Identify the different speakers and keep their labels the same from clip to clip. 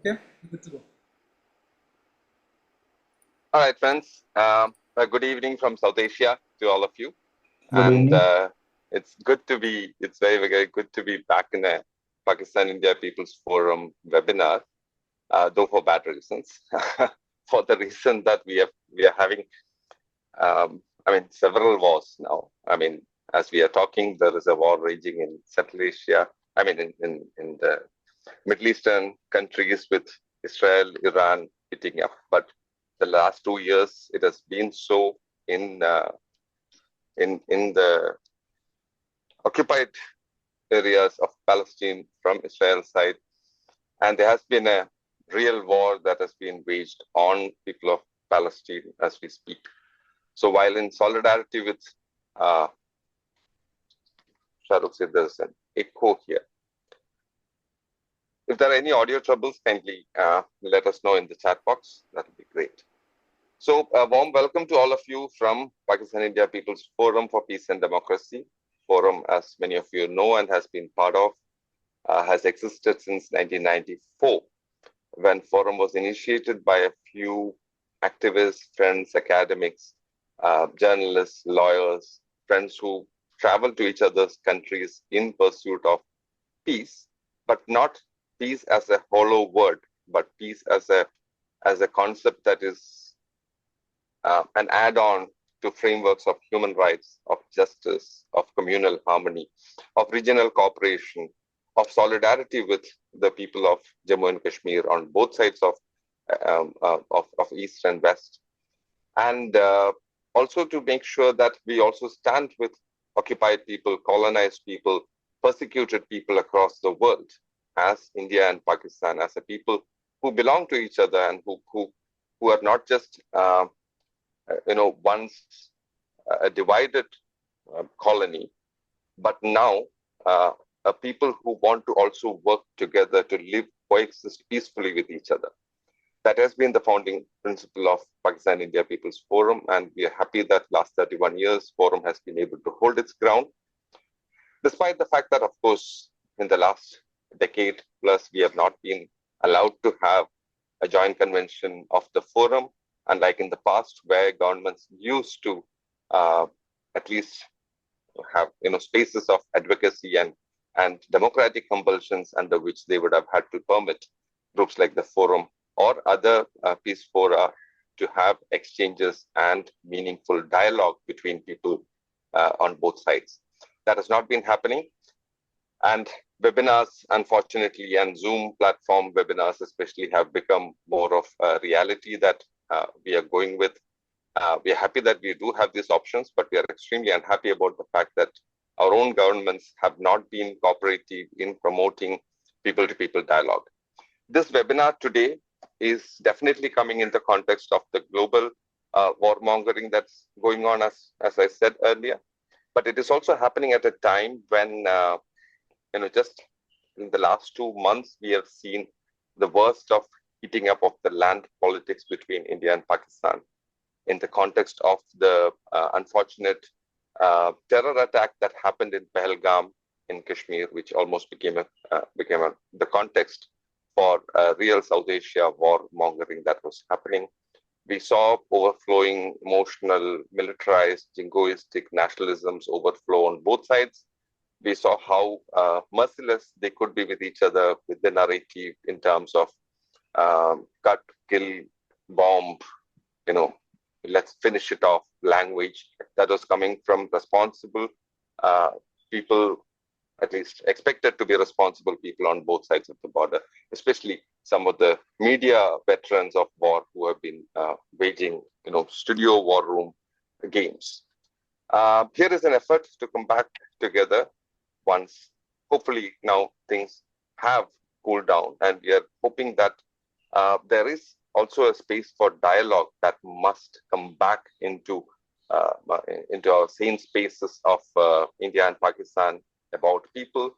Speaker 1: Okay, good to go.
Speaker 2: All right, friends. Good evening from South Asia to all of you.
Speaker 3: Good evening.
Speaker 2: It's very, very good to be back in a Pakistan India People's Forum webinar, though for bad reasons. For the reason that we are having, several wars now. As we are talking, there is a war raging in Central Asia. In the Middle Eastern countries with Israel, Iran hitting up. But the last 2 years, it has been so in the occupied areas of Palestine from Israel's side, and there has been a real war that has been waged on people of Palestine as we speak. So while in solidarity with Shahrukh said there's an echo here. If there are any audio troubles, kindly let us know in the chat box. That would be great. So a warm welcome to all of you from Pakistan India People's Forum for Peace and Democracy. Forum, as many of you know and has been part of, has existed since 1994, when Forum was initiated by a few activists, friends, academics, journalists, lawyers, friends who travel to each other's countries in pursuit of peace, but not peace as a hollow word, but peace as a concept that is an add-on to frameworks of human rights, of justice, of communal harmony, of regional cooperation, of solidarity with the people of Jammu and Kashmir on both sides of East and West, and also to make sure that we also stand with occupied people, colonized people, persecuted people across the world, as India and Pakistan, as a people who belong to each other and who are not just once a divided colony, but now a people who want to also work together to coexist peacefully with each other. That has been the founding principle of Pakistan India People's Forum, and we are happy that last 31 years, Forum has been able to hold its ground, despite the fact that, of course, in the last decade plus, we have not been allowed to have a joint convention of the Forum, unlike in the past, where governments used to at least have spaces of advocacy and democratic compulsions under which they would have had to permit groups like the Forum or other peace fora to have exchanges and meaningful dialogue between people on both sides. That has not been happening. And webinars, unfortunately, and Zoom platform webinars especially have become more of a reality that we are going with. We are happy that we do have these options, but we are extremely unhappy about the fact that our own governments have not been cooperative in promoting people-to-people dialogue. This webinar today is definitely coming in the context of the global warmongering that's going on, as I said earlier. But it is also happening at a time when, just in the last 2 months, we have seen the worst of heating up of the land politics between India and Pakistan in the context of the unfortunate terror attack that happened in Pahalgam in Kashmir, which almost became the context for real South Asia warmongering that was happening. We saw overflowing, emotional, militarized, jingoistic nationalisms overflow on both sides. We saw how merciless they could be with each other, with the narrative in terms of cut, kill, bomb, let's finish it off language that was coming from responsible people, at least expected to be responsible people on both sides of the border, especially some of the media veterans of war who have been waging, studio war room games. Here is an effort to come back together once, hopefully now things have cooled down, and we are hoping that there is also a space for dialogue that must come back into our same spaces of India and Pakistan about people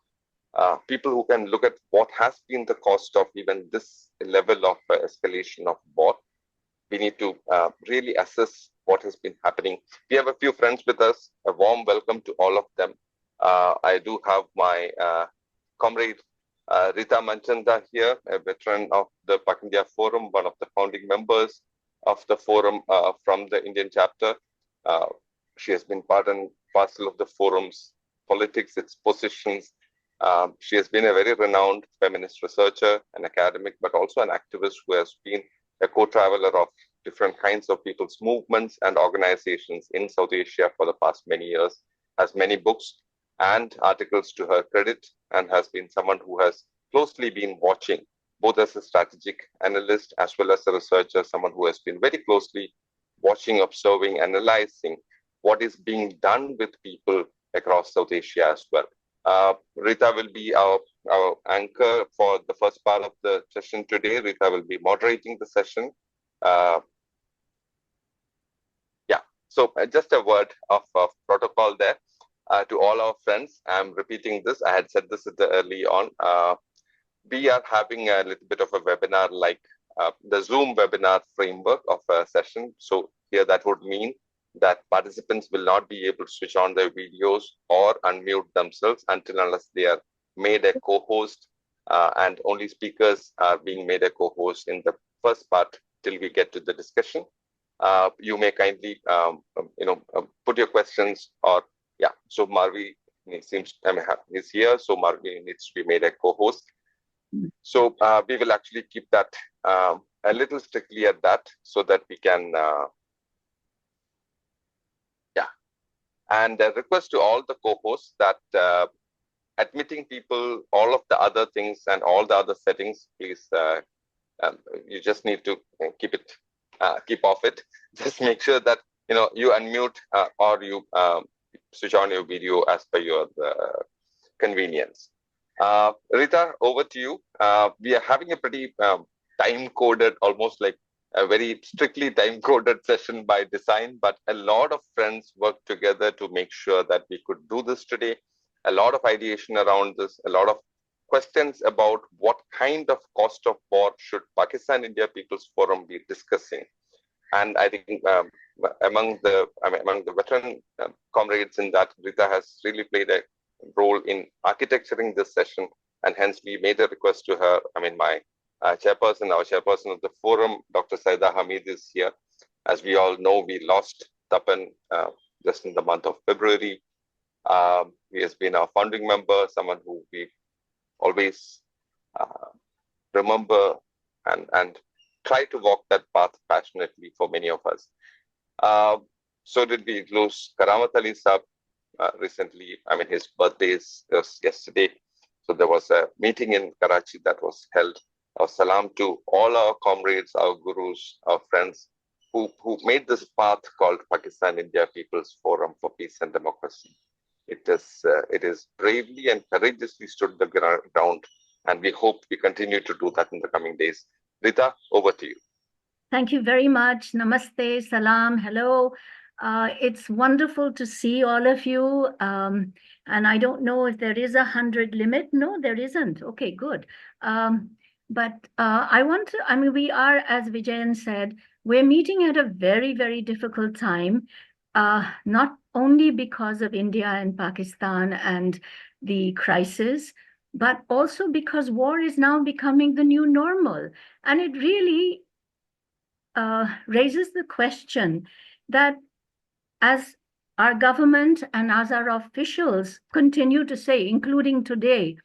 Speaker 2: who can look at what has been the cost of even this level of escalation of war. We need to really assess what has been happening. We have a few friends with us. A warm welcome to all of them. I do have my comrade Rita Manchanda here, a veteran of the Pak India Forum, one of the founding members of the forum from the Indian chapter. She has been part and parcel of the forum's politics, its positions. She has been a very renowned feminist researcher, an academic, but also an activist who has been a co-traveler of different kinds of people's movements and organizations in South Asia for the past many years, has many books and articles to her credit, and has been someone who has closely been watching, both as a strategic analyst as well as a researcher, someone who has been very closely watching, observing, analyzing what is being done with people across South Asia as well. Rita will be our anchor for the first part of the session today. Rita will be moderating the session. So just a word of protocol there. To all our friends, I'm repeating this. I had said this early on. We are having a little bit of a webinar like the Zoom webinar framework of a session. So here that would mean that participants will not be able to switch on their videos or unmute themselves until unless they are made a co-host, and only speakers are being made a co-host in the first part till we get to the discussion. You may kindly, put your questions or, so Marvi seems is here. So Marvi needs to be made a co-host. So we will actually keep that a little strictly at that so that we can, and a request to all the co-hosts that admitting people, all of the other things and all the other settings, please, you just need to keep off it. Just make sure that, you unmute or you switch on your video as per your convenience. Rita, over to you. We are having a pretty time-coded, almost like a very strictly time-coded session by design, but a lot of friends worked together to make sure that we could do this today. A lot of ideation around this, a lot of questions about what kind of cost of war should Pakistan India People's Forum be discussing. And I think among the veteran comrades in that, Rita has really played a role in architecturing this session, and hence we made a request to her. My our chairperson of the forum, Dr. Saida Hamid, is here. As we all know, we lost Tapan just in the month of February. He has been our founding member, someone who we always remember and try to walk that path passionately for many of us. So did we lose Karamat Ali Saab recently. His birthday was yesterday. So there was a meeting in Karachi that was held. Our salam to all our comrades, our gurus, our friends who made this path called Pakistan India People's Forum for Peace and Democracy. It is bravely and courageously stood the ground, and we hope we continue to do that in the coming days. Rita, over to you.
Speaker 1: Thank you very much. Namaste, salam, hello. It's wonderful to see all of you. And I don't know if there is 100 limit. No, there isn't. Okay, good. But we are, as Vijayan said, we're meeting at a very, very difficult time, not only because of India and Pakistan and the crisis, but also because war is now becoming the new normal. And it really raises the question that as our government and as our officials continue to say, including today,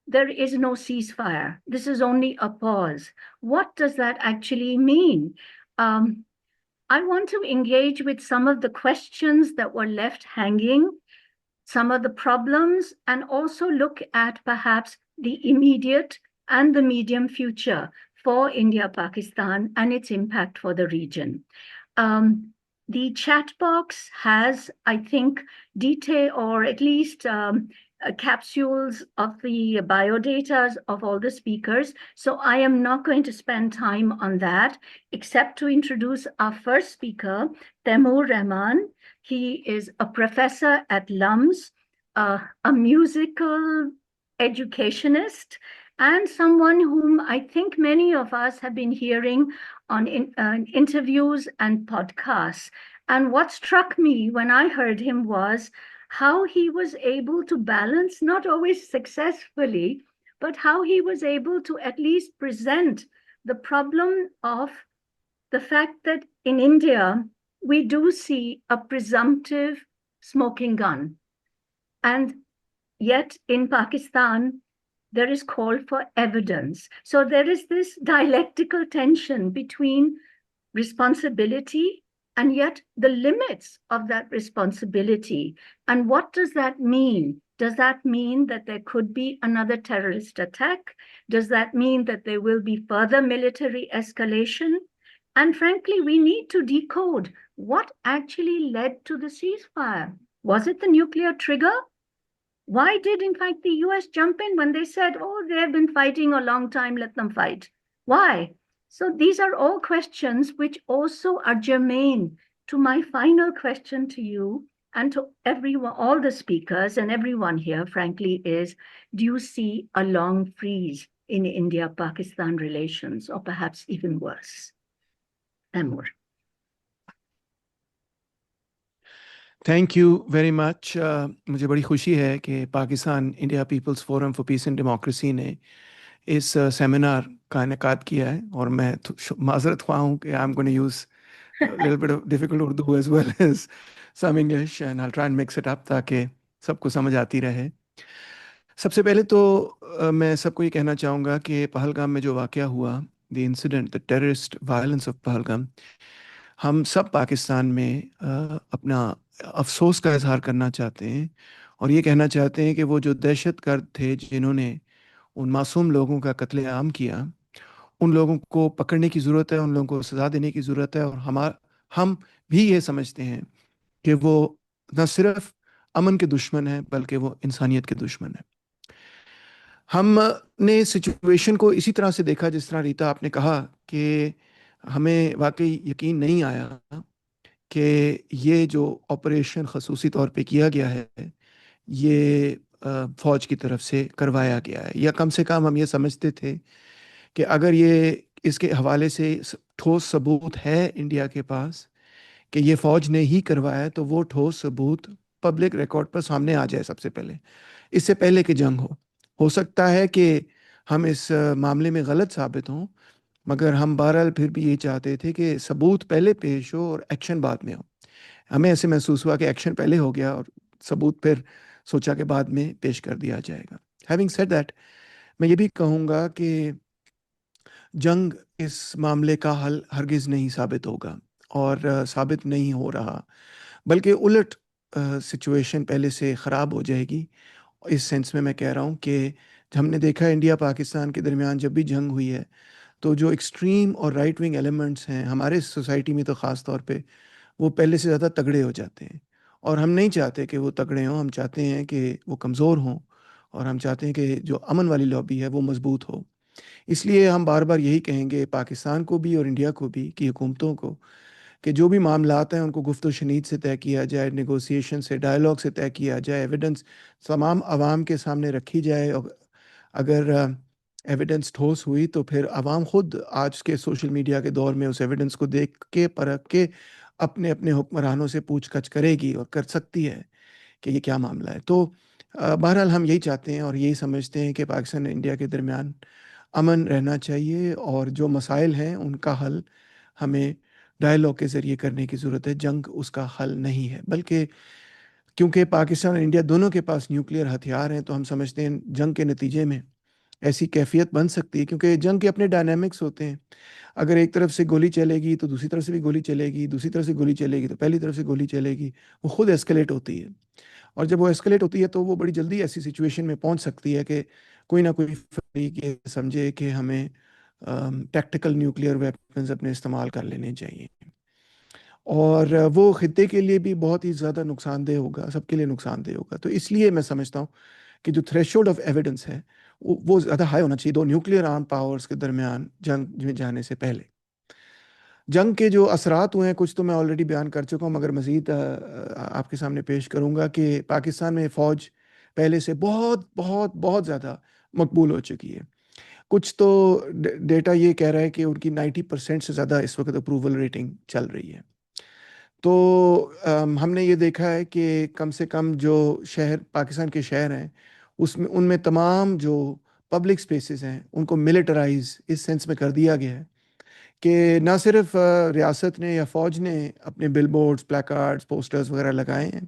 Speaker 1: there is no ceasefire. This is only a pause. What does that actually mean? I want to engage with some of the questions that were left hanging, some of the problems, and also look at perhaps the immediate and the medium future for India, Pakistan, and its impact for the region. The chat box has, I think, detail or at least capsules of the biodatas of all the speakers. So I am not going to spend time on that, except to introduce our first speaker, Taimur Rahman. He is a professor at LUMS, a musical educationist, and someone whom I think many of us have been hearing on interviews and podcasts. And what struck me when I heard him was how he was able to balance, not always successfully, but how he was able to at least present the problem of the fact that in India, we do see a presumptive smoking gun. And yet in Pakistan, there is call for evidence. So there is this dialectical tension between responsibility and yet the limits of that responsibility. And what does that mean? Does that mean that there could be another terrorist attack? Does that mean that there will be further military escalation? And frankly, we need to decode what actually led to the ceasefire. Was it the nuclear trigger? Why did, in fact, the US jump in when they said, oh, they have been fighting a long time, let them fight? Why? So these are all questions which also are germane to my final question to you and to everyone, all the speakers and everyone here, frankly, is, do you see a long freeze in India-Pakistan relations, or perhaps even worse? Amur.
Speaker 3: Thank you very much. मुझे बड़ी खुशी है कि Pakistan India Peoples Forum for Peace and Democracy ने इस seminar का इनेकाद किया है, और मैं माजरत ख्वाह हूँ कि I am going to use little bit of difficult Urdu as well as some English, and I try and mix it up ताकि सबको समझ आती रहे. सबसे पहले तो मैं सबको ये कहना चाहूँगा कि पहलगाम में जो वाक़या हुआ, the incident, the terrorist violence of Pahalgam, हम सब पाकिस्तान में अपना अफसोस का इजहार करना चाहते हैं और ये कहना चाहते हैं कि वो जो दहशतगर्द थे जिन्होंने उन मासूम लोगों का कत्लेआम किया, उन लोगों को पकड़ने की ज़रूरत है, उन लोगों को सज़ा देने की ज़रूरत है. और हम भी ये समझते हैं कि वो न सिर्फ अमन के दुश्मन हैं बल्कि वो इंसानियत के दुश्मन हैं. हमने सिचुएशन को इसी तरह से देखा जिस तरह रीता आपने कहा कि हमें वाकई यकीन नहीं आया कि ये जो ऑपरेशन खसूसी तौर पे किया गया है ये फ़ौज की तरफ से करवाया गया है, या कम से कम हम ये समझते थे कि अगर ये इसके हवाले से ठोस सबूत है इंडिया के पास कि ये फ़ौज ने ही करवाया, तो वो ठोस सबूत पब्लिक रिकॉर्ड पर सामने आ जाए सबसे पहले, इससे पहले कि जंग हो सकता है कि हम इस मामले में गलत साबित हों, मगर हम बहरहाल फिर भी ये चाहते थे कि सबूत पहले पेश हो और एक्शन बाद में हो. हमें ऐसे महसूस हुआ कि एक्शन पहले हो गया और सबूत फिर सोचा के बाद में पेश कर दिया जाएगा. हैविंग सेड दैट, मैं ये भी कहूँगा कि जंग इस मामले का हल हरगिज़ नहीं साबित होगा और साबित नहीं हो रहा, बल्कि उलट सिचुएशन पहले से ख़राब हो जाएगी. इस सेंस में मैं कह रहा हूँ कि हमने देखा इंडिया पाकिस्तान के दरमियान जब भी जंग हुई है तो जो एक्सट्रीम और राइट विंग एलिमेंट्स हैं हमारे सोसाइटी में तो ख़ास तौर पे, वो पहले से ज़्यादा तगड़े हो जाते हैं. और हम नहीं चाहते कि वो तगड़े हों, हम चाहते हैं कि वो कमज़ोर हों, और हम चाहते हैं कि जो अमन वाली लॉबी है वो मज़बूत हो. इसलिए हम बार बार यही कहेंगे पाकिस्तान को भी और इंडिया को भी, की हुकूमतों को, कि जो भी मामलात हैं उनको गुफ्त शनीद से तय किया जाए, नेगोशिएशन से, डायलॉग से तय किया जाए, एविडेंस तमाम आवाम के सामने रखी जाए. और अगर एविडेंस ठोस हुई तो फिर आवाम खुद आज के सोशल मीडिया के दौर में उस एविडेंस को देख के, परख के अपने अपने हुक्मरानों से पूछताछ करेगी और कर सकती है कि ये क्या मामला है. तो बहरहाल हम यही चाहते हैं और यही समझते हैं कि पाकिस्तान और इंडिया के दरमियान अमन रहना चाहिए और जो मसाइल हैं उनका हल हमें डायलॉग के ज़रिए करने की ज़रूरत है. जंग उसका हल नहीं है, बल्कि क्योंकि पाकिस्तान और इंडिया दोनों के पास न्यूक्लियर हथियार हैं तो हम समझते हैं जंग के नतीजे में ऐसी कैफियत बन सकती है, क्योंकि जंग के अपने डायनामिक्स होते हैं. अगर एक तरफ से गोली चलेगी तो दूसरी तरफ से भी गोली चलेगी, दूसरी तरफ से गोली चलेगी तो पहली तरफ से गोली चलेगी. वो खुद एस्केलेट होती है, और जब वो एस्केलेट होती है तो वो बड़ी जल्दी ऐसी सिचुएशन में पहुंच सकती है कि कोई ना कोई फरीक ये समझे कि हमें टैक्टिकल न्यूक्लियर वेपन्स अपने इस्तेमाल कर लेने चाहिए. और वो खित्ते के लिए भी बहुत ही ज़्यादा नुकसानदेह होगा, सबके लिए नुकसानदेह होगा. तो इसलिए मैं समझता हूँ कि जो थ्रेशोल्ड ऑफ एविडेंस है वो ज़्यादा हाई होना चाहिए दो न्यूक्लियर आर्म पावर्स के दरमियान जंग में जाने से पहले. जंग के जो असरात हुए हैं कुछ तो मैं ऑलरेडी बयान कर चुका हूँ, मगर मज़ीद आपके सामने पेश करूँगा कि पाकिस्तान में फ़ौज पहले से बहुत बहुत बहुत ज़्यादा मकबूल हो चुकी है. कुछ तो डेटा ये कह रहा है कि उनकी 90% से ज़्यादा इस वक्त अप्रूवल रेटिंग चल रही है. तो हमने ये देखा है कि कम से कम जो शहर पाकिस्तान के शहर हैं उसमें उनमें तमाम जो پبلک اسپیسز ہیں ان کو ملٹرائز اس سینس میں کر دیا گیا ہے کہ نہ صرف ریاست نے یا فوج نے اپنے بل بورڈز، پلیکارڈز، پوسٹرز وغیرہ لگائے ہیں،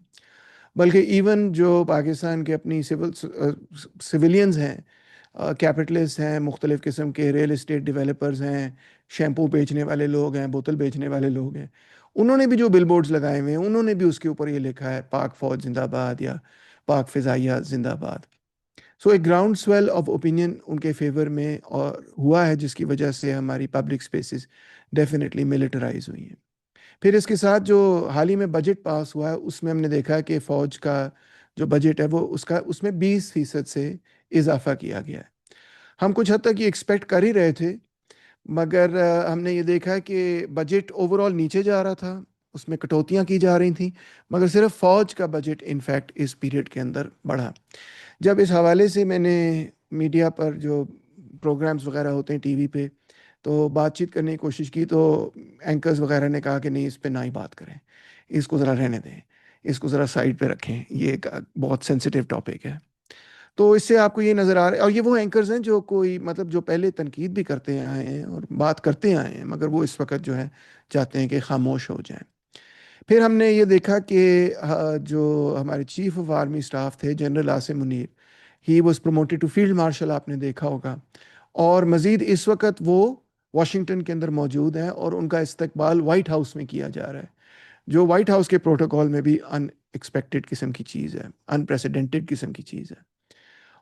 Speaker 3: بلکہ ایون جو پاکستان کے اپنی سویلینز ہیں، کیپٹلسٹ ہیں، مختلف قسم کے ریئل اسٹیٹ ڈیولپرز ہیں، شیمپو بیچنے والے لوگ ہیں، بوتل بیچنے والے لوگ ہیں، انہوں نے بھی جو بل بورڈز لگائے ہوئے ہیں انہوں نے بھی اس کے اوپر یہ لکھا ہے پاک فوج زندہ باد یا پاک فضائیہ زندہ باد. سو ایک گراؤنڈ سویل آف اوپینین ان کے فیور میں اور ہوا ہے، جس کی وجہ سے ہماری پبلک اسپیسز ڈیفینیٹلی ملٹرائز ہوئی ہیں. پھر اس کے ساتھ جو حال ہی میں بجٹ پاس ہوا ہے اس میں ہم نے دیکھا کہ فوج کا جو بجٹ ہے وہ اس میں 20% سے اضافہ کیا گیا ہے. ہم کچھ حد تک یہ ایکسپیکٹ کر ہی رہے تھے، مگر ہم نے یہ دیکھا کہ بجٹ اوور آل نیچے جا رہا تھا، اس میں کٹوتیاں کی جا رہی تھیں، مگر صرف فوج کا بجٹ انفیکٹ اس پیریڈ کے اندر بڑھا. جب اس حوالے سے میں نے میڈیا پر جو پروگرامز وغیرہ ہوتے ہیں ٹی وی پہ تو بات چیت کرنے کی کوشش کی، تو اینکرز وغیرہ نے کہا کہ نہیں، اس پہ نہ ہی بات کریں، اس کو ذرا رہنے دیں، اس کو ذرا سائڈ پہ رکھیں، یہ ایک بہت سینسیٹیو ٹاپک ہے. تو اس سے آپ کو یہ نظر آ رہا ہے، اور یہ وہ اینکرز ہیں جو کوئی مطلب جو پہلے تنقید بھی کرتے آئے ہیں اور بات کرتے آئے ہیں، مگر وہ اس وقت جو ہے چاہتے ہیں کہ خاموش ہو جائیں. پھر ہم نے یہ دیکھا کہ جو ہمارے چیف آف آرمی اسٹاف تھے General Asim Munir, he was promoted to field marshal, آپ نے دیکھا ہوگا، اور مزید اس وقت وہ واشنگٹن کے اندر موجود ہیں اور ان کا استقبال وائٹ ہاؤس میں کیا جا رہا ہے، جو وائٹ ہاؤس کے پروٹوکول میں بھی ان ایکسپیکٹڈ قسم کی چیز ہے، ان پریسیڈنٹڈ قسم کی چیز ہے.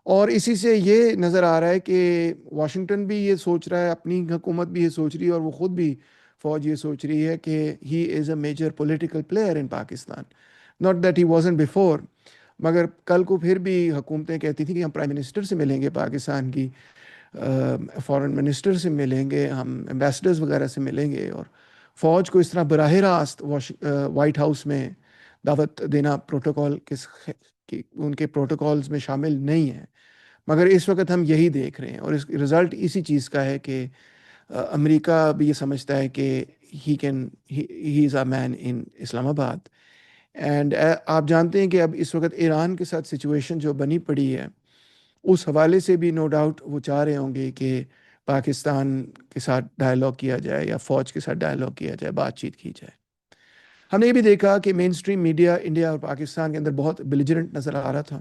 Speaker 3: اور اسی سے یہ نظر آ رہا ہے کہ واشنگٹن بھی یہ سوچ رہا ہے، اپنی حکومت بھی یہ سوچ رہی ہے، اور وہ خود بھی فوج یہ سوچ رہی ہے کہ he is a major political player in Pakistan. Not that he wasn't before, مگر کل کو پھر بھی حکومتیں کہتی تھیں کہ ہم پرائم منسٹر سے ملیں گے، پاکستان کی فارن منسٹر سے ملیں گے، ہم ایمبیسڈرز وغیرہ سے ملیں گے، اور فوج کو اس طرح براہ راست وائٹ ہاؤس میں دعوت دینا پروٹوکول ان کے پروٹوکولز میں شامل نہیں ہے. مگر اس وقت ہم یہی دیکھ رہے ہیں، اور اس رزلٹ اسی چیز کا ہے کہ امریکہ بھی یہ سمجھتا ہے کہ ہی از اے مین ان اسلام آباد. اینڈ آپ جانتے ہیں کہ اب اس وقت ایران کے ساتھ سچویشن جو بنی پڑی ہے، اس حوالے سے بھی نو ڈاؤٹ وہ چاہ رہے ہوں گے کہ پاکستان کے ساتھ ڈائلاگ کیا جائے یا فوج کے ساتھ ڈائلاگ کیا جائے، بات چیت کی جائے. ہم نے یہ بھی دیکھا کہ مین سٹریم میڈیا انڈیا اور پاکستان کے اندر بہت بیلیجرنٹ نظر آ رہا تھا.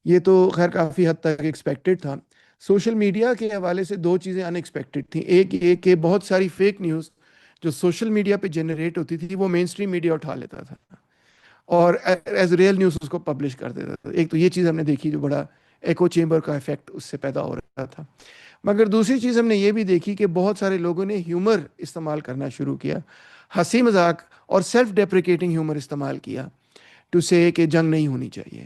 Speaker 3: یہ تو خیر کافی حد تک ایکسپیکٹڈ تھا. سوشل میڈیا کے حوالے سے دو چیزیں ان ایکسپیکٹڈ تھیں. ایک یہ کہ بہت ساری فیک نیوز جو سوشل میڈیا پہ جنریٹ ہوتی تھی وہ مین سٹریم میڈیا اٹھا لیتا تھا اور ایز ریئل نیوز اس کو پبلش کر دیتا تھا. ایک تو یہ چیز ہم نے دیکھی جو بڑا ایکو چیمبر کا ایفیکٹ اس سے پیدا ہو رہا تھا. مگر دوسری چیز ہم نے یہ بھی دیکھی کہ بہت سارے لوگوں نے ہیومر استعمال کرنا شروع کیا، ہنسی مذاق اور سیلف ڈیپریکیٹنگ ہیومر استعمال کیا ٹو سے کہ جنگ نہیں ہونی چاہیے.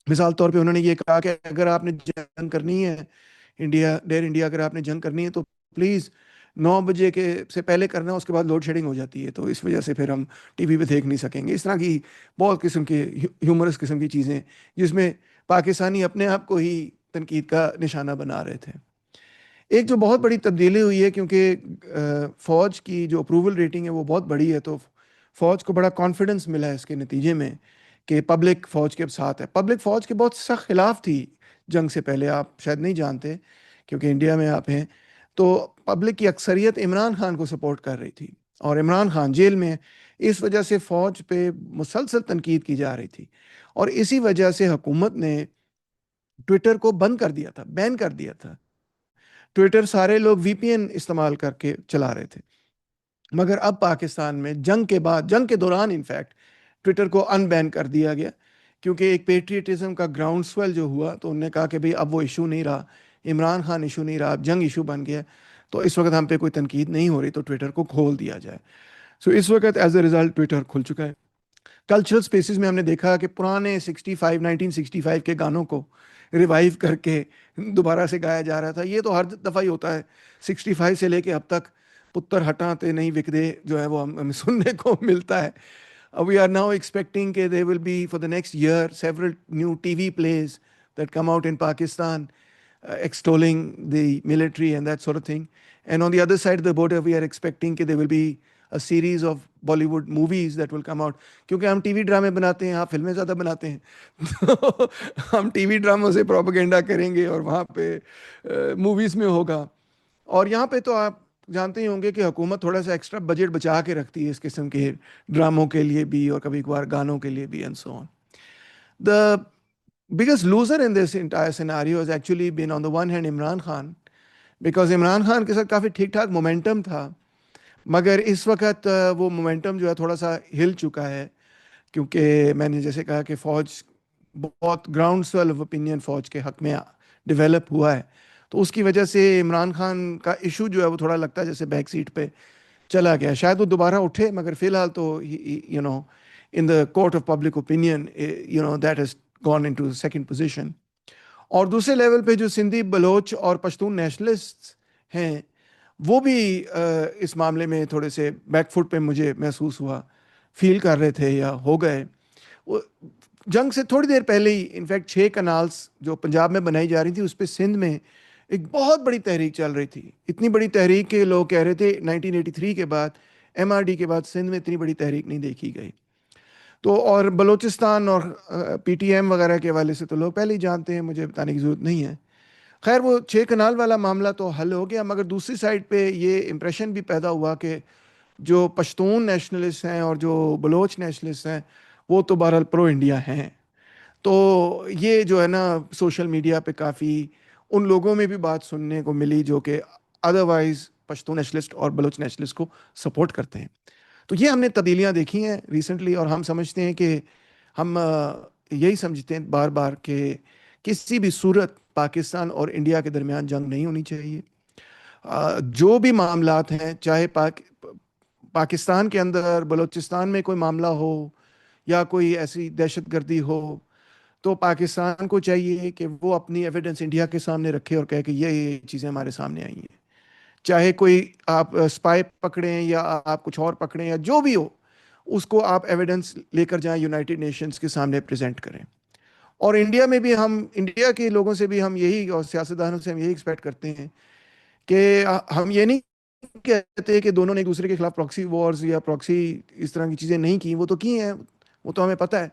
Speaker 3: مثال طور پہ انہوں نے یہ کہا کہ اگر آپ نے جنگ کرنی ہے انڈیا اگر آپ نے جنگ کرنی ہے تو پلیز 9 بجے کے سے پہلے کرنا، اس کے بعد لوڈ شیڈنگ ہو جاتی ہے تو اس وجہ سے پھر ہم ٹی وی پہ دیکھ نہیں سکیں گے. اس طرح کی بہت قسم کے ہیومرس قسم کی چیزیں جس میں پاکستانی اپنے آپ کو ہی تنقید کا نشانہ بنا رہے تھے. ایک جو بہت بڑی تبدیلی ہوئی ہے کیونکہ فوج کی جو اپروول ریٹنگ ہے وہ بہت بڑی ہے، تو فوج کو بڑا کانفیڈنس ملا ہے اس کے نتیجے میں کہ پبلک فوج کے ساتھ ہے. پبلک فوج کے بہت سخت خلاف تھی جنگ سے پہلے، آپ شاید نہیں جانتے کیونکہ انڈیا میں آپ ہیں، تو پبلک کی اکثریت عمران خان کو سپورٹ کر رہی تھی اور عمران خان جیل میں، اس وجہ سے فوج پہ مسلسل تنقید کی جا رہی تھی. اور اسی وجہ سے حکومت نے ٹویٹر کو بند کر دیا تھا، بین کر دیا تھا. ٹویٹر سارے لوگ وی پی این استعمال کر کے چلا رہے تھے. مگر اب پاکستان میں جنگ کے بعد، جنگ کے دوران انفیکٹ ٹویٹر کو ان بین کر دیا گیا کیونکہ ایک پیٹریٹزم کا گراؤنڈ سویل جو ہوا تو انہوں نے کہا کہ بھئی اب وہ ایشو نہیں رہا، عمران خان ایشو نہیں رہا، اب جنگ ایشو بن گیا، تو اس وقت ہم پہ کوئی تنقید نہیں ہو رہی تو ٹویٹر کو کھول دیا جائے. سو اس وقت ایز اے ریزلٹ ٹویٹر کھل چکا ہے. کلچرل سپیسز میں ہم نے دیکھا کہ پرانے 1965 کے گانوں کو ریوائیو کر کے دوبارہ سے گایا جا رہا تھا. یہ تو ہر دفعہ ہی ہوتا ہے، 65 سے لے کے اب تک پتر ہٹاتے نہیں وکدے جو ہے وہ ہمیں سننے کو ملتا ہے. We are now expecting that there will be for the next year several new TV plays that come out in Pakistan extolling the military and that sort of thing. And on the other side of the border we are expecting that there will be a series of Bollywood movies that will come out. کیونکہ ہم T V ڈرامے بناتے ہیں, آپ فلمیں زیادہ بناتے ہیں, تو ہم ٹی وی ڈراموں سے پروپیگنڈا کریں گے اور وہاں پہ موویز میں ہوگا. اور یہاں پہ تو آپ جانتے ہی ہوں گے کہ حکومت تھوڑا سا ایکسٹرا بجٹ بچا کے رکھتی ہے اس قسم کے ڈراموں کے لیے بھی اور کبھی کبھار گانوں کے لیے بھی and so on. The biggest loser in this entire scenario has actually been on the one hand Imran Khan, because Imran Khan کے ساتھ کافی ٹھیک ٹھاک مومنٹم تھا, مگر اس وقت وہ مومنٹم جو ہے تھوڑا سا ہل چکا ہے, کیونکہ میں نے جیسے کہا کہ فوج بہت گراؤنڈ سویل آف اوپینین فوج کے حق میں ڈیولپ ہوا ہے, تو اس کی وجہ سے عمران خان کا ایشو جو ہے وہ تھوڑا لگتا ہے جیسے بیک سیٹ پہ چلا گیا. شاید وہ دوبارہ اٹھے, مگر فی الحال تو you know in the court of public opinion, you know, that has gone into second position. اور دوسرے لیول پہ جو سندھی بلوچ اور پشتون نیشنلسٹ ہیں وہ بھی اس معاملے میں تھوڑے سے بیک فٹ پہ مجھے محسوس ہوا, فیل کر رہے تھے یا ہو گئے. وہ جنگ سے تھوڑی دیر پہلے ہی انفیکٹ 6 کنالز جو پنجاب میں بنائی جا رہی تھی اس پہ سندھ میں ایک بہت بڑی تحریک چل رہی تھی. اتنی بڑی تحریک کہ لوگ کہہ رہے تھے 1983 کے بعد MRD کے بعد سندھ میں اتنی بڑی تحریک نہیں دیکھی گئی. تو اور بلوچستان اور PTM وغیرہ کے حوالے سے تو لوگ پہلے ہی جانتے ہیں, مجھے بتانے کی ضرورت نہیں ہے. خیر وہ 6 کنال والا معاملہ تو حل ہو گیا, مگر دوسری سائڈ پہ یہ امپریشن بھی پیدا ہوا کہ جو پشتون نیشنلسٹ ہیں اور جو بلوچ نیشنلسٹ ہیں وہ تو بہرحال پرو انڈیا ہیں. تو یہ جو ہے نا سوشل میڈیا پہ کافی ان لوگوں میں بھی بات سننے کو ملی جو کہ ادروائز پشتون نیشنلسٹ اور بلوچ نیشنلسٹ کو سپورٹ کرتے ہیں. تو یہ ہم نے تبدیلیاں دیکھی ہیں ریسنٹلی, اور ہم سمجھتے ہیں کہ ہم یہی سمجھتے ہیں بار بار کہ کسی بھی صورت پاکستان اور انڈیا کے درمیان جنگ نہیں ہونی چاہیے. جو بھی معاملات ہیں, چاہے پاکستان کے اندر بلوچستان میں کوئی معاملہ ہو یا کوئی ایسی دہشت گردی ہو, تو پاکستان کو چاہیے کہ وہ اپنی ایویڈنس انڈیا کے سامنے رکھے اور کہے کہ یہ چیزیں ہمارے سامنے آئی ہیں. چاہے کوئی آپ اسپائی پکڑیں یا آپ کچھ اور پکڑیں یا جو بھی ہو, اس کو آپ ایویڈنس لے کر جائیں یونائٹڈ نیشنز کے سامنے پریزنٹ کریں. اور انڈیا میں بھی ہم انڈیا کے لوگوں سے بھی ہم یہی, اور سیاستدانوں سے ہم یہی ایکسپیکٹ کرتے ہیں کہ ہم یہ نہیں کہتے کہ دونوں نے ایک دوسرے کے خلاف پراکسی وارز یا پراکسی اس طرح کی چیزیں نہیں کی, وہ تو کی ہیں, وہ تو ہمیں پتہ ہے,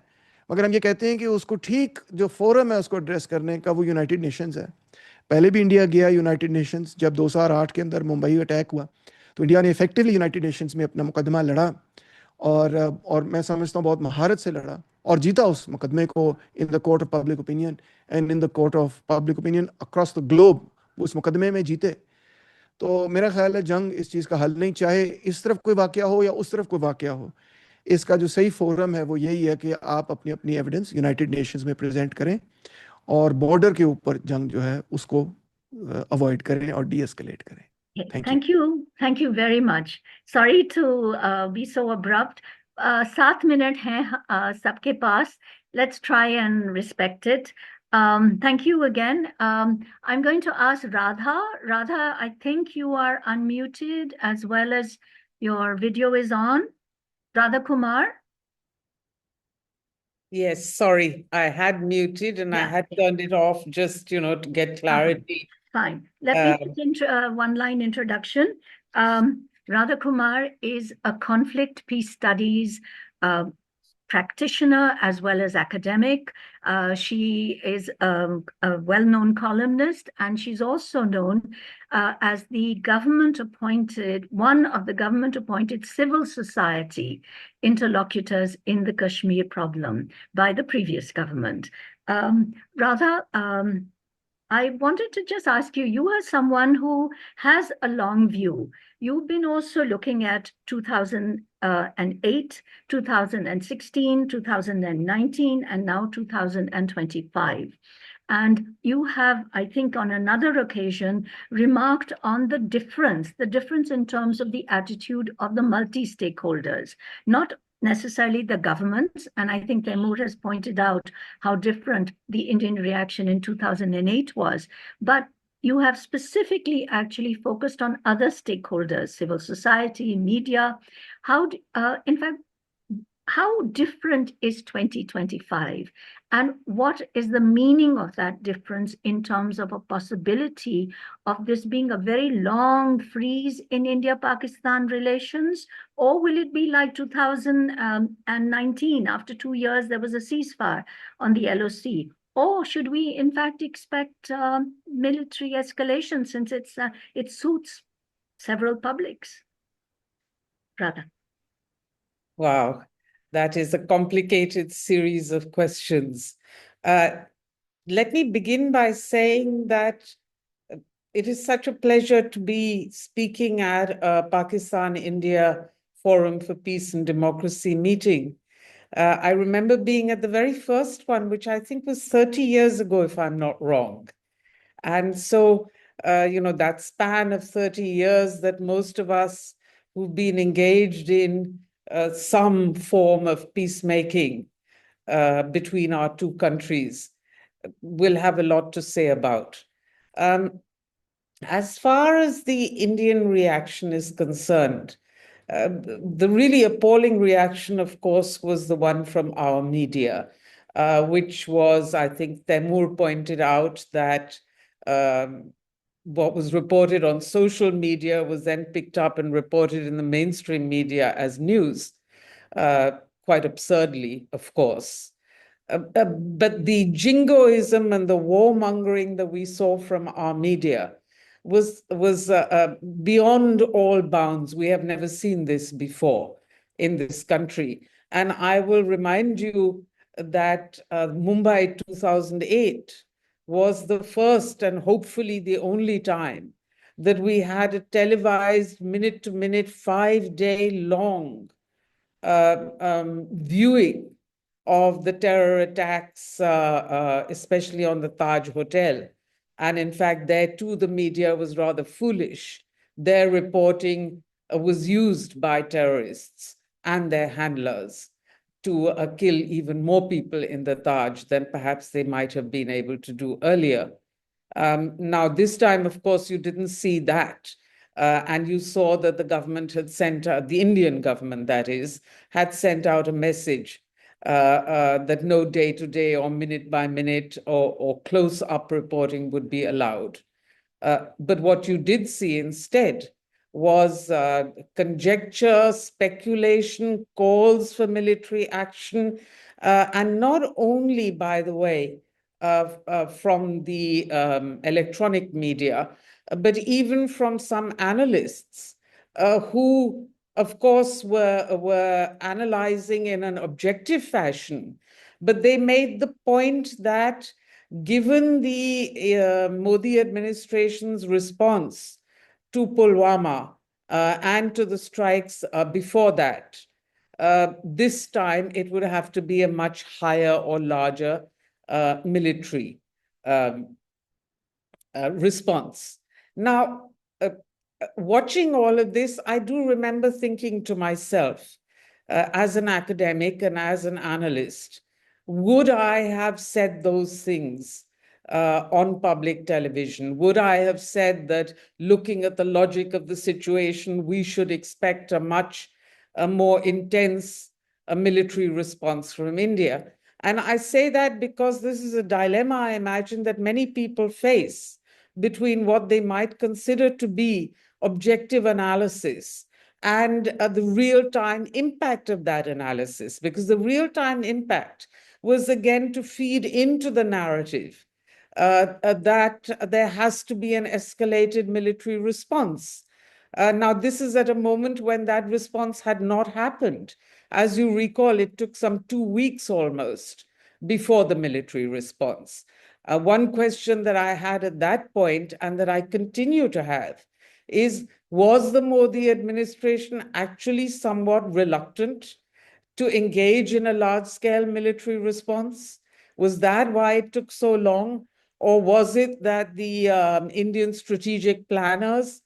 Speaker 3: مگر ہم یہ کہتے ہیں کہ اس کو ٹھیک جو فورم ہے اس کو ایڈریس کرنے کا وہ یونائٹڈ نیشنز ہے. پہلے بھی انڈیا گیا یونائٹڈ نیشنز, جب 2008 کے اندر ممبئی اٹیک ہوا تو انڈیا نے ایفیکٹولی یونائٹڈ نیشنز میں اپنا مقدمہ لڑا, اور میں سمجھتا ہوں بہت مہارت سے لڑا اور جیتا اس مقدمے کو in the court of public opinion and in the court of public opinion across the globe, وہ اس مقدمے میں جیتے. تو میرا خیال ہے جنگ اس چیز کا حل نہیں, چاہے اس طرف کوئی واقعہ ہو یا اس طرف کوئی واقعہ ہو. اس کا جو صحیح فورم ہے وہ یہی ہے کہ آپ اپنی اپنی ایویڈنس یونائٹڈ نیشنز میں پریزنٹ کریں اور بارڈر کے اوپر جنگ جو ہے اس کو اوائڈ کریں اور ڈی ایسکلیٹ کریں.
Speaker 1: Thank you. Thank you very much. Sorry to be so abrupt. 7 minutes ہیں سب کے پاس. Let's try and respect it. Thank you again. I'm going to ask Radha. Radha, I think you are unmuted as well as your video is on. Radha Kumar.
Speaker 4: Yes, sorry, I had muted and I had turned it off just, to get clarity.
Speaker 1: Fine. Let me just one line introduction. Radha Kumar is a conflict peace studies practitioner as well as academic. She is a well-known columnist, and she's also known as the one of the government-appointed civil society interlocutors in the Kashmir problem by the previous government. Radha, I wanted to just ask you, you are someone who has a long view. You've been also looking at 2008, 2016, 2019, and now 2025. And you have, I think, on another occasion, remarked on the difference in terms of the attitude of the multi-stakeholders, not necessarily the governments. And I think Taimur has pointed out how different the Indian reaction in 2008 was. But you have specifically actually focused on other stakeholders, civil society, media. In fact, how different is 2025? And what is the meaning of that difference in terms of a possibility of this being a very long freeze in India-Pakistan relations? Or will it be like 2019, after 2 years, there was a ceasefire on the LOC? Or should we, in fact, expect military escalation since it suits several publics? Radha.
Speaker 4: Wow, that is a complicated series of questions. Let me begin by saying that it is such a pleasure to be speaking at a Pakistan-India Forum for Peace and Democracy meeting. I remember being at the very first one, which I think was 30 years ago, if I'm not wrong. And so, that span of 30 years that most of us who've been engaged in some form of peacemaking between our two countries will have a lot to say about. As far as the Indian reaction is concerned, the really appalling reaction, of course, was the one from our media, which was, I think Taimur pointed out that what was reported on social media was then picked up and reported in the mainstream media as news, quite absurdly, of course. But the jingoism and the warmongering that we saw from our media was beyond all bounds. We have never seen this before in this country. And I will remind you that Mumbai 2008 was the first and hopefully the only time that we had a televised minute-to-minute, 5-day long viewing of the terror attacks, especially on the Taj Hotel. And in fact, there too, the media was rather foolish. Their reporting was used by terrorists and their handlers to kill even more people in the Taj than perhaps they might have been able to do earlier. Now, this time, of course, you didn't see that. And you saw that the government had sent out, the Indian government, that is, had sent out a message that no day-to-day or minute-by-minute or close-up reporting would be allowed. But what you did see instead was conjecture, speculation, calls for military action, and not only, by the way, from the electronic media, but even from some analysts who, of course, were analyzing in an objective fashion, but they made the point that given the Modi administration's response to Pulwama and to the strikes before that, this time it would have to be a much higher or larger military response. Now, watching all of this, I do remember thinking to myself, as an academic and as an analyst, would I have said those things on public television? Would I have said that looking at the logic of the situation, we should expect a much more intense military response from India? And I say that because this is a dilemma, I imagine, that many people face between what they might consider to be objective analysis and the real-time impact of that analysis, because the real-time impact was again to feed into the narrative that there has to be an escalated military response. Now, this is at a moment when that response had not happened. As you recall, it took some 2 weeks almost before the military response. One question that I had at that point, and that I continue to have, is, was the Modi administration actually somewhat reluctant to engage in a large-scale military response? Was that why it took so long? Or was it that the Indian strategic planners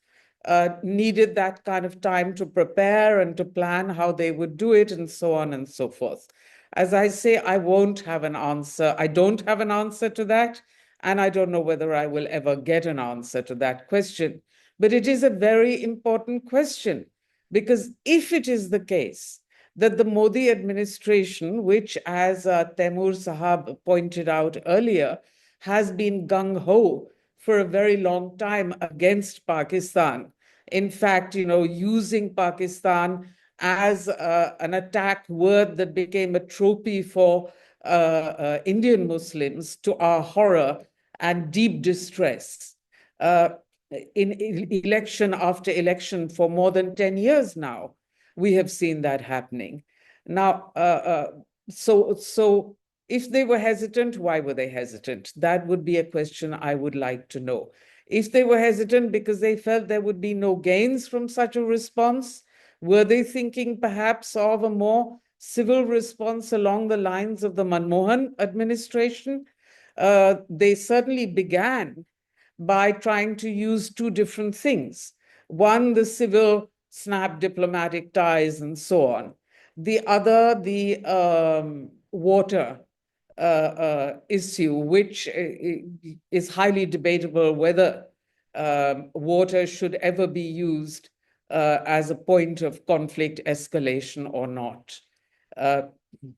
Speaker 4: needed that kind of time to prepare and to plan how they would do it, and so on and so forth? As I say, I won't have an answer. I don't have an answer to that, and I don't know whether I will ever get an answer to that question. But it is a very important question, because if it is the case that the Modi administration, which, as Taimur Sahab pointed out earlier, has been gung-ho for a very long time against Pakistan. In fact, using Pakistan as an attack word that became a trophy for Indian Muslims, to our horror and deep distress. In election after election for more than 10 years now, we have seen that happening. Now, so if they were hesitant, why were they hesitant? That would be a question I would like to know. If they were hesitant because they felt there would be no gains from such a response, were they thinking perhaps of a more civil response along the lines of the Manmohan administration? They certainly began by trying to use two different things. One, the civil snap diplomatic ties and so on. The other, the water issue, which is highly debatable whether water should ever be used as a point of conflict escalation or not.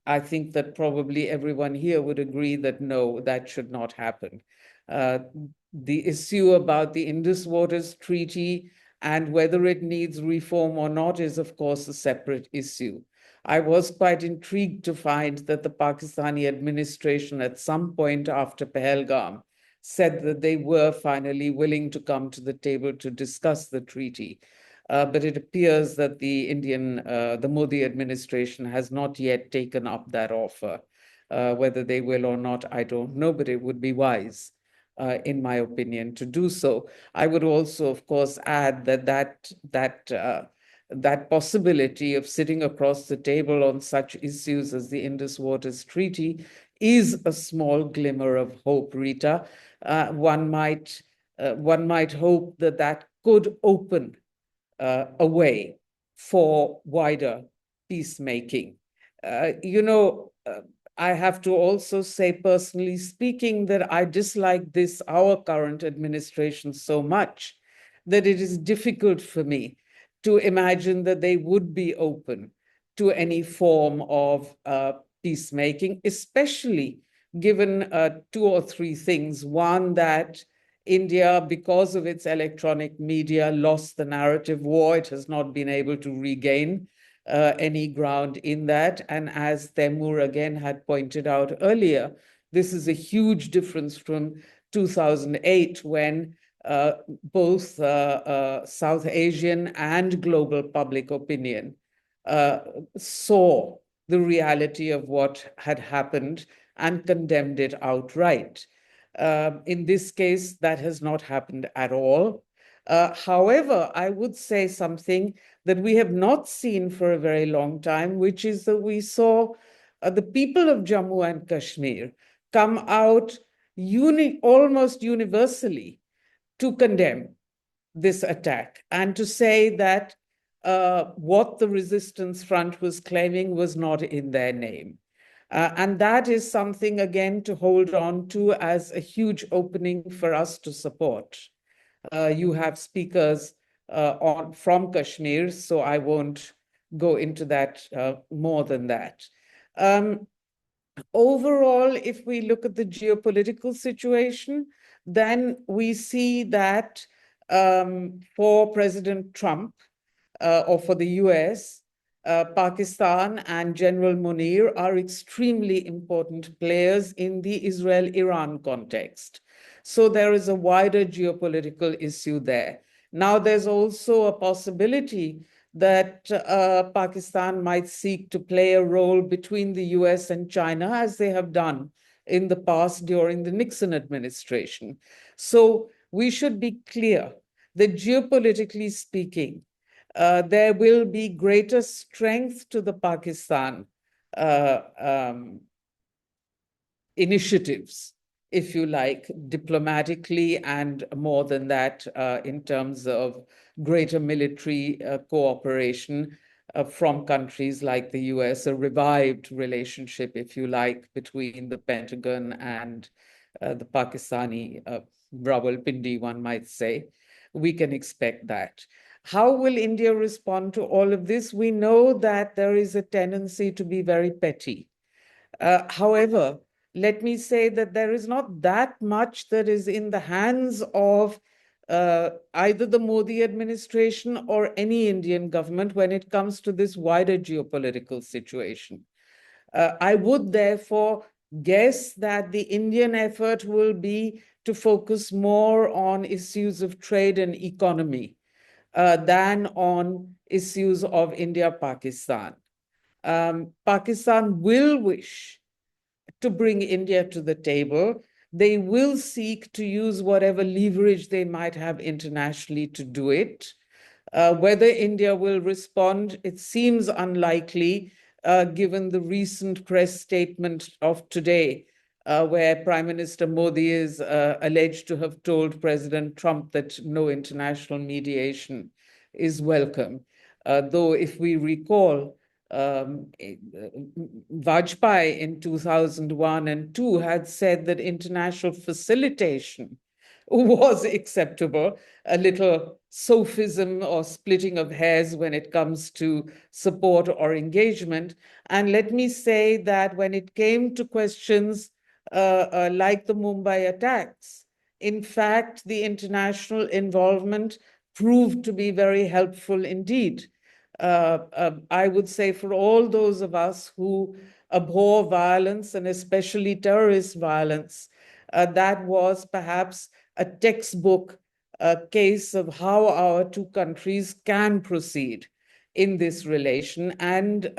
Speaker 4: I think that probably everyone here would agree that no, that should not happen. The issue about the Indus Waters Treaty and whether it needs reform or not is, of course, a separate issue. I was quite intrigued to find that the Pakistani administration at some point after Pahalgam said that they were finally willing to come to the table to discuss the treaty. But it appears that the Modi administration has not yet taken up that offer. Whether they will or not, I don't know, but it would be wise, in my opinion, to do so. I would also, of course, add that possibility of sitting across the table on such issues as the Indus Waters Treaty is a small glimmer of hope, Rita. One might hope that could open a way for wider peacemaking. I have to also say, personally speaking, that I dislike our current administration so much that it is difficult for me to imagine that they would be open to any form of peacemaking, especially given two or three things. One, that India, because of its electronic media, lost the narrative war. It has not been able to regain any ground in that. And as Taimur again had pointed out earlier, this is a huge difference from 2008, when both South Asian and global public opinion saw the reality of what had happened and condemned it outright. In this case, that has not happened at all. However, I would say something that we have not seen for a very long time, which is that we saw the people of Jammu and Kashmir come out almost universally to condemn this attack and to say that what the resistance front was claiming was not in their name. And that is something, again, to hold on to as a huge opening for us to support. You have speakers from Kashmir, so I won't go into that more than that. Overall, if we look at the geopolitical situation, then we see that for President Trump or for the US, Pakistan and General Munir are extremely important players in the Israel-Iran context. So there is a wider geopolitical issue there. Now, there's also a possibility that Pakistan might seek to play a role between the US and China, as they have done in the past during the Nixon administration. So we should be clear that geopolitically speaking, there will be greater strength to the Pakistan initiatives, if you like, diplomatically, and more than that, in terms of greater military cooperation from countries like the US, a revived relationship, if you like, between the Pentagon and the Pakistani Rawalpindi, one might say. We can expect that. How will India respond to all of this? We know that there is a tendency to be very petty. However, let me say that there is not that much that is in the hands of either the Modi administration or any Indian government when it comes to this wider geopolitical situation. I would therefore guess that the Indian effort will be to focus more on issues of trade and economy than on issues of India-Pakistan. Pakistan will wish to bring India to the table. They will seek to use whatever leverage they might have internationally to do it. Whether India will respond, it seems unlikely, given the recent press statement of today, where Prime Minister Modi is alleged to have told President Trump that no international mediation is welcome. Though if we recall, Vajpayee in 2001 and 2 had said that international facilitation was acceptable, a little sophism or splitting of hairs when it comes to support or engagement. And let me say that when it came to questions like the Mumbai attacks, in fact, the international involvement proved to be very helpful indeed. I would say for all those of us who abhor violence and especially terrorist violence, that was perhaps a textbook case of how our two countries can proceed in this relation. And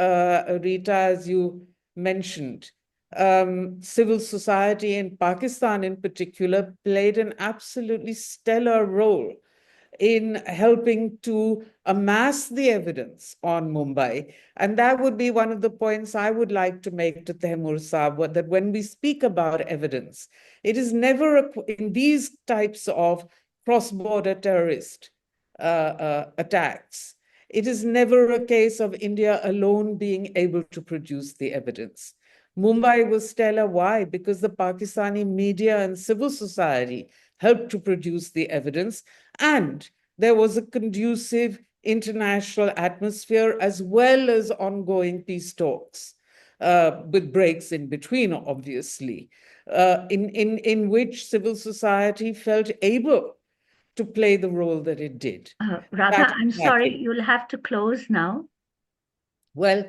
Speaker 4: Rita, as you mentioned, civil society in Pakistan in particular played an absolutely stellar role in helping to amass the evidence on Mumbai. And that would be one of the points I would like to make to Tehmoor Saab, that when we speak about evidence, it is never in these types of cross-border terrorist attacks, it is never a case of India alone being able to produce the evidence. Mumbai was stellar. Why? Because the Pakistani media and civil society helped to produce the evidence, and there was a conducive international atmosphere as well as ongoing peace talks, with breaks in between, obviously, in which civil society felt able to play the role that it did.
Speaker 1: Radha, I'm sorry, you'll have to close now.
Speaker 4: Well,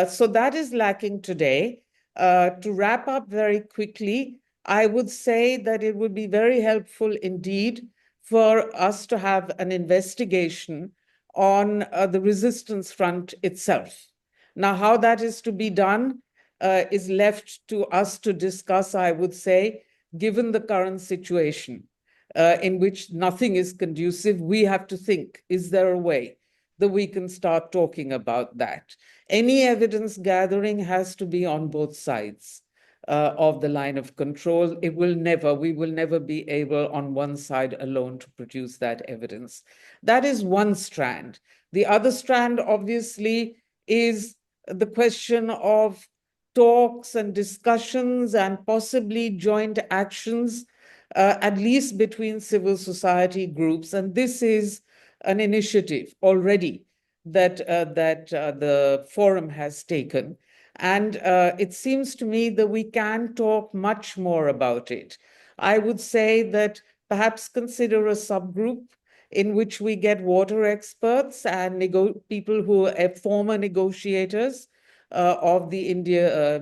Speaker 4: so that is lacking today. To wrap up very quickly, I would say that it would be very helpful indeed for us to have an investigation on the resistance front itself. Now, how that is to be done is left to us to discuss, I would say, given the current situation in which nothing is conducive. We have to think, is there a way that we can start talking about that? Any evidence gathering has to be on both sides of the line of control. We will never be able on one side alone to produce that evidence. That is one strand. The other strand, obviously, is the question of talks and discussions and possibly joint actions, at least between civil society groups. And this is an initiative already that the forum has taken. And it seems to me that we can talk much more about it. I would say that perhaps consider a subgroup in which we get water experts and people who are former negotiators of the India,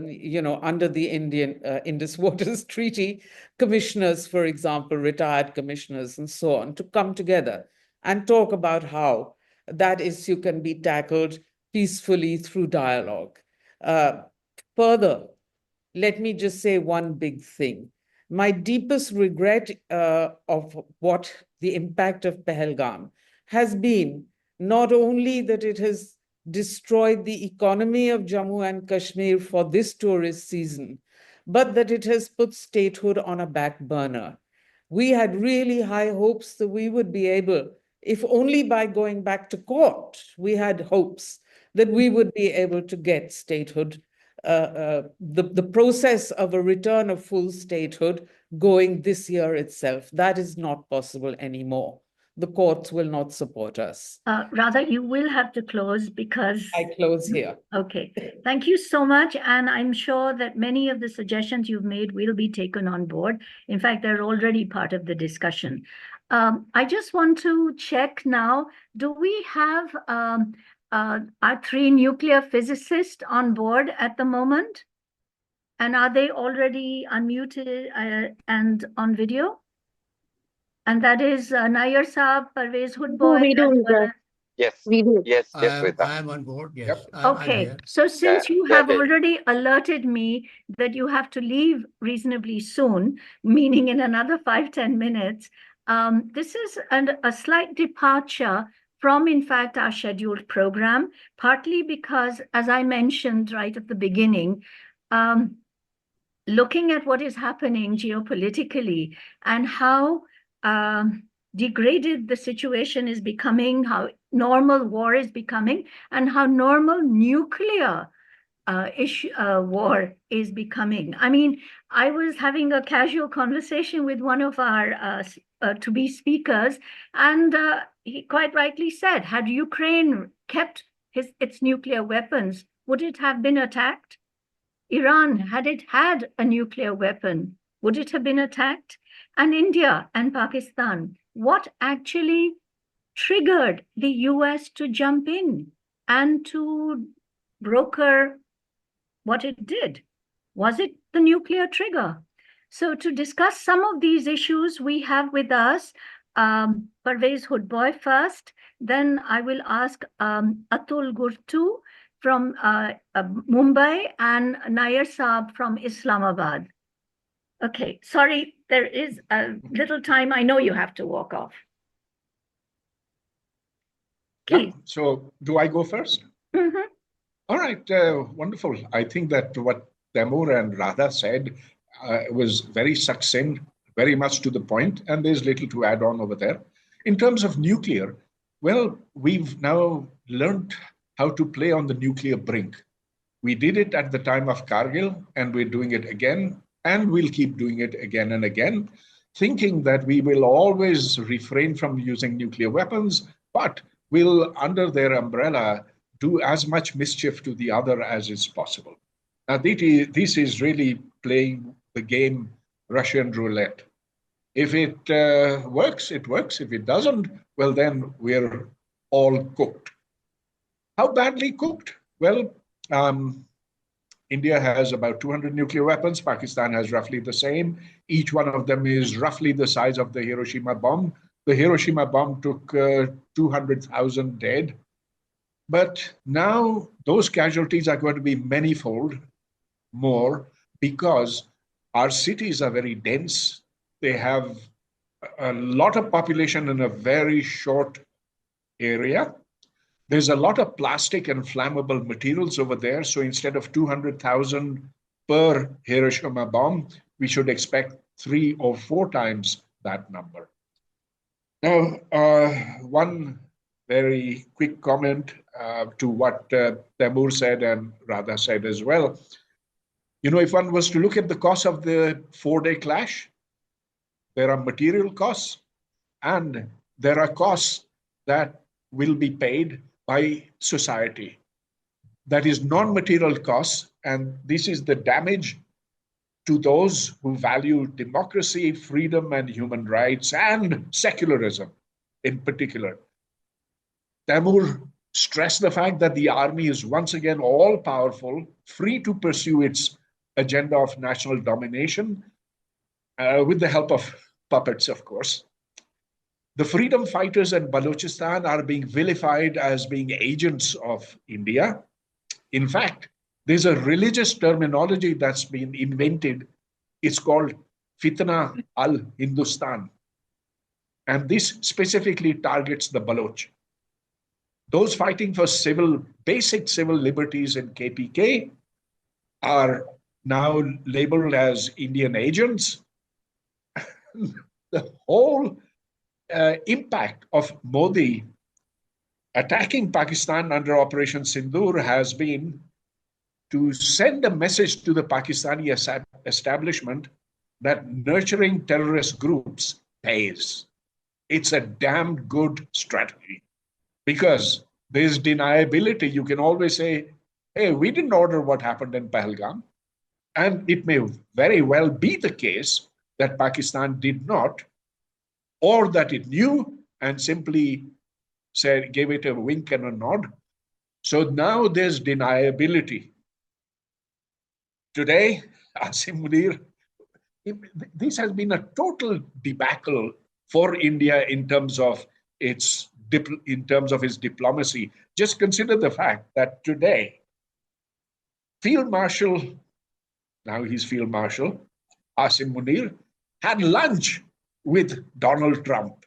Speaker 4: under the Indian Indus Waters Treaty, commissioners, for example, retired commissioners and so on, to come together and talk about how that issue can be tackled peacefully through dialogue. Further, let me just say one big thing. My deepest regret of what the impact of Pahalgam has been not only that it has destroyed the economy of Jammu and Kashmir for this tourist season, but that it has put statehood on a back burner. We had really high hopes that we would be able, if only by going back to court, we had hopes that we would be able to get statehood, the process of a return of full statehood going this year itself. That is not possible anymore. the courts will not support us.
Speaker 1: Radha, you will have to close because...
Speaker 4: I close here.
Speaker 1: Okay. Thank you so much. And I'm sure that many of the suggestions you've made will be taken on board. In fact, they're already part of the discussion. I just want to check now, do we have our 3 nuclear physicists on board at the moment? And are they already unmuted and on video? And that is Nair Saab, Parvez Hoodboy,
Speaker 5: we do,
Speaker 1: as well as...
Speaker 2: Yes,
Speaker 5: We do.
Speaker 2: yes, yes,
Speaker 6: I
Speaker 2: Rita.
Speaker 6: am on board, yes.
Speaker 3: Yep.
Speaker 6: I'm
Speaker 1: Okay,
Speaker 6: here.
Speaker 1: so since you
Speaker 2: Yeah,
Speaker 1: have
Speaker 2: okay.
Speaker 1: already alerted me that you have to leave reasonably soon, meaning in another 5-10 minutes, this is a slight departure from, in fact, our scheduled program, partly because, as I mentioned right at the beginning, looking at what is happening geopolitically and how degraded the situation is becoming, how normal war is becoming, and how normal nuclear war is becoming. I mean, I was having a casual conversation with one of our to-be speakers, and he quite rightly said, had Ukraine kept its nuclear weapons, would it have been attacked? Iran, had it had a nuclear weapon, would it have been attacked? And India and Pakistan, what actually triggered the US to jump in and to broker what it did? Was it the nuclear trigger? So to discuss some of these issues, we have with us Parvez Hoodboy first, then I will ask Atul Gurtu from Mumbai and Nair Saab from Islamabad. Okay, sorry, there is a little time. I know you have to walk off.
Speaker 7: Yeah, so do I go first?
Speaker 1: Mm-hmm.
Speaker 7: All right, wonderful. I think that what Taimur and Radha said was very succinct, very much to the point, and there's little to add on over there. In terms of nuclear, well, we've now learned how to play on the nuclear brink. We did it at the time of Kargil, and we're doing it again, and we'll keep doing it again and again, thinking that we will always refrain from using nuclear weapons, but will, under their umbrella, do as much mischief to the other as is possible. Now, this is really playing the game Russian roulette. If it works, it works. If it doesn't, well, then we're all cooked. How badly cooked? Well, India has about 200 nuclear weapons. Pakistan has roughly the same. Each one of them is roughly the size of the Hiroshima bomb. The Hiroshima bomb took 200,000 dead. But now those casualties are going to be manifold more because our cities are very dense. They have a lot of population in a very short area. There's a lot of plastic and flammable materials over there. So instead of 200,000 per Hiroshima bomb, we should expect 3 or 4 times that number. Now, one very quick comment to what Taimur said and Radha said as well. You know, if one was to look at the cost of the 4-day clash, there are material costs and there are costs that will be paid by society. That is non-material costs, and this is the damage to those who value democracy, freedom, and human rights, and secularism in particular. Taimur stressed the fact that the army is once again all-powerful, free to pursue its agenda of national domination, with the help of puppets, of course. The freedom fighters in Balochistan are being vilified as being agents of India. In fact, there's a religious terminology that's been invented. It's called Fitna al-Hindustan. And this specifically targets the Baloch. Those fighting for basic civil liberties in KPK are now labeled as Indian agents. The whole impact of Modi attacking Pakistan under Operation Sindoor has been to send a message to the Pakistani establishment that nurturing terrorist groups pays. it's a damn good strategy because there's deniability. You can always say, hey, we didn't order what happened in Pahalgam. And it may very well be the case that Pakistan did not, or that it knew and simply said, gave it a wink and a nod. So now there's deniability. Today, Asim Munir, this has been a total debacle for India in terms of its diplomacy. Just consider the fact that today, Field Marshal, now he's Field Marshal, Asim Munir, had lunch with Donald Trump.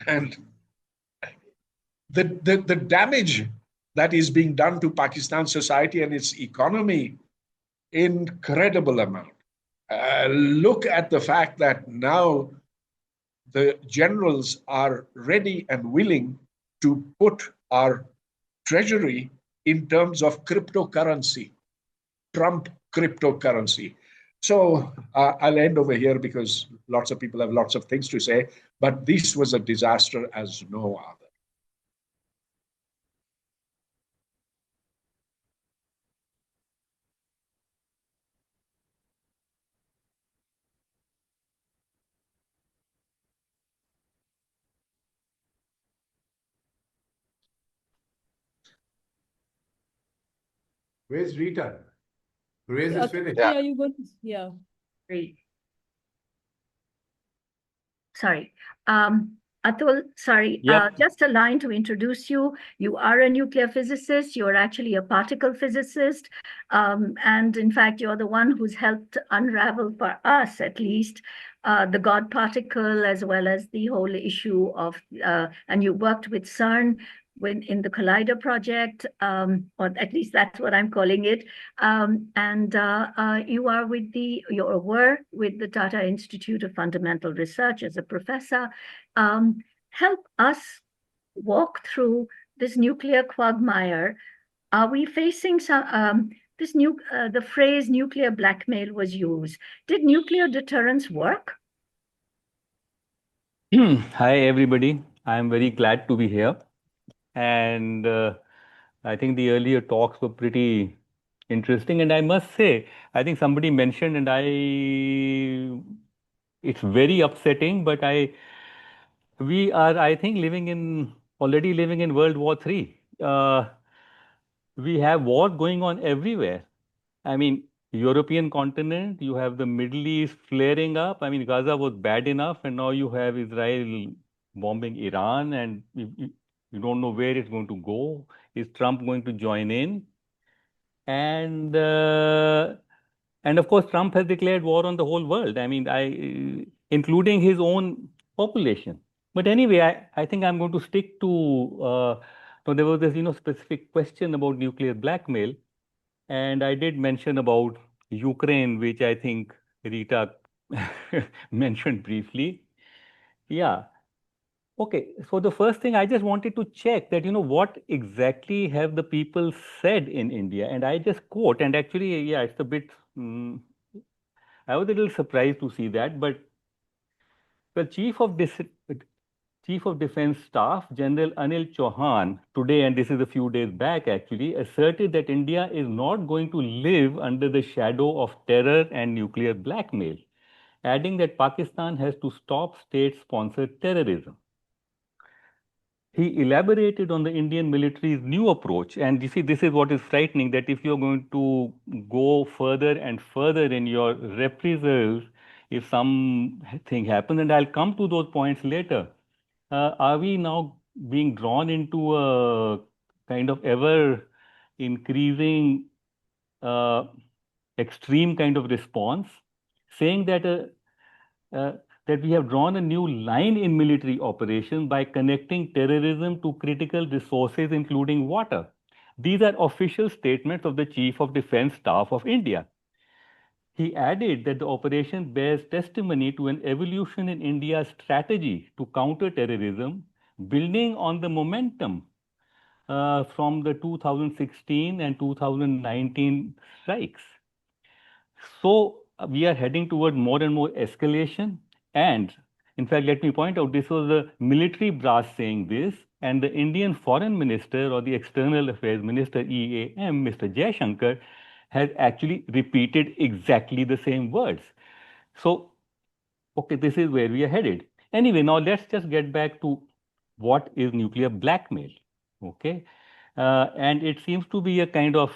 Speaker 7: And the damage that is being done to Pakistan society and its economy, incredible amount. Look at the fact that now the generals are ready and willing to put our treasury in terms of cryptocurrency, Trump cryptocurrency. So I'll end over here because lots of people have lots of things to say, but this was a disaster as no other.
Speaker 5: Where's Rita? Raise is finished.
Speaker 2: Yeah.
Speaker 6: Yeah, you go. Yeah.
Speaker 1: Great. Sorry. Atul, sorry,
Speaker 8: Yep.
Speaker 1: just a line to introduce you. You are a nuclear physicist. You're actually a particle physicist. And in fact, you're the one who's helped unravel for us, at least, the God particle, as well as the whole issue of, and you worked with CERN in the Collider project, or at least that's what I'm calling it. And you are were with the Tata Institute of Fundamental Research as a professor. Help us walk through this nuclear quagmire. Are we facing some, the phrase nuclear blackmail was used. Did nuclear deterrence work?
Speaker 8: Hi, everybody. I'm very glad to be here. And I think the earlier talks were pretty interesting. And I must say, I think somebody mentioned, and it's very upsetting, but we are, I think, already living in World War III. We have war going on everywhere. I mean, European continent, you have the Middle East flaring up. I mean, Gaza was bad enough, and now you have Israel bombing Iran, and you don't know where it's going to go. Is Trump going to join in? And of course, Trump has declared war on the whole world. I mean, including his own population. But anyway, I think I'm going to stick to. So there was this, specific question about nuclear blackmail. And I did mention about Ukraine, which I think Rita mentioned briefly. Yeah. Okay. So the first thing I just wanted to check that, what exactly have the people said in India? And I just quote, and actually, yeah, it's a bit, I was a little surprised to see that, but the Chief of Defense Staff, General Anil Chauhan, today, and this is a few days back actually, asserted that India is not going to live under the shadow of terror and nuclear blackmail, adding that Pakistan has to stop state-sponsored terrorism. He elaborated on the Indian military's new approach, and you see, this is what is frightening, that if you're going to go further and further in your reprisals, if something happens, and I'll come to those points later, are we now being drawn into a kind of ever increasing extreme kind of response, saying that that we have drawn a new line in military operations by connecting terrorism to critical resources, including water. These are official statements of the Chief of Defense Staff of India. He added that the operation bears testimony to an evolution in India's strategy to counter terrorism, building on the momentum from the 2016 and 2019 strikes. So we are heading toward more and more escalation, and In fact, let me point out, this was the military brass saying this, and the Indian foreign minister or the external affairs minister, EAM, Mr. Jaishankar, has actually repeated exactly the same words. So, okay, this is where we are headed. Anyway, now let's just get back to what is nuclear blackmail, okay? And it seems to be a kind of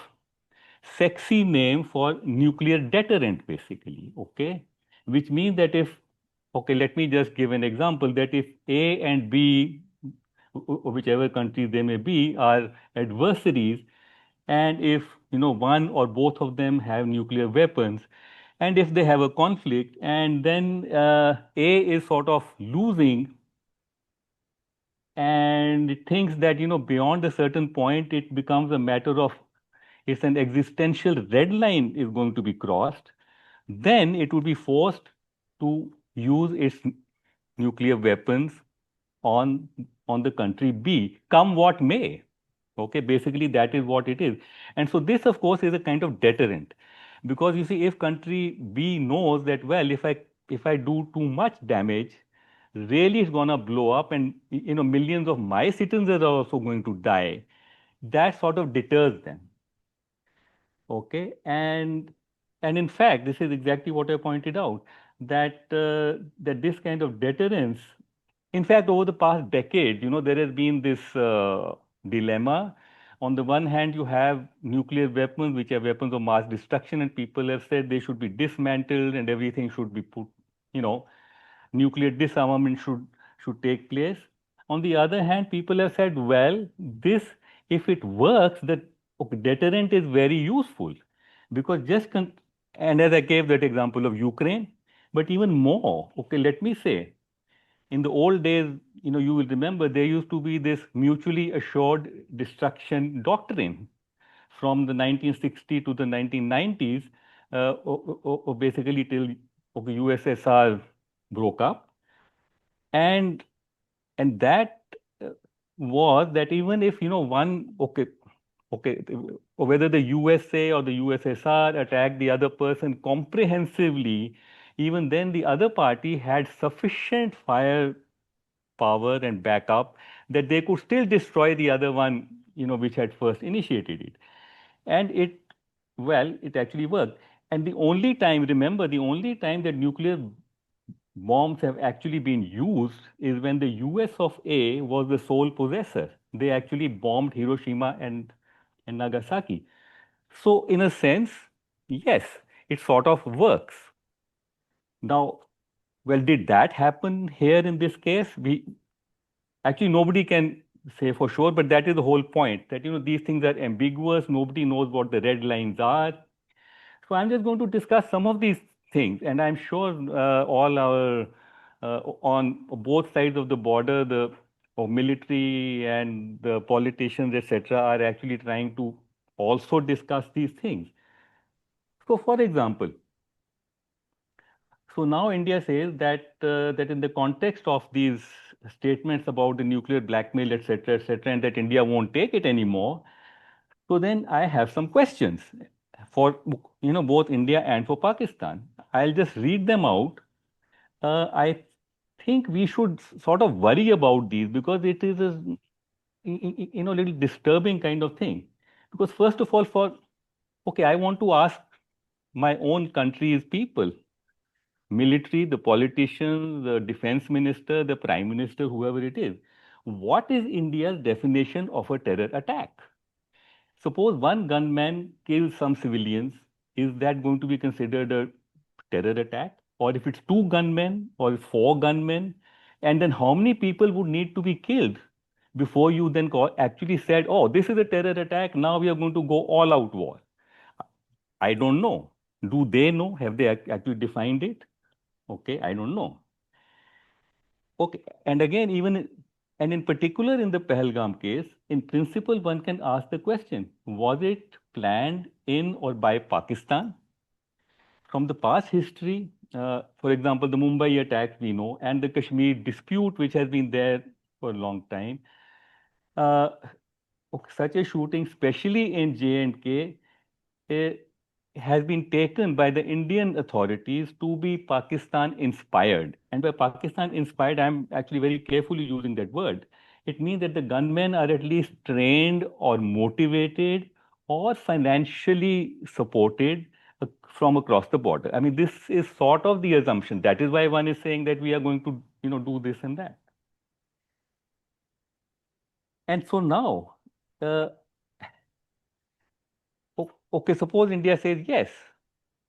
Speaker 8: sexy name for nuclear deterrent, basically, okay? Which means that if, okay, let me just give an example, that if A and B, whichever countries they may be, are adversaries, and if one or both of them have nuclear weapons, and if they have a conflict, and then A is sort of losing and thinks that beyond a certain point it becomes a matter of, it's an existential red line is going to be crossed, then it would be forced to use its nuclear weapons on the country B, come what may. Okay, basically that is what it is. And so this, of course, is a kind of deterrent, because you see, if country B knows that, well, if I do too much damage, really it's gonna blow up, and millions of my citizens are also going to die. That sort of deters them. Okay, and in fact, this is exactly what I pointed out, that that this kind of deterrence, in fact, over the past decade, there has been this dilemma. On the one hand, you have nuclear weapons, which are weapons of mass destruction, and people have said they should be dismantled and everything should be put, nuclear disarmament should take place. On the other hand, people have said, well, this, if it works, that deterrent is very useful, because and as I gave that example of Ukraine, but even more, okay, let me say, in the old days, you will remember there used to be this mutually assured destruction doctrine from the 1960s to the 1990s, or basically till USSR broke up, and that was that even if one, okay, whether the USA or the USSR attacked the other person comprehensively, even then the other party had sufficient fire power and backup that they could still destroy the other one, which had first initiated it. And it actually worked. And the only time, remember, the only time that nuclear bombs have actually been used is when the US of A was the sole possessor. They actually bombed Hiroshima and Nagasaki. So, in a sense, yes, it sort of works. Now, well, did that happen here in this case? Actually, nobody can say for sure, but that is the whole point, that these things are ambiguous. Nobody knows what the red lines are. So I'm just going to discuss some of these things, and I'm sure all our on both sides of the border, the military and the politicians, etc., are actually trying to also discuss these things. So, for example, so now India says that that in the context of these statements about the nuclear blackmail, etc., and that India won't take it anymore. So then I have some questions for both India and for Pakistan. I'll just read them out. I think we should sort of worry about these, because it is a little disturbing kind of thing. Because first of all, I want to ask my own country's people, military, the politicians, the defense minister, the prime minister, whoever it is, what is India's definition of a terror attack? Suppose one gunman kills some civilians, is that going to be considered a terror attack? Or if it's two gunmen or four gunmen, and then how many people would need to be killed before you then actually said, oh, this is a terror attack, now we are going to go all out war? I don't know. Do they know? Have they actually defined it? Okay, I don't know. Okay, and again, and in particular in the Pahalgam case, in principle, one can ask the question, was it planned in or by Pakistan? From the past history, for example, the Mumbai attacks we know, and the Kashmir dispute, which has been there for a long time, such a shooting, especially in J&K, has been taken by the Indian authorities to be Pakistan inspired. And by Pakistan inspired, I'm actually very carefully using that word. It means that the gunmen are at least trained or motivated or financially supported from across the border. I mean, this is sort of the assumption. That is why one is saying that we are going to, do this and that. And so now, okay, suppose India says yes.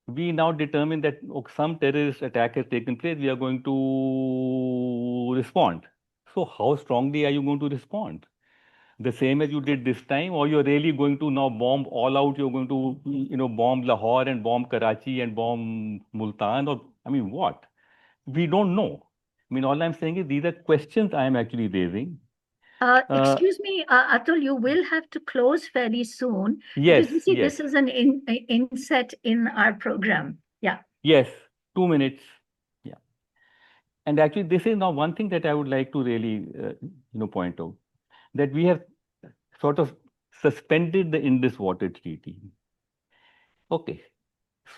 Speaker 8: We now determine that some terrorist attack has taken place, we are going to respond. So how strongly are you going to respond? The same as you did this time, or you're really going to now bomb all out, you're going to, bomb Lahore and bomb Karachi and bomb Multan, or, I mean, what? We don't know. I mean, all I'm saying is these are questions I am actually raising.
Speaker 1: Excuse me, Atul, you will have to close very soon.
Speaker 8: Yes,
Speaker 1: because you see,
Speaker 8: yes.
Speaker 1: this is an inset in our program. Yeah.
Speaker 8: Yes, 2 minutes. Yeah. And actually, this is now one thing that I would like to really, point out, that we have sort of suspended the Indus Water Treaty. Okay.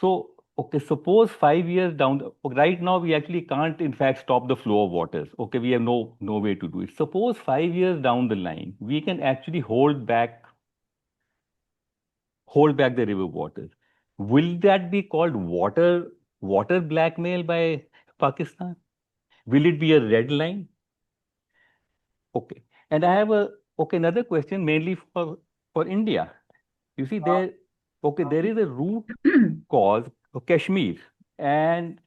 Speaker 8: So, okay, suppose 5 years down, right now we actually can't in fact stop the flow of waters. Okay, we have no way to do it. Suppose 5 years down the line, we can actually hold back the river waters. Will that be called water blackmail by Pakistan? Will it be a red line? Okay. And I have another question mainly for India. You see, there is a root cause of Kashmir. And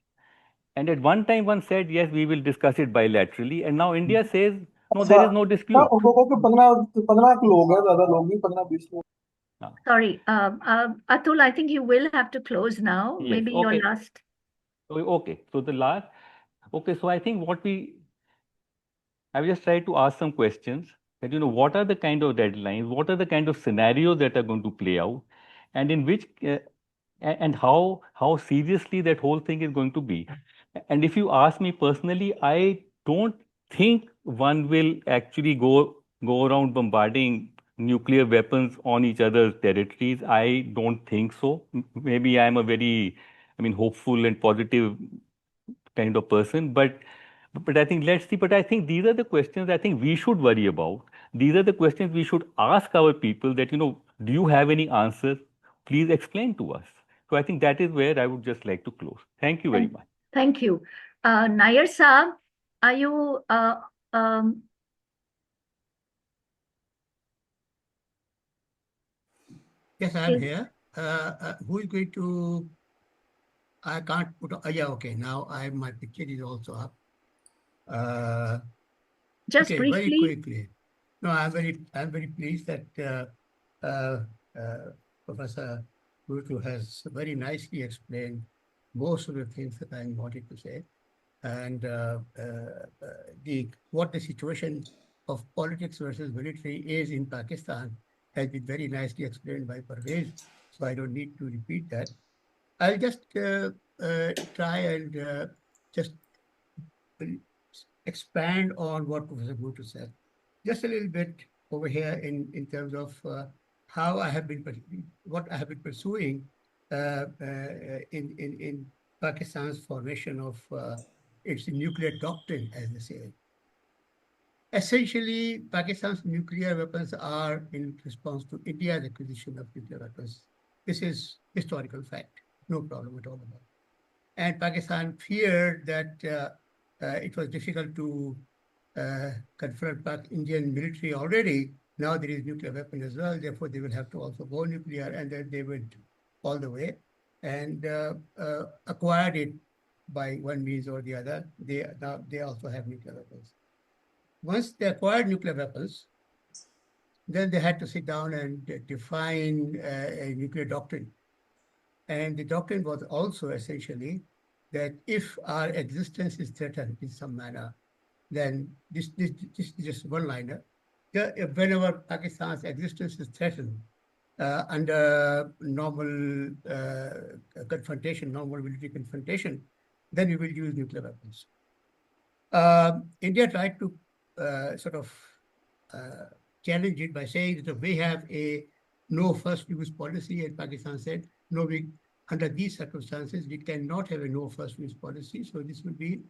Speaker 8: at one time one said, yes, we will discuss it bilaterally. And now India says, no, there is no dispute.
Speaker 1: Sorry, Atul, I think you will have to close now.
Speaker 8: Yes,
Speaker 1: Maybe your
Speaker 8: okay.
Speaker 1: last.
Speaker 8: Okay, so so I think I will just try to ask some questions that, what are the kind of deadlines, what are the kind of scenarios that are going to play out, and in which, and how seriously that whole thing is going to be. And if you ask me personally, I don't think one will actually go around bombarding nuclear weapons on each other's territories. I don't think so. Maybe I'm a very, hopeful and positive kind of person, but I think, let's see. But I think these are the questions I think we should worry about. These are the questions we should ask our people that, do you have any answers? Please explain to us. So I think that is where I would just like to close. Thank you very much.
Speaker 1: Thank you. Nair Saab, are you
Speaker 6: Yes, I'm here. Who is going to? I can't put. Yeah, okay. Now my picture is also up.
Speaker 1: just
Speaker 6: okay,
Speaker 1: briefly?
Speaker 6: very quickly. No, I'm very pleased that Professor Gurutu has very nicely explained most of the things that I wanted to say, and what the situation of politics versus military is in Pakistan has been very nicely explained by Parvez, so I don't need to repeat that. I'll just try and just expand on what Professor Gurutu said. Just a little bit over here in terms of how I have been, what I have been pursuing in Pakistan's formation of its nuclear doctrine, as they say. Essentially, Pakistan's nuclear weapons are in response to India's acquisition of nuclear weapons. This is historical fact, no problem at all about it. And Pakistan feared that it was difficult to confront Indian military already. Now there is nuclear weapon as well, therefore they will have to also go nuclear, and then they went all the way and acquired it by one means or the other. They also have nuclear weapons. Once they acquired nuclear weapons, then they had to sit down and define a nuclear doctrine. And the doctrine was also essentially that if our existence is threatened in some manner, then this is just one-liner. Whenever Pakistan's existence is threatened under normal confrontation, normal military confrontation, then we will use nuclear weapons. India tried to sort of challenge it by saying that we have a no first use policy, and Pakistan said, no, under these circumstances, we cannot have a no first use policy. So this will be,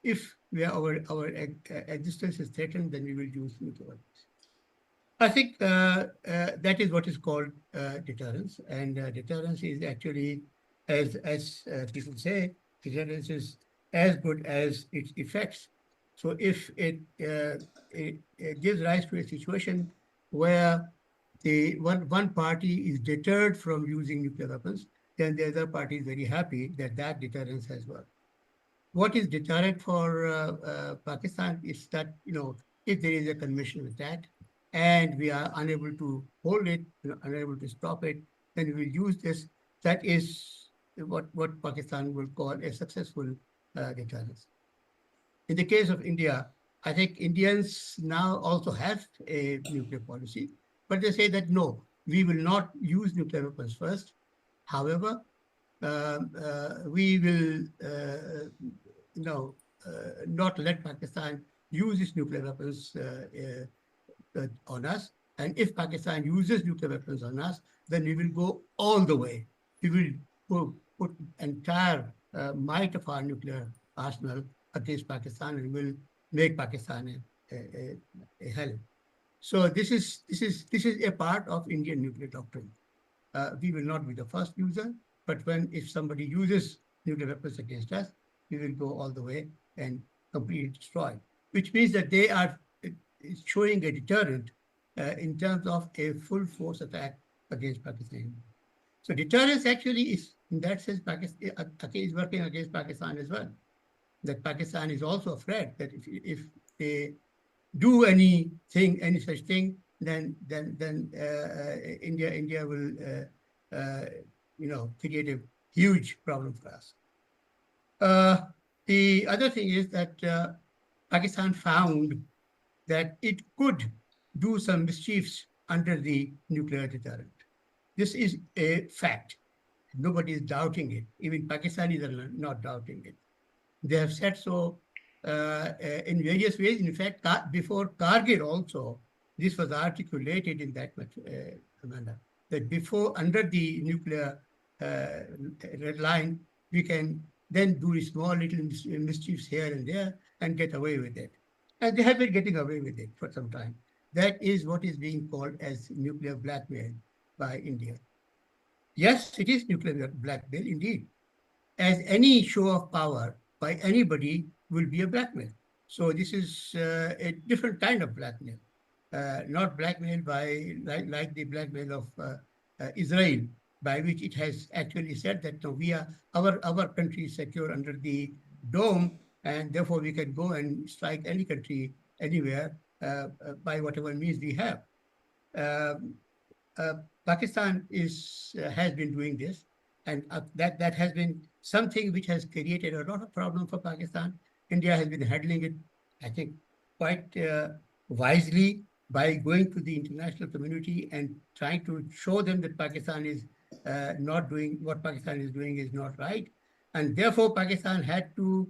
Speaker 6: if our existence is threatened, then we will use nuclear weapons. I think that is what is called deterrence, and deterrence is actually, as people say, deterrence is as good as its effects. So if it gives rise to a situation where the one party is deterred from using nuclear weapons, then the other party is very happy that that deterrence has worked. What is deterrent for Pakistan is that, if there is a conventional attack and we are unable to hold it, unable to stop it, then we will use this. That is what Pakistan will call a successful deterrence. In the case of India, I think Indians now also have a nuclear policy, but they say that no, we will not use nuclear weapons first. However, we will not let Pakistan use its nuclear weapons on us. And if Pakistan uses nuclear weapons on us, then we will go all the way. We will put entire might of our nuclear arsenal against Pakistan and will make Pakistan a hell. So this is a part of Indian nuclear doctrine. We will not be the first user, but if somebody uses nuclear weapons against us, we will go all the way and completely destroy. Which means that they are showing a deterrent in terms of a full force attack against Pakistan. So deterrence actually is, in that sense, Pakistan is working against Pakistan as well. That Pakistan is also afraid that if they do any such thing, then India will create a huge problem for us. The other thing is that Pakistan found that it could do some mischiefs under the nuclear deterrent. This is a fact. Nobody is doubting it. Even Pakistanis are not doubting it. They have said so in various ways. In fact, before Kargil also, this was articulated in that manner, that before, under the nuclear red line, we can then do small little mischiefs here and there and get away with it. And they have been getting away with it for some time. That is what is being called as nuclear blackmail by India. Yes, it is nuclear blackmail indeed. As any show of power by anybody will be a blackmail. So this is a different kind of blackmail, not blackmail by like the blackmail of Israel, by which it has actually said that no, our country is secure under the dome, and therefore we can go and strike any country anywhere by whatever means we have. Pakistan has been doing this, and that has been something which has created a lot of problem for Pakistan. India has been handling it, I think, quite wisely by going to the international community and trying to show them that Pakistan is not doing what Pakistan is doing is not right. And therefore, Pakistan had to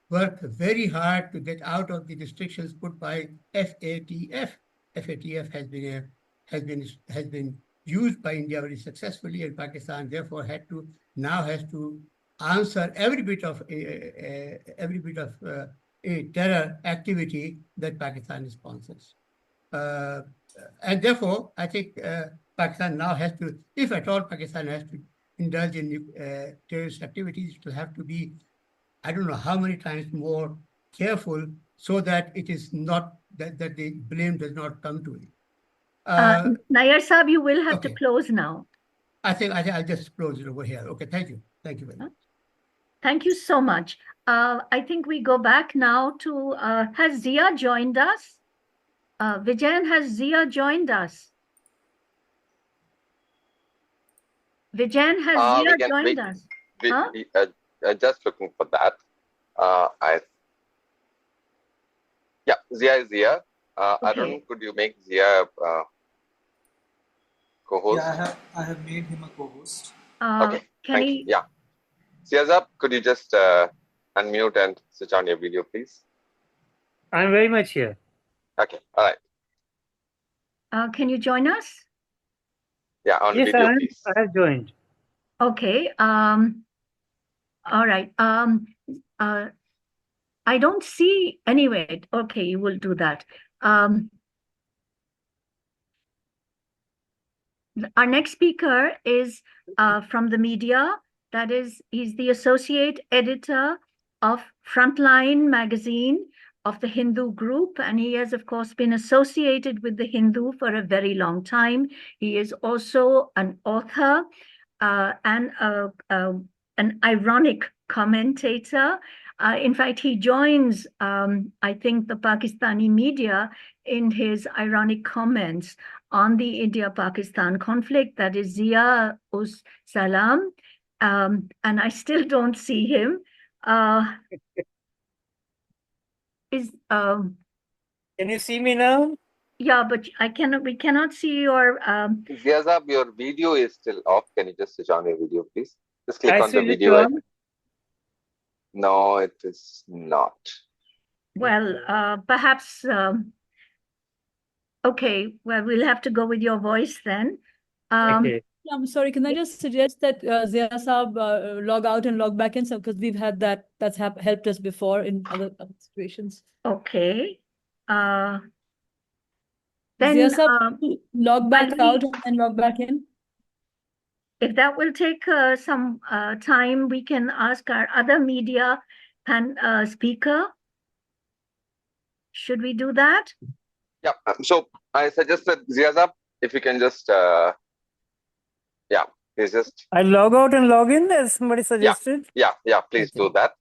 Speaker 6: work very hard to get out of the restrictions put by FATF. FATF has been used by India very successfully, and Pakistan therefore has to answer every bit of a terror activity that Pakistan sponsors. And therefore, I think Pakistan now has to, if at all Pakistan has to indulge in terrorist activities, it will have to be, I don't know how many times more careful so that it is not, that the blame does not come to it.
Speaker 1: Nair Saab, you will have to close now.
Speaker 6: I think I'll just close it over here. Okay, thank you. Thank you very much.
Speaker 1: Thank you so much. I think we go back now to, has Zia joined us? Vijayan, has Zia joined us? Vijayan, has Zia joined us?
Speaker 2: Just looking for that. Yeah, Zia is here.
Speaker 1: Okay.
Speaker 2: I don't know, could you make Zia co-host?
Speaker 9: Yeah, I have made him a co-host.
Speaker 2: Okay, thank you. Yeah. Ziazab, could you just unmute and switch on your video, please?
Speaker 10: I'm very much here.
Speaker 2: Okay, all right.
Speaker 1: Can you join us?
Speaker 2: Yeah, on
Speaker 10: yes,
Speaker 2: video, please.
Speaker 10: I have joined.
Speaker 1: Okay. All right. I don't see anyway. Okay, you will do that. Our next speaker is from the media. That is, he's the associate editor of Frontline magazine of the Hindu group, and he has, of course, been associated with the Hindu for a very long time. He is also an author and an ironic commentator. In fact, he joins, I think, the Pakistani media in his ironic comments on the India-Pakistan conflict. That is Zia Us Salam. And I still don't see him.
Speaker 10: Can you see me now?
Speaker 1: Yeah, but we cannot see your
Speaker 2: Ziazab, your video is still off. Can you just switch on your video, please? Just click
Speaker 10: I
Speaker 2: on the
Speaker 10: switched it
Speaker 2: video
Speaker 10: on.
Speaker 2: icon. No, it is not.
Speaker 1: Well, perhaps okay, well, we'll have to go with your voice then.
Speaker 10: Okay.
Speaker 11: I'm sorry, can I just suggest that Zia Saab log out and log back in, so because we've had that, that's helped us before in other situations.
Speaker 1: Okay.
Speaker 11: Zia
Speaker 1: Then
Speaker 11: Saab, log back out and log back in.
Speaker 1: if that will take some time, we can ask our other media and speaker. Should we do that?
Speaker 2: Yeah. So I suggested Ziazab, if you can just, yeah, please just.
Speaker 10: I log out and log in as somebody suggested.
Speaker 2: Yeah. Please do that,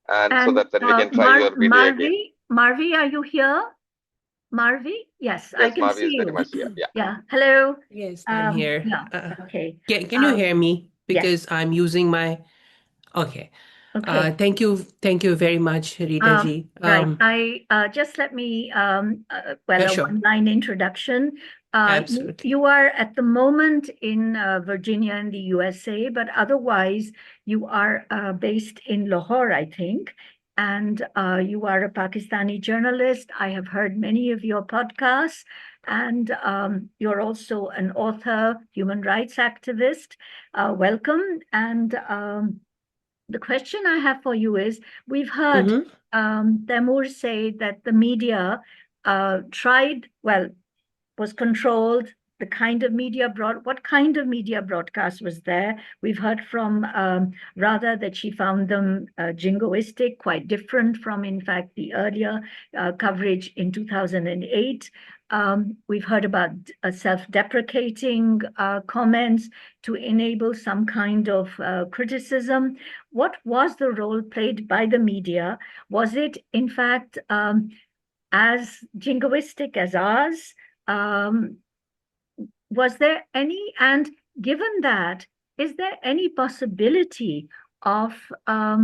Speaker 2: and so that then we can try your video
Speaker 1: Marvi,
Speaker 2: again.
Speaker 1: Marvi, are you here? Marvi? Yes, I can
Speaker 2: Marvi
Speaker 1: see
Speaker 2: is
Speaker 1: you.
Speaker 2: very much here. Yeah.
Speaker 1: Yeah. Hello.
Speaker 12: Yes, I'm here.
Speaker 1: Yeah. Okay.
Speaker 12: Can you hear me? Because
Speaker 1: yes.
Speaker 12: I'm using my. Okay.
Speaker 1: Okay.
Speaker 12: Thank you very much, Rita ji.
Speaker 1: Right. Just let me well,
Speaker 12: sure.
Speaker 1: a one-line introduction.
Speaker 12: Absolutely.
Speaker 1: You are at the moment in Virginia in the USA, but otherwise you are based in Lahore, I think, and you are a Pakistani journalist. I have heard many of your podcasts, and you're also an author, human rights activist. Welcome. And the question I have for you is, we've heard Taimur say that the media was controlled, the kind of media what kind of media broadcast was there? We've heard from Radha that she found them jingoistic, quite different from, in fact, the earlier coverage in 2008. We've heard about self-deprecating comments to enable some kind of criticism. What was the role played by the media? Was it, in fact, as jingoistic as ours? Was there any, and given that, is there any possibility of a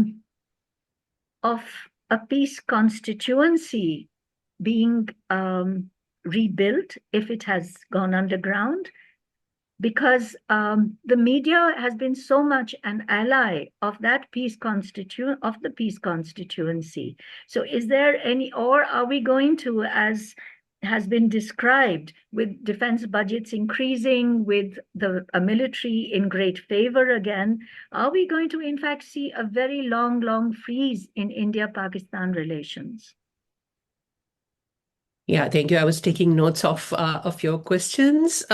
Speaker 1: peace constituency being rebuilt if it has gone underground? Because the media has been so much an ally of that peace constituency. So is there any, or are we going to, as has been described, with defense budgets increasing, with the military in great favor again, are we going to in fact see a very long freeze in India-Pakistan relations?
Speaker 12: Yeah, thank you. I was taking notes of your questions.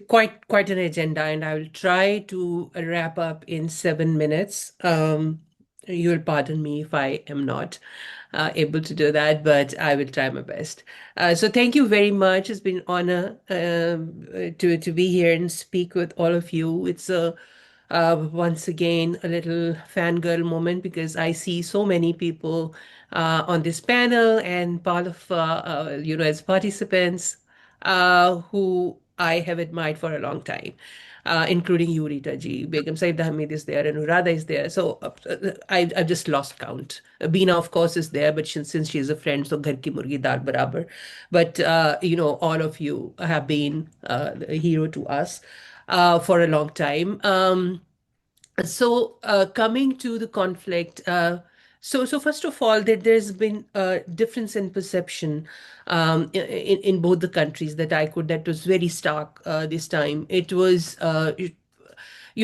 Speaker 12: Quite an agenda, and I will try to wrap up in 7 minutes. You'll pardon me if I am not able to do that, but I will try my best. So thank you very much. It's been an honor to be here and speak with all of you. It's once again a little fangirl moment because I see so many people on this panel and part of as participants who I have admired for a long time. Including you, Rita ji. Begum Said Hamid is there, and Radha is there. So I've just lost count. Beena, of course, is there, but since she's a friend, so ghar ki murgi dal barabar. But all of you have been a hero to us for a long time. So coming to the conflict, so first of all, there's been a difference in perception in both the countries that was very stark this time. It was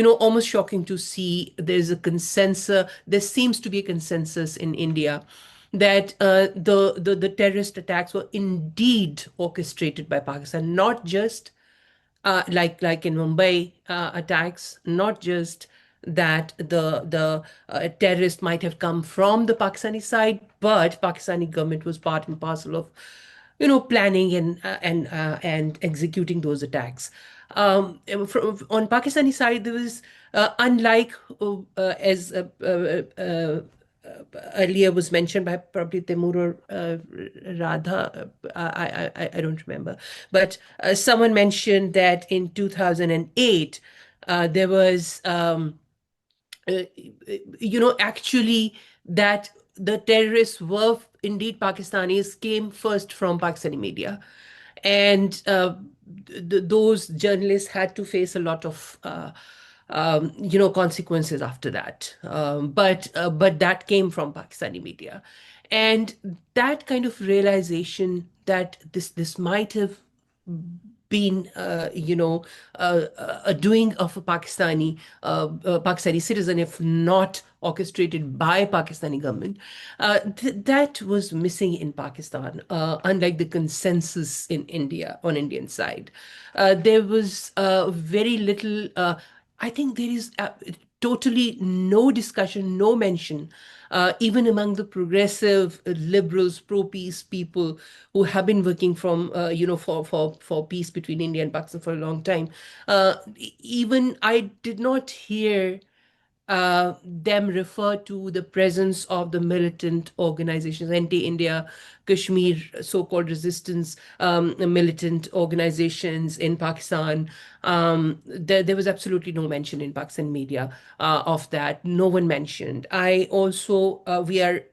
Speaker 12: almost shocking to see there's a consensus, there seems to be a consensus in India that the terrorist attacks were indeed orchestrated by Pakistan, not just like in Mumbai attacks, not just that the terrorist might have come from the Pakistani side, but Pakistani government was part and parcel of, planning and executing those attacks. On Pakistani side, there was unlike as earlier was mentioned by probably Timur or Radha, I don't remember, but someone mentioned that in 2008 there was actually that the terrorists were indeed Pakistanis, came first from Pakistani media. And those journalists had to face a lot of consequences after that. But that came from Pakistani media. And that kind of realization that this might have been, a doing of a Pakistani citizen, if not orchestrated by Pakistani government, that was missing in Pakistan. Unlike the consensus in India on Indian side, there was very little. I think there is totally no discussion, no mention, even among the progressive liberals, pro-peace people who have been working from, for peace between India and Pakistan for a long time. Even I did not hear them refer to the presence of the militant organizations, anti-India, Kashmir, so-called resistance militant organizations in Pakistan. There was absolutely no mention in Pakistan media of that. No one mentioned. I also, we are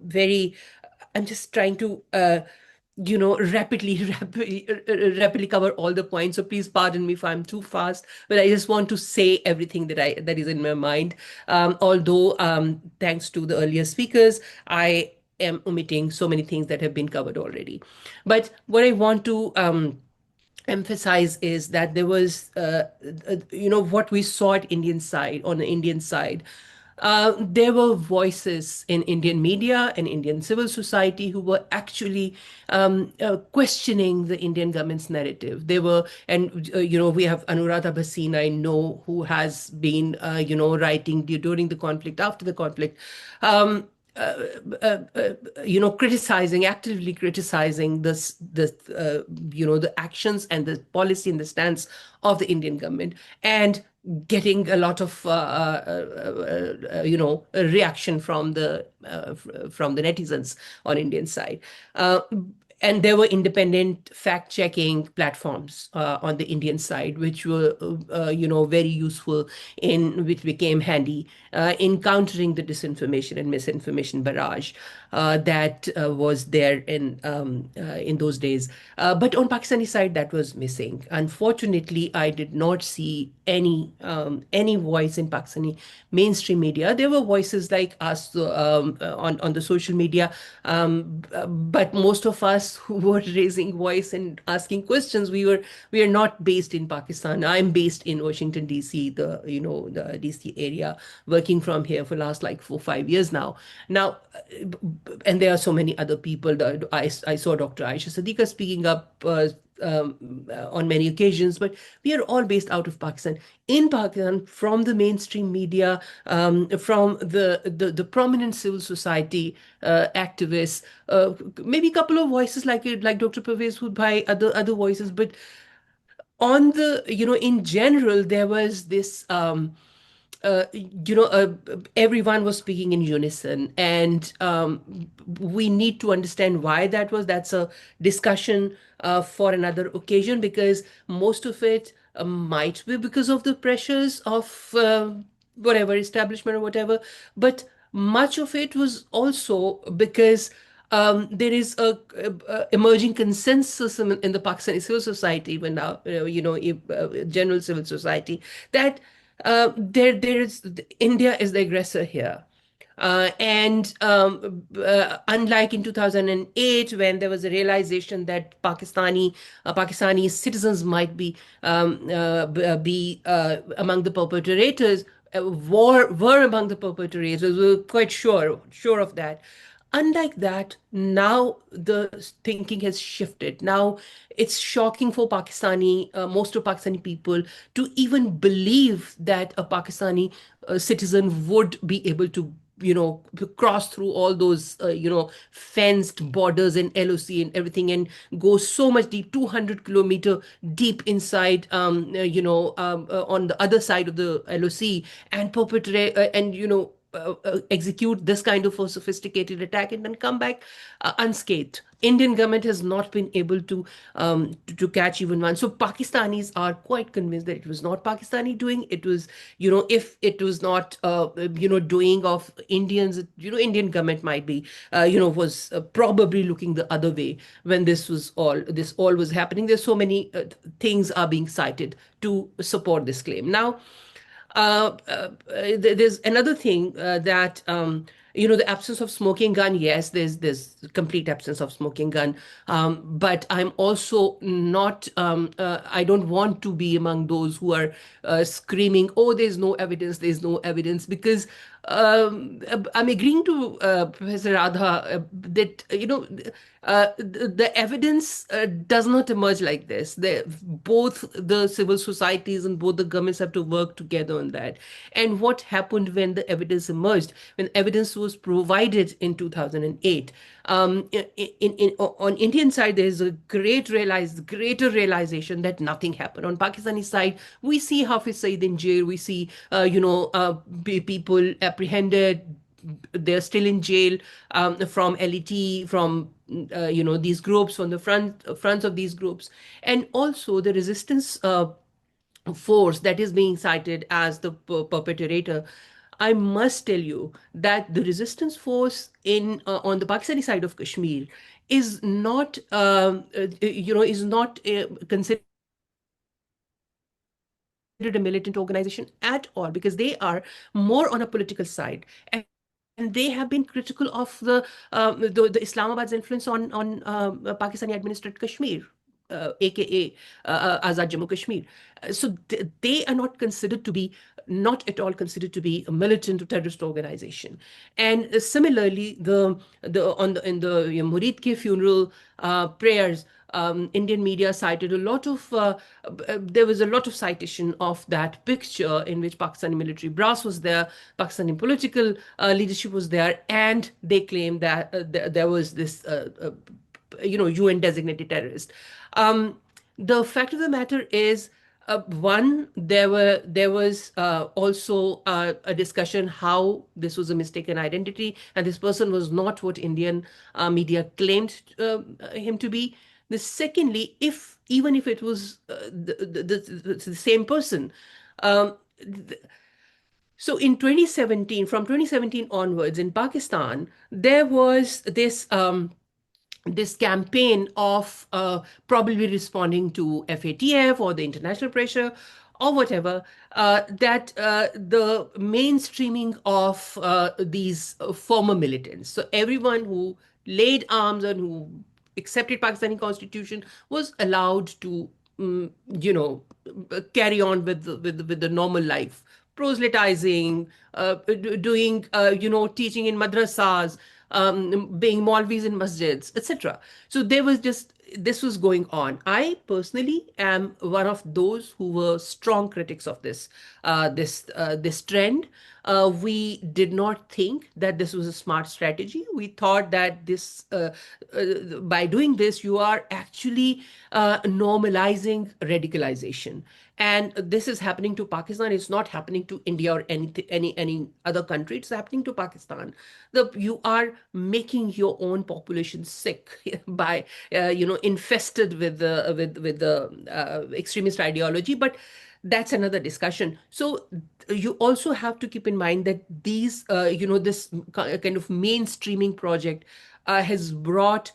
Speaker 12: very, I'm just trying to rapidly cover all the points. So please pardon me if I'm too fast, but I just want to say everything that is in my mind. Although thanks to the earlier speakers, I am omitting so many things that have been covered already. But what I want to emphasize is that there was, what we saw at on the Indian side. There were voices in Indian media and Indian civil society who were actually questioning the Indian government's narrative. They were, and we have Anuradha Bhasin, I know, who has been, writing during the conflict, after the conflict, actively criticizing the actions and the policy and the stance of the Indian government, and getting a lot of a reaction from the netizens on Indian side. And there were independent fact-checking platforms on the Indian side, which were, very useful which became handy in countering the disinformation and misinformation barrage that was there in those days. But on Pakistani side, that was missing. Unfortunately, I did not see any voice in Pakistani mainstream media. There were voices like us on the social media, but most of us who were raising voice and asking questions, we are not based in Pakistan. I'm based in Washington D.C., the D.C. area, working from here for last like 4-5 years now. And there are so many other people. I saw Dr. Aisha Sadiqa speaking up on many occasions, but we are all based out of Pakistan. In Pakistan, from the mainstream media, from the prominent civil society activists, maybe a couple of voices like Dr. Pervez Hudbhai, other voices, but on the, in general, there was this everyone was speaking in unison, and we need to understand why that was. That's a discussion for another occasion, because most of it might be because of the pressures of whatever establishment or whatever, but much of it was also because there is a emerging consensus in the Pakistani civil society, even now, general civil society, that there is India is the aggressor here. Unlike in 2008, when there was a realization that Pakistani citizens might be among the perpetrators, were among the perpetrators, we were quite sure of that. Unlike that, now the thinking has shifted. Now it's shocking for most of Pakistani people to even believe that a Pakistani citizen would be able to cross through all those fenced borders and LOC and everything, and go so much deep, 200-kilometer deep inside on the other side of the LOC, and perpetrate execute this kind of a sophisticated attack and then come back unscathed. Indian government has not been able to catch even one. So Pakistanis are quite convinced that it was not Pakistani doing. It was, if it was not, doing of Indians, Indian government might be, was probably looking the other way when this all was happening. There's so many things are being cited to support this claim. Now, there's another thing that the absence of smoking gun. Yes, there's complete absence of smoking gun, but I'm also not. I don't want to be among those who are screaming, "Oh, there's no evidence. There's no evidence," because I'm agreeing to Professor Radha that the evidence does not emerge like this. Both the civil societies and both the governments have to work together on that. And what happened when the evidence emerged, when evidence was provided in 2008? On Indian side, there is a greater realization that nothing happened. On Pakistani side, we see Hafiz Saeed in jail. We see people apprehended. They're still in jail from LET, from these groups, from the fronts of these groups, and also the resistance force that is being cited as the perpetrator. I must tell you that the resistance force on the Pakistani side of Kashmir is not considered a militant organization at all, because they are more on a political side, and they have been critical of the Islamabad's influence on Pakistani administered Kashmir, aka Azad Jammu Kashmir. So they are not at all considered to be a militant or terrorist organization. And similarly, in the Murid ke funeral prayers, Indian media cited there was a lot of citation of that picture in which Pakistani military brass was there, Pakistani political leadership was there, and they claimed that there was this UN designated terrorist. The fact of the matter is, there was also a discussion how this was a mistaken identity, and this person was not what Indian media claimed him to be. Secondly, even if it was the same person, so in 2017, from 2017 onwards in Pakistan, there was this campaign of probably responding to FATF or the international pressure or whatever, that the mainstreaming of these former militants, so everyone who laid arms and who accepted Pakistani constitution, was allowed to carry on with the normal life, proselytizing, doing teaching in madrasas, being Maulvis in masjids, etc. So this was going on. I personally am one of those who were strong critics of this trend. We did not think that this was a smart strategy. We thought that by doing this, you are actually normalizing radicalization. And this is happening to Pakistan. It's not happening to India or any other country. It's happening to Pakistan. You are making your own population sick by infested with the extremist ideology. But that's another discussion. So you also have to keep in mind that this kind of mainstreaming project has brought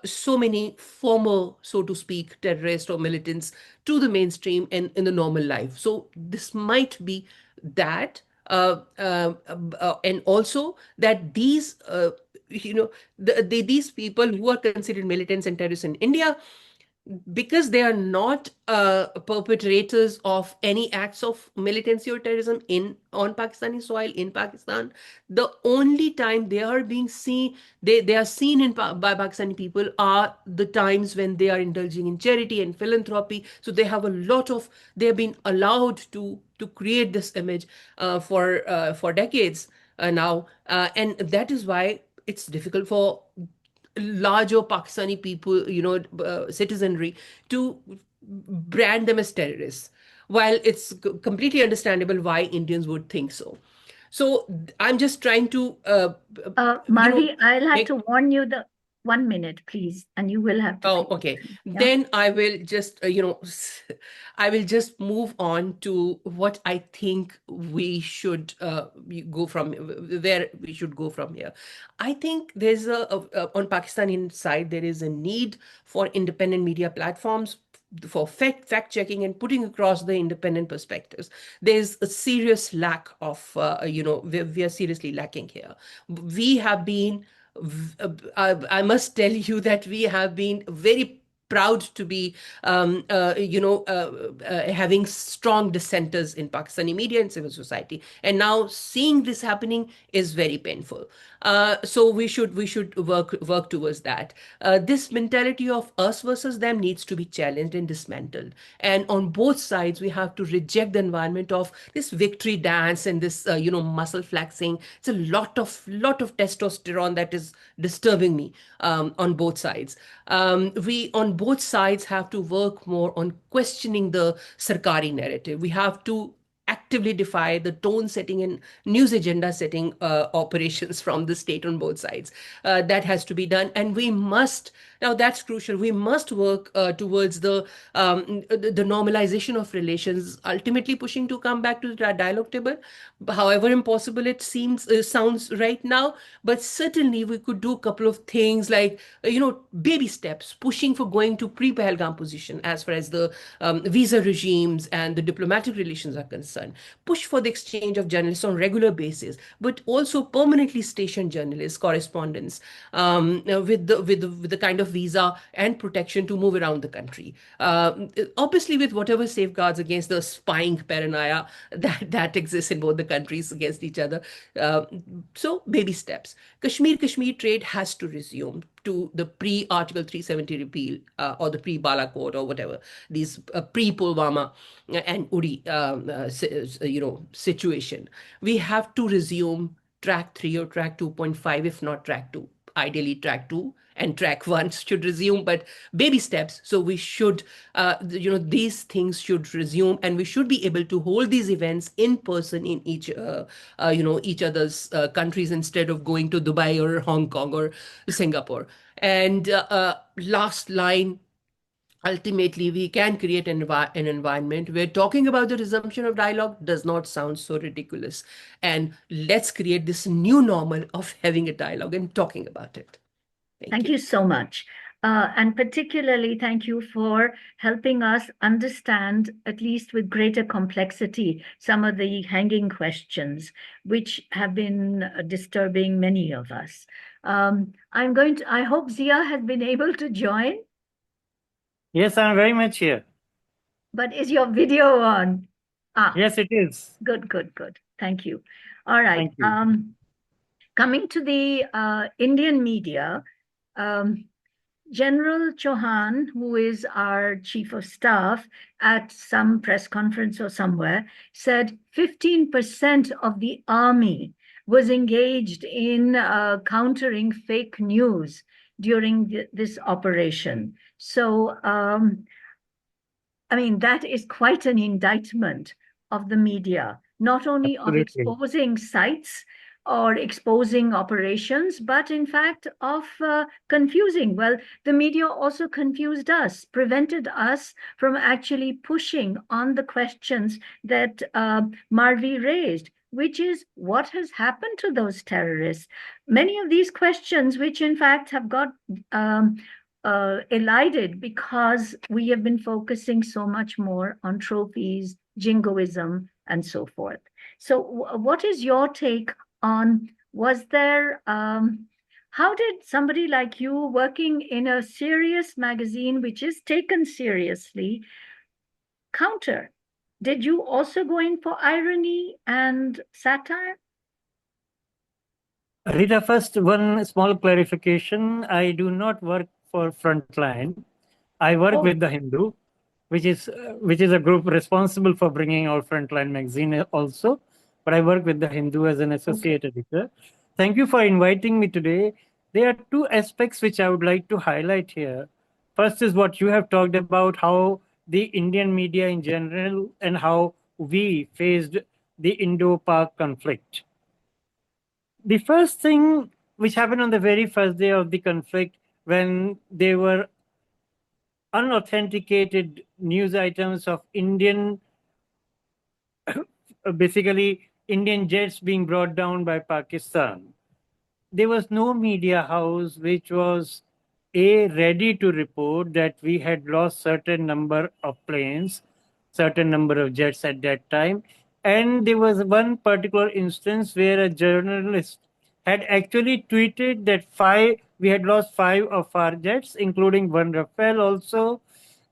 Speaker 12: so many former, so to speak, terrorists or militants to the mainstream and in the normal life. So this might be that, and also that these, these people who are considered militants and terrorists in India, because they are not perpetrators of any acts of militancy or terrorism on Pakistani soil in Pakistan, the only time they are being seen, they are seen by Pakistani people are the times when they are indulging in charity and philanthropy. So they have they have been allowed to create this image for decades now, and that is why it's difficult for larger Pakistani people, citizenry, to brand them as terrorists, while it's completely understandable why Indians would think so. So I'm just trying to,
Speaker 1: Marvi, I'll have
Speaker 12: make.
Speaker 1: to warn you 1 minute, please, and you will have to.
Speaker 12: Oh, okay. Then I will just, I will just move on to what I think we should go from, where we should go from here. I think there's on Pakistani side, there is a need for independent media platforms for fact checking and putting across the independent perspectives. There's a serious lack of, we are seriously lacking here. We have been, I must tell you that we have been very proud to be, having strong dissenters in Pakistani media and civil society. And now seeing this happening is very painful. So we should work towards that. This mentality of us versus them needs to be challenged and dismantled. And on both sides, we have to reject the environment of this victory dance and this, muscle flexing. It's a lot of testosterone that is disturbing me on both sides. We on both sides have to work more on questioning the Sarkari narrative. We have to actively defy the tone setting and news agenda setting operations from the state on both sides. That has to be done. And we must, now that's crucial, we must work towards the normalization of relations, ultimately pushing to come back to the dialogue table, however impossible it sounds right now. But certainly we could do a couple of things like, baby steps, pushing for going to pre-Pahalgam position as far as the visa regimes and the diplomatic relations are concerned. Push for the exchange of journalists on regular basis, but also permanently stationed journalists, correspondents, with the kind of visa and protection to move around the country. Obviously, with whatever safeguards against the spying paranoia that exists in both the countries against each other. So baby steps. Kashmir trade has to resume to the pre-Article 370 repeal or the pre-Balakot or whatever, these pre-Pulwama and Uri situation. We have to resume track 3 or track 2.5, if not track 2. Ideally track 2 and track 1 should resume, but baby steps. So we should, these things should resume, and we should be able to hold these events in person in each other's countries instead of going to Dubai or Hong Kong or Singapore. And last line, ultimately, we can create an environment where talking about the resumption of dialogue does not sound so ridiculous. And let's create this new normal of having a dialogue and talking about it.
Speaker 1: Thank you so much. And particularly, thank you for helping us understand, at least with greater complexity, some of the hanging questions which have been disturbing many of us. I hope Zia has been able to join.
Speaker 10: Yes, I'm very much here.
Speaker 1: But is your video on?
Speaker 10: Yes, it is.
Speaker 1: Good. Thank you. All right.
Speaker 10: Thank you.
Speaker 1: Coming to the Indian media, General Chauhan, who is our chief of staff, at some press conference or somewhere, said 15% of the army was engaged in countering fake news during this operation. So, that is quite an indictment of the media, not only of exposing sites or exposing operations, but in fact of confusing. Well, the media also confused us, prevented us from actually pushing on the questions that Marvi raised, which is what has happened to those terrorists. Many of these questions, which in fact have got elided because we have been focusing so much more on trophies, jingoism, and so forth. So what is your take on, was there, how did somebody like you working in a serious magazine, which is taken seriously, counter? Did you also go in for irony and satire?
Speaker 10: Rita, first, one small clarification. I do not work for Frontline. I work with the Hindu, which is a group responsible for bringing out Frontline magazine also. But I work with the Hindu as an associate editor. Thank you for inviting me today. There are two aspects which I would like to highlight here. First is what you have talked about, how the Indian media in general and how we faced the Indo-Pak conflict. The first thing which happened on the very first day of the conflict, when there were unauthenticated news items of basically Indian jets being brought down by Pakistan, there was no media house which was ready to report that we had lost certain number of planes, certain number of jets at that time. And there was one particular instance where a journalist had actually tweeted that we had lost 5 of our jets, including one Rafale also,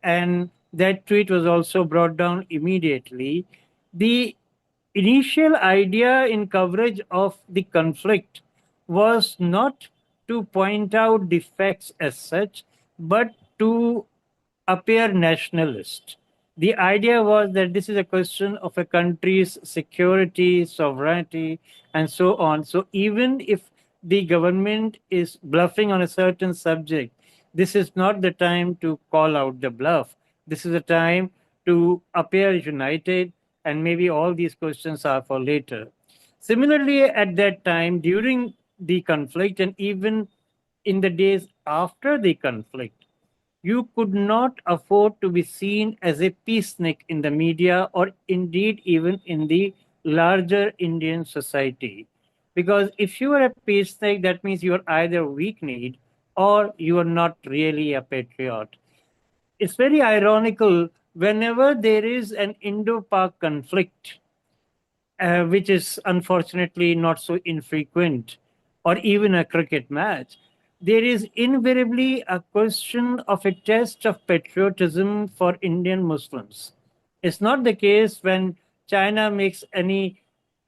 Speaker 10: and that tweet was also brought down immediately. The initial idea in coverage of the conflict was not to point out the facts as such, but to appear nationalist. The idea was that this is a question of a country's security, sovereignty, and so on. So even if the government is bluffing on a certain subject, this is not the time to call out the bluff. This is a time to appear united, and maybe all these questions are for later. Similarly, at that time, during the conflict, and even in the days after the conflict, you could not afford to be seen as a peacenik in the media or indeed even in the larger Indian society. Because if you are a peacenik, that means you are either weak-kneed or you are not really a patriot. It's very ironical whenever there is an Indo-Pak conflict, which is unfortunately not so infrequent, or even a cricket match, there is invariably a question of a test of patriotism for Indian Muslims. It's not the case when China makes any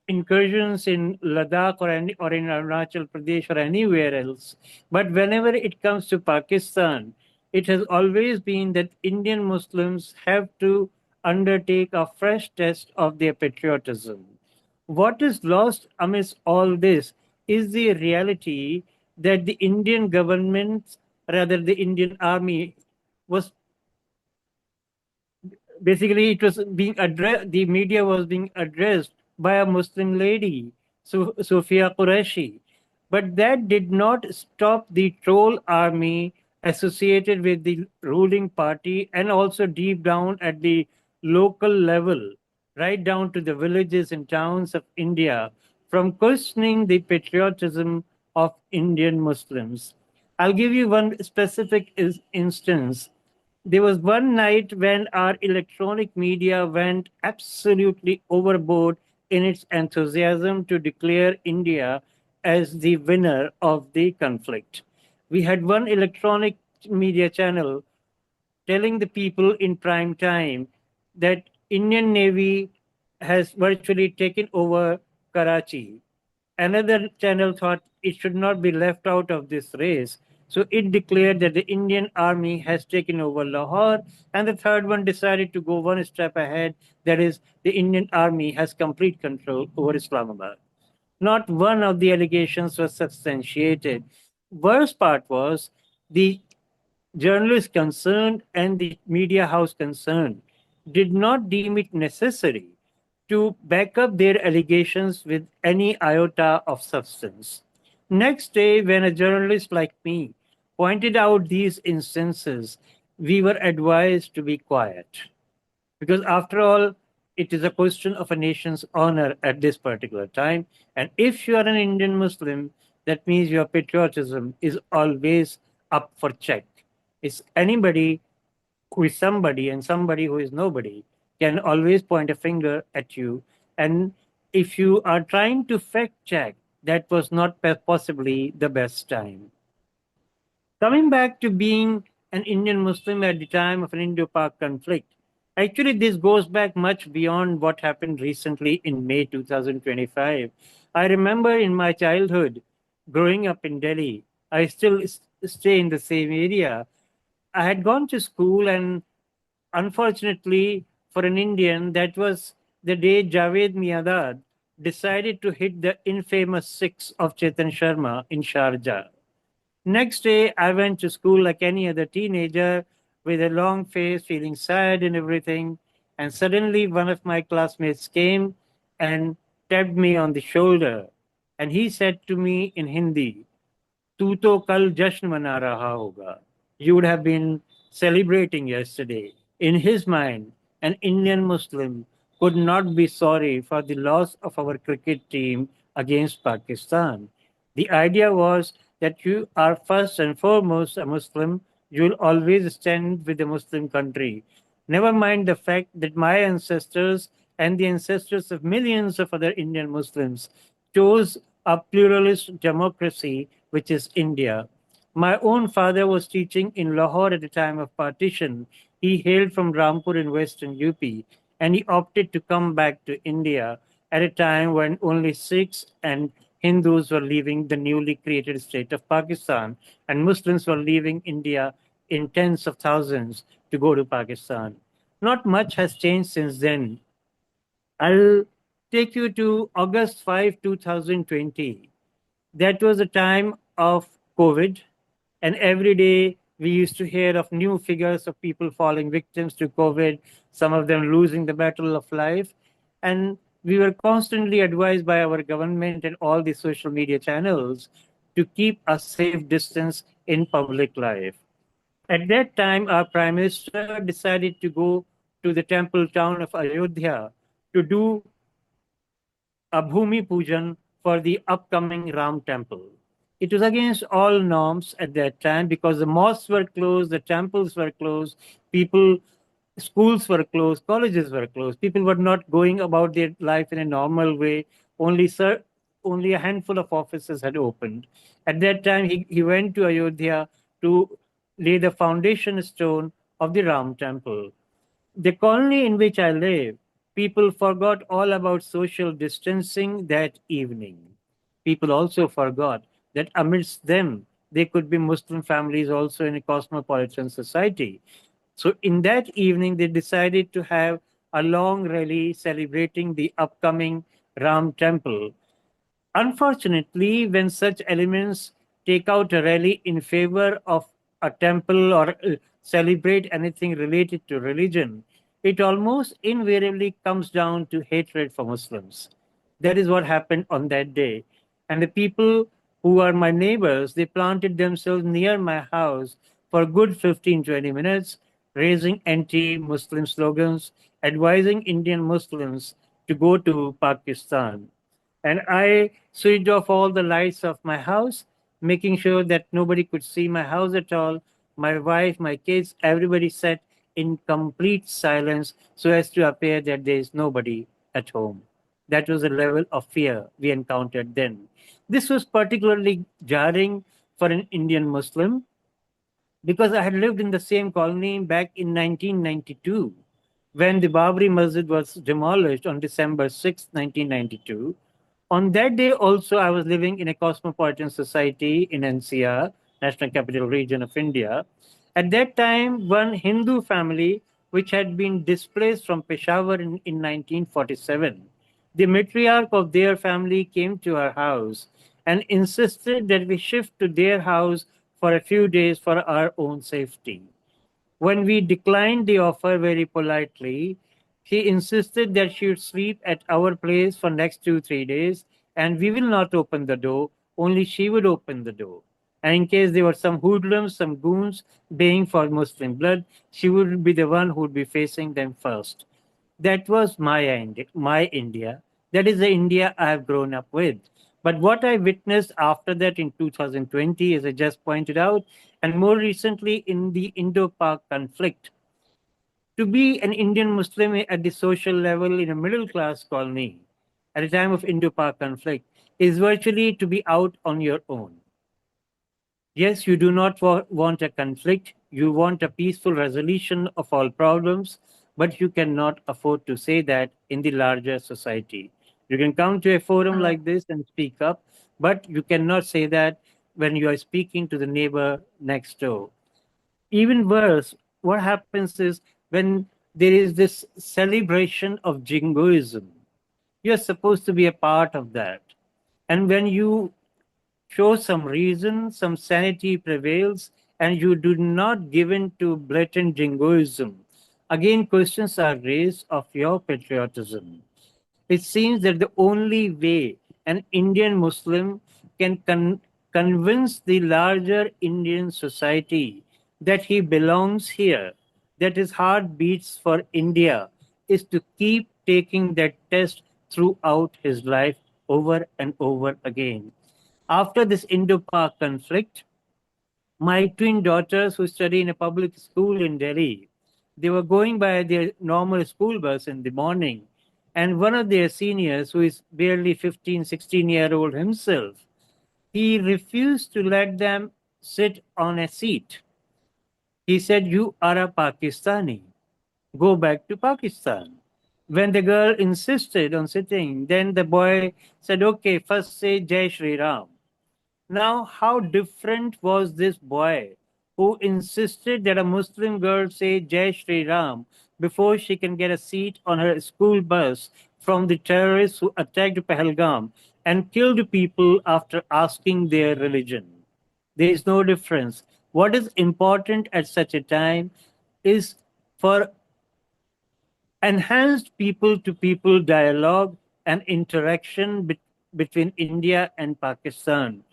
Speaker 10: incursions in Ladakh or in Arunachal Pradesh or anywhere else. But whenever it comes to Pakistan, it has always been that Indian Muslims have to undertake a fresh test of their patriotism. What is lost amidst all this is the reality that the Indian government, rather the Indian army, was basically, it was being addressed, the media was being addressed by a Muslim lady, Sophia Qureshi. But that did not stop the troll army associated with the ruling party, and also deep down at the local level, right down to the villages and towns of India, from questioning the patriotism of Indian Muslims. I'll give you one specific instance. There was one night when our electronic media went absolutely overboard in its enthusiasm to declare India as the winner of the conflict. We had one electronic media channel telling the people in prime time that Indian Navy has virtually taken over Karachi. Another channel thought it should not be left out of this race. So it declared that the Indian army has taken over Lahore. And the third one decided to go one step ahead. That is, the Indian army has complete control over Islamabad. Not one of the allegations was substantiated. Worst part was the journalists concerned and the media house concerned did not deem it necessary to back up their allegations with any iota of substance. Next day, when a journalist like me pointed out these instances, we were advised to be quiet. Because after all, it is a question of a nation's honor at this particular time. And if you are an Indian Muslim, that means your patriotism is always up for check. It's anybody who is somebody and somebody who is nobody. can always point a finger at you. And if you are trying to fact check, that was not possibly the best time. Coming back to being an Indian Muslim at the time of an Indo-Pak conflict, actually this goes back much beyond what happened recently in May 2025. I remember in my childhood, growing up in Delhi, I still stay in the same area. I had gone to school, and unfortunately for an Indian, that was the day Javed Miandad decided to hit the infamous six of Chetan Sharma in Sharjah. Next day, I went to school like any other teenager with a long face, feeling sad and everything. And suddenly, one of my classmates came and tapped me on the shoulder. And he said to me in Hindi, "Tu to kal jasn mana raha hoga." You would have been celebrating yesterday. In his mind, an Indian Muslim could not be sorry for the loss of our cricket team against Pakistan. The idea was that you are first and foremost a Muslim, you will always stand with the Muslim country. Never mind the fact that my ancestors and the ancestors of millions of other Indian Muslims chose a pluralist democracy, which is India. My own father was teaching in Lahore at the time of partition. He hailed from Rampur in western UP, and he opted to come back to India at a time when only Sikhs and Hindus were leaving the newly created state of Pakistan, and Muslims were leaving India in tens of thousands to go to Pakistan. Not much has changed since then. I'll take you to August 5, 2020. That was a time of COVID, and every day we used to hear of new figures of people falling victims to COVID, some of them losing the battle of life. And we were constantly advised by our government and all the social media channels to keep a safe distance in public life. At that time, our Prime Minister decided to go to the temple town of Ayodhya to do a Bhumi Pujan for the upcoming Ram temple. It was against all norms at that time because the mosques were closed, the temples were closed, people, schools were closed, colleges were closed. People were not going about their life in a normal way. Only a handful of offices had opened. At that time, he went to Ayodhya to lay the foundation stone of the Ram temple. The colony in which I live, people forgot all about social distancing that evening. People also forgot that amidst them, there could be Muslim families also in a cosmopolitan society. So, in that evening, they decided to have a long rally celebrating the upcoming Ram temple. Unfortunately, when such elements take out a rally in favor of a temple or celebrate anything related to religion, it almost invariably comes down to hatred for Muslims. That is what happened on that day. And the people who are my neighbors, they planted themselves near my house for a good 15-20 minutes, raising anti-Muslim slogans, advising Indian Muslims to go to Pakistan. And I switched off all the lights of my house, making sure that nobody could see my house at all. My wife, my kids, everybody sat in complete silence so as to appear that there is nobody at home. That was the level of fear we encountered then. This was particularly jarring for an Indian Muslim because I had lived in the same colony back in 1992 when the Babri Masjid was demolished on December 6, 1992. On that day also, I was living in a cosmopolitan society in NCR, National Capital Region of India. At that time, one Hindu family, which had been displaced from Peshawar in 1947, the matriarch of their family came to our house and insisted that we shift to their house for a few days for our own safety. When we declined the offer very politely, she insisted that she would sleep at our place for next 2-3 days, and we will not open the door, only she would open the door. And in case there were some hoodlums, some goons baying for Muslim blood, she would be the one who would be facing them first. That was my India. That is the India I have grown up with. But what I witnessed after that in 2020, as I just pointed out, and more recently in the Indo-Pak conflict, To be an Indian Muslim at the social level in a middle class colony at a time of Indo-Pak conflict is virtually to be out on your own. Yes, you do not want a conflict. You want a peaceful resolution of all problems, but you cannot afford to say that in the larger society. You can come to a forum like this and speak up, but you cannot say that when you are speaking to the neighbor next door. Even worse, what happens is when there is this celebration of jingoism, you're supposed to be a part of that. And when you show some reason, some sanity prevails, and you do not give in to blatant jingoism, again questions are raised of your patriotism. It seems that the only way an Indian Muslim can convince the larger Indian society that he belongs here, that his heart beats for India, is to keep taking that test throughout his life over and over again. After this Indo-Pak conflict, my twin daughters who study in a public school in Delhi, they were going by their normal school bus in the morning. And one of their seniors, who is barely 15, 16-year-old himself, he refused to let them sit on a seat. He said, "You are a Pakistani. Go back to Pakistan." When the girl insisted on sitting, then the boy said, "Okay, first say Jai Shri Ram." Now, how different was this boy who insisted that a Muslim girl say Jai Shri Ram before she can get a seat on her school bus from the terrorists who attacked Pahalgam and killed people after asking their religion? There is no difference. What is important at such a time is for enhanced people-to-people dialogue and interaction between India and Pakistan.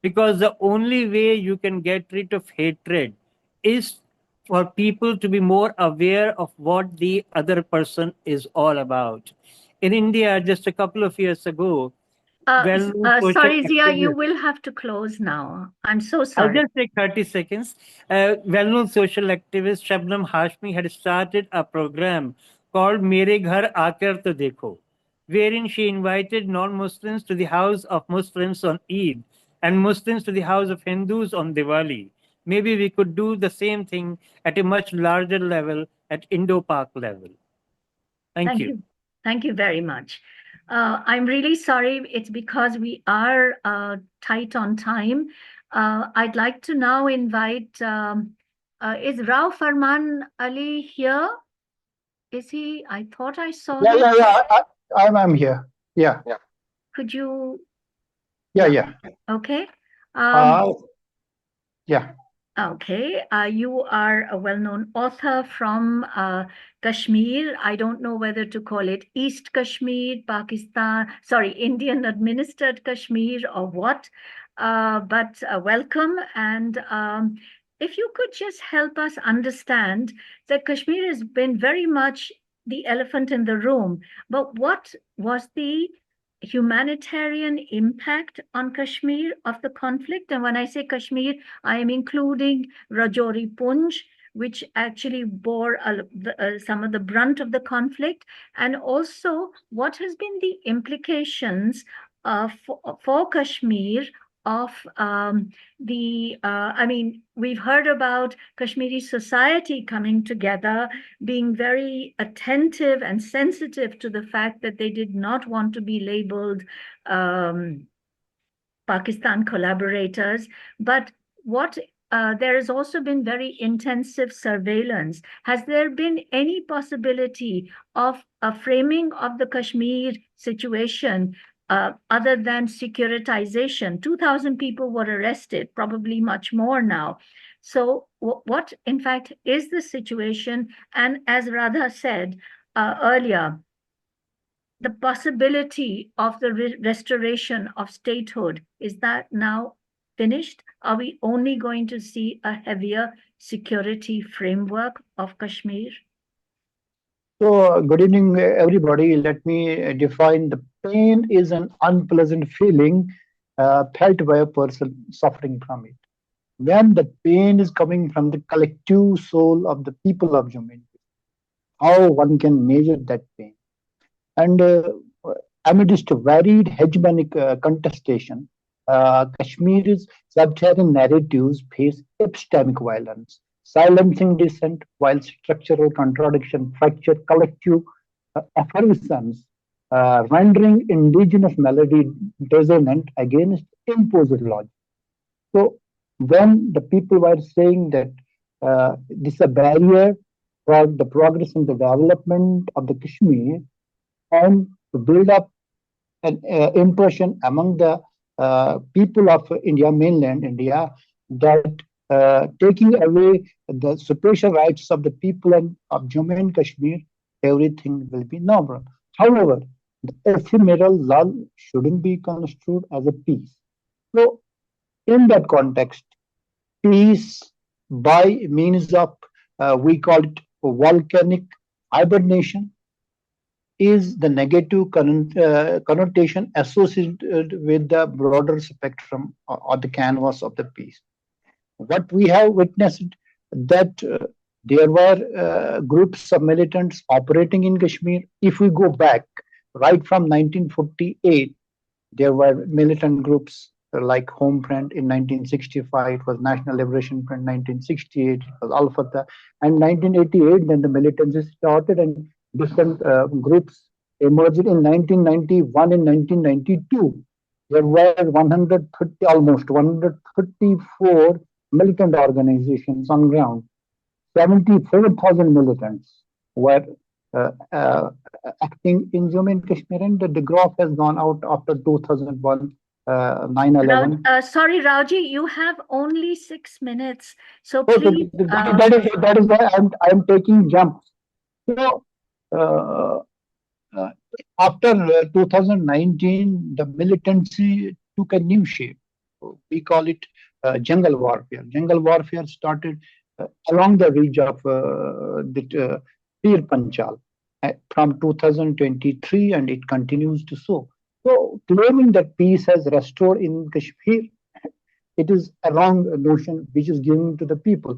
Speaker 10: Because the only way you can get rid of hatred is for people to be more aware of what the other person is all about. In India, just a couple of years ago,
Speaker 1: sorry, Zia, you will have to close now. I'm so sorry.
Speaker 10: I'll just take 30 seconds. Well-known social activist Shabnam Hashmi had started a program called Mere Ghar Aakar To Dekho, wherein she invited non-Muslims to the house of Muslims on Eid and Muslims to the house of Hindus on Diwali. Maybe we could do the same thing at a much larger level, at Indo-Pak level. Thank you.
Speaker 1: Thank you very much. I'm really sorry. It's because we are tight on time. I'd like to now invite, is Rao Farman Ali here? Is he? I thought I saw him.
Speaker 13: Yeah. I'm here. Yeah.
Speaker 1: Could you?
Speaker 13: Yeah.
Speaker 1: Okay.
Speaker 13: Yeah.
Speaker 1: Okay, you are a well-known author from Kashmir. I don't know whether to call it East Kashmir, Indian administered Kashmir or what, but welcome. And if you could just help us understand that Kashmir has been very much the elephant in the room, but what was the humanitarian impact on Kashmir of the conflict? And when I say Kashmir, I am including Rajouri Punj, which actually bore some of the brunt of the conflict, and also what has been the implications for Kashmir of we've heard about Kashmiri society coming together, being very attentive and sensitive to the fact that they did not want to be labeled Pakistan collaborators, but there has also been very intensive surveillance. Has there been any possibility of a framing of the Kashmir situation other than securitization? 2,000 people were arrested, probably much more now. So what, in fact, is the situation? And as Radha said earlier, the possibility of the restoration of statehood, is that now finished? Are we only going to see a heavier security framework of Kashmir?
Speaker 13: So, good evening, everybody. Let me define the pain is an unpleasant feeling felt by a person suffering from it. When the pain is coming from the collective soul of the people of Jammu, how one can measure that pain. And amidst varied hegemonic contestation, Kashmir's sub-Saharan narratives face epistemic violence, silencing dissent, while structural contradiction fracture collective effervescence, rendering indigenous melody resonant against imposed logic. So when the people were saying that this is a barrier for the progress and the development of the Kashmir, and to build up an impression among the people of India, mainland India, that taking away the superior rights of the people of Jammu and Kashmir, everything will be normal. However, the ephemeral lull shouldn't be construed as a peace. So, in that context, peace by means of, we call it volcanic hibernation, is the negative connotation associated with the broader spectrum or the canvas of the peace. What we have witnessed that there were groups of militants operating in Kashmir. If we go back right from 1948, there were militant groups like Home Front in 1965, it was National Liberation Front 1968, it was Al Fatah, and 1988 then the militancy started and different groups emerged in 1991 and 1992. There were 130, almost 134 militant organizations on ground. 74,000 militants were acting in Jammu and Kashmir, and the graph has gone out after 2001, 9/11.
Speaker 1: Sorry, Raji, you have only 6 minutes, so
Speaker 13: Okay,
Speaker 1: please.
Speaker 13: that is why I'm taking jumps. So after 2019, the militancy took a new shape. We call it jungle warfare. Jungle warfare started along the ridge of the Pir Panchal from 2023, and it continues to so. So claiming that peace has restored in Kashmir, it is a wrong notion which is given to the people.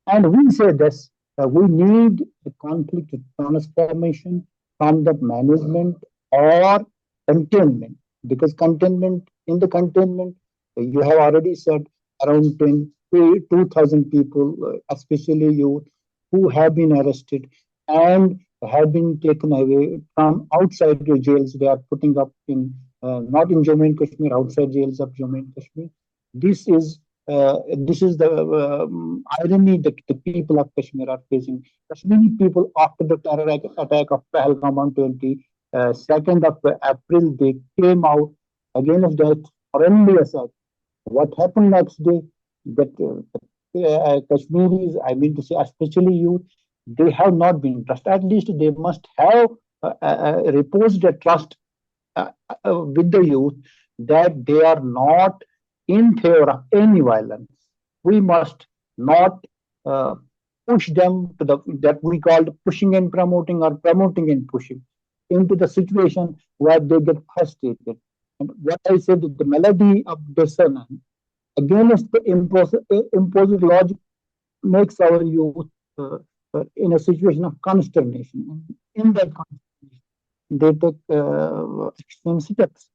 Speaker 13: And we say this, we need the conflict transformation from the management or containment, because in the containment, you have already said around 2,000 people, especially youth, who have been arrested and have been taken away from outside the jails. They are putting up in, not in Jammu and Kashmir, outside jails of Jammu and Kashmir. This is the irony that the people of Kashmir are facing. Kashmiri people, after the terror attack of Pahalgam on 22nd of April, they came out against that horrendous act. What happened next day? That Kashmiris, I mean to say, especially youth, they have not been trusted. At least they must have reposed a trust with the youth that they are not in favor of any violence. We must not push them to that we call pushing and promoting, or promoting and pushing, into the situation where they get frustrated. And what I said, the melody of dissonance against the imposed logic makes our youth in a situation of consternation. In that consternation, they take extreme steps.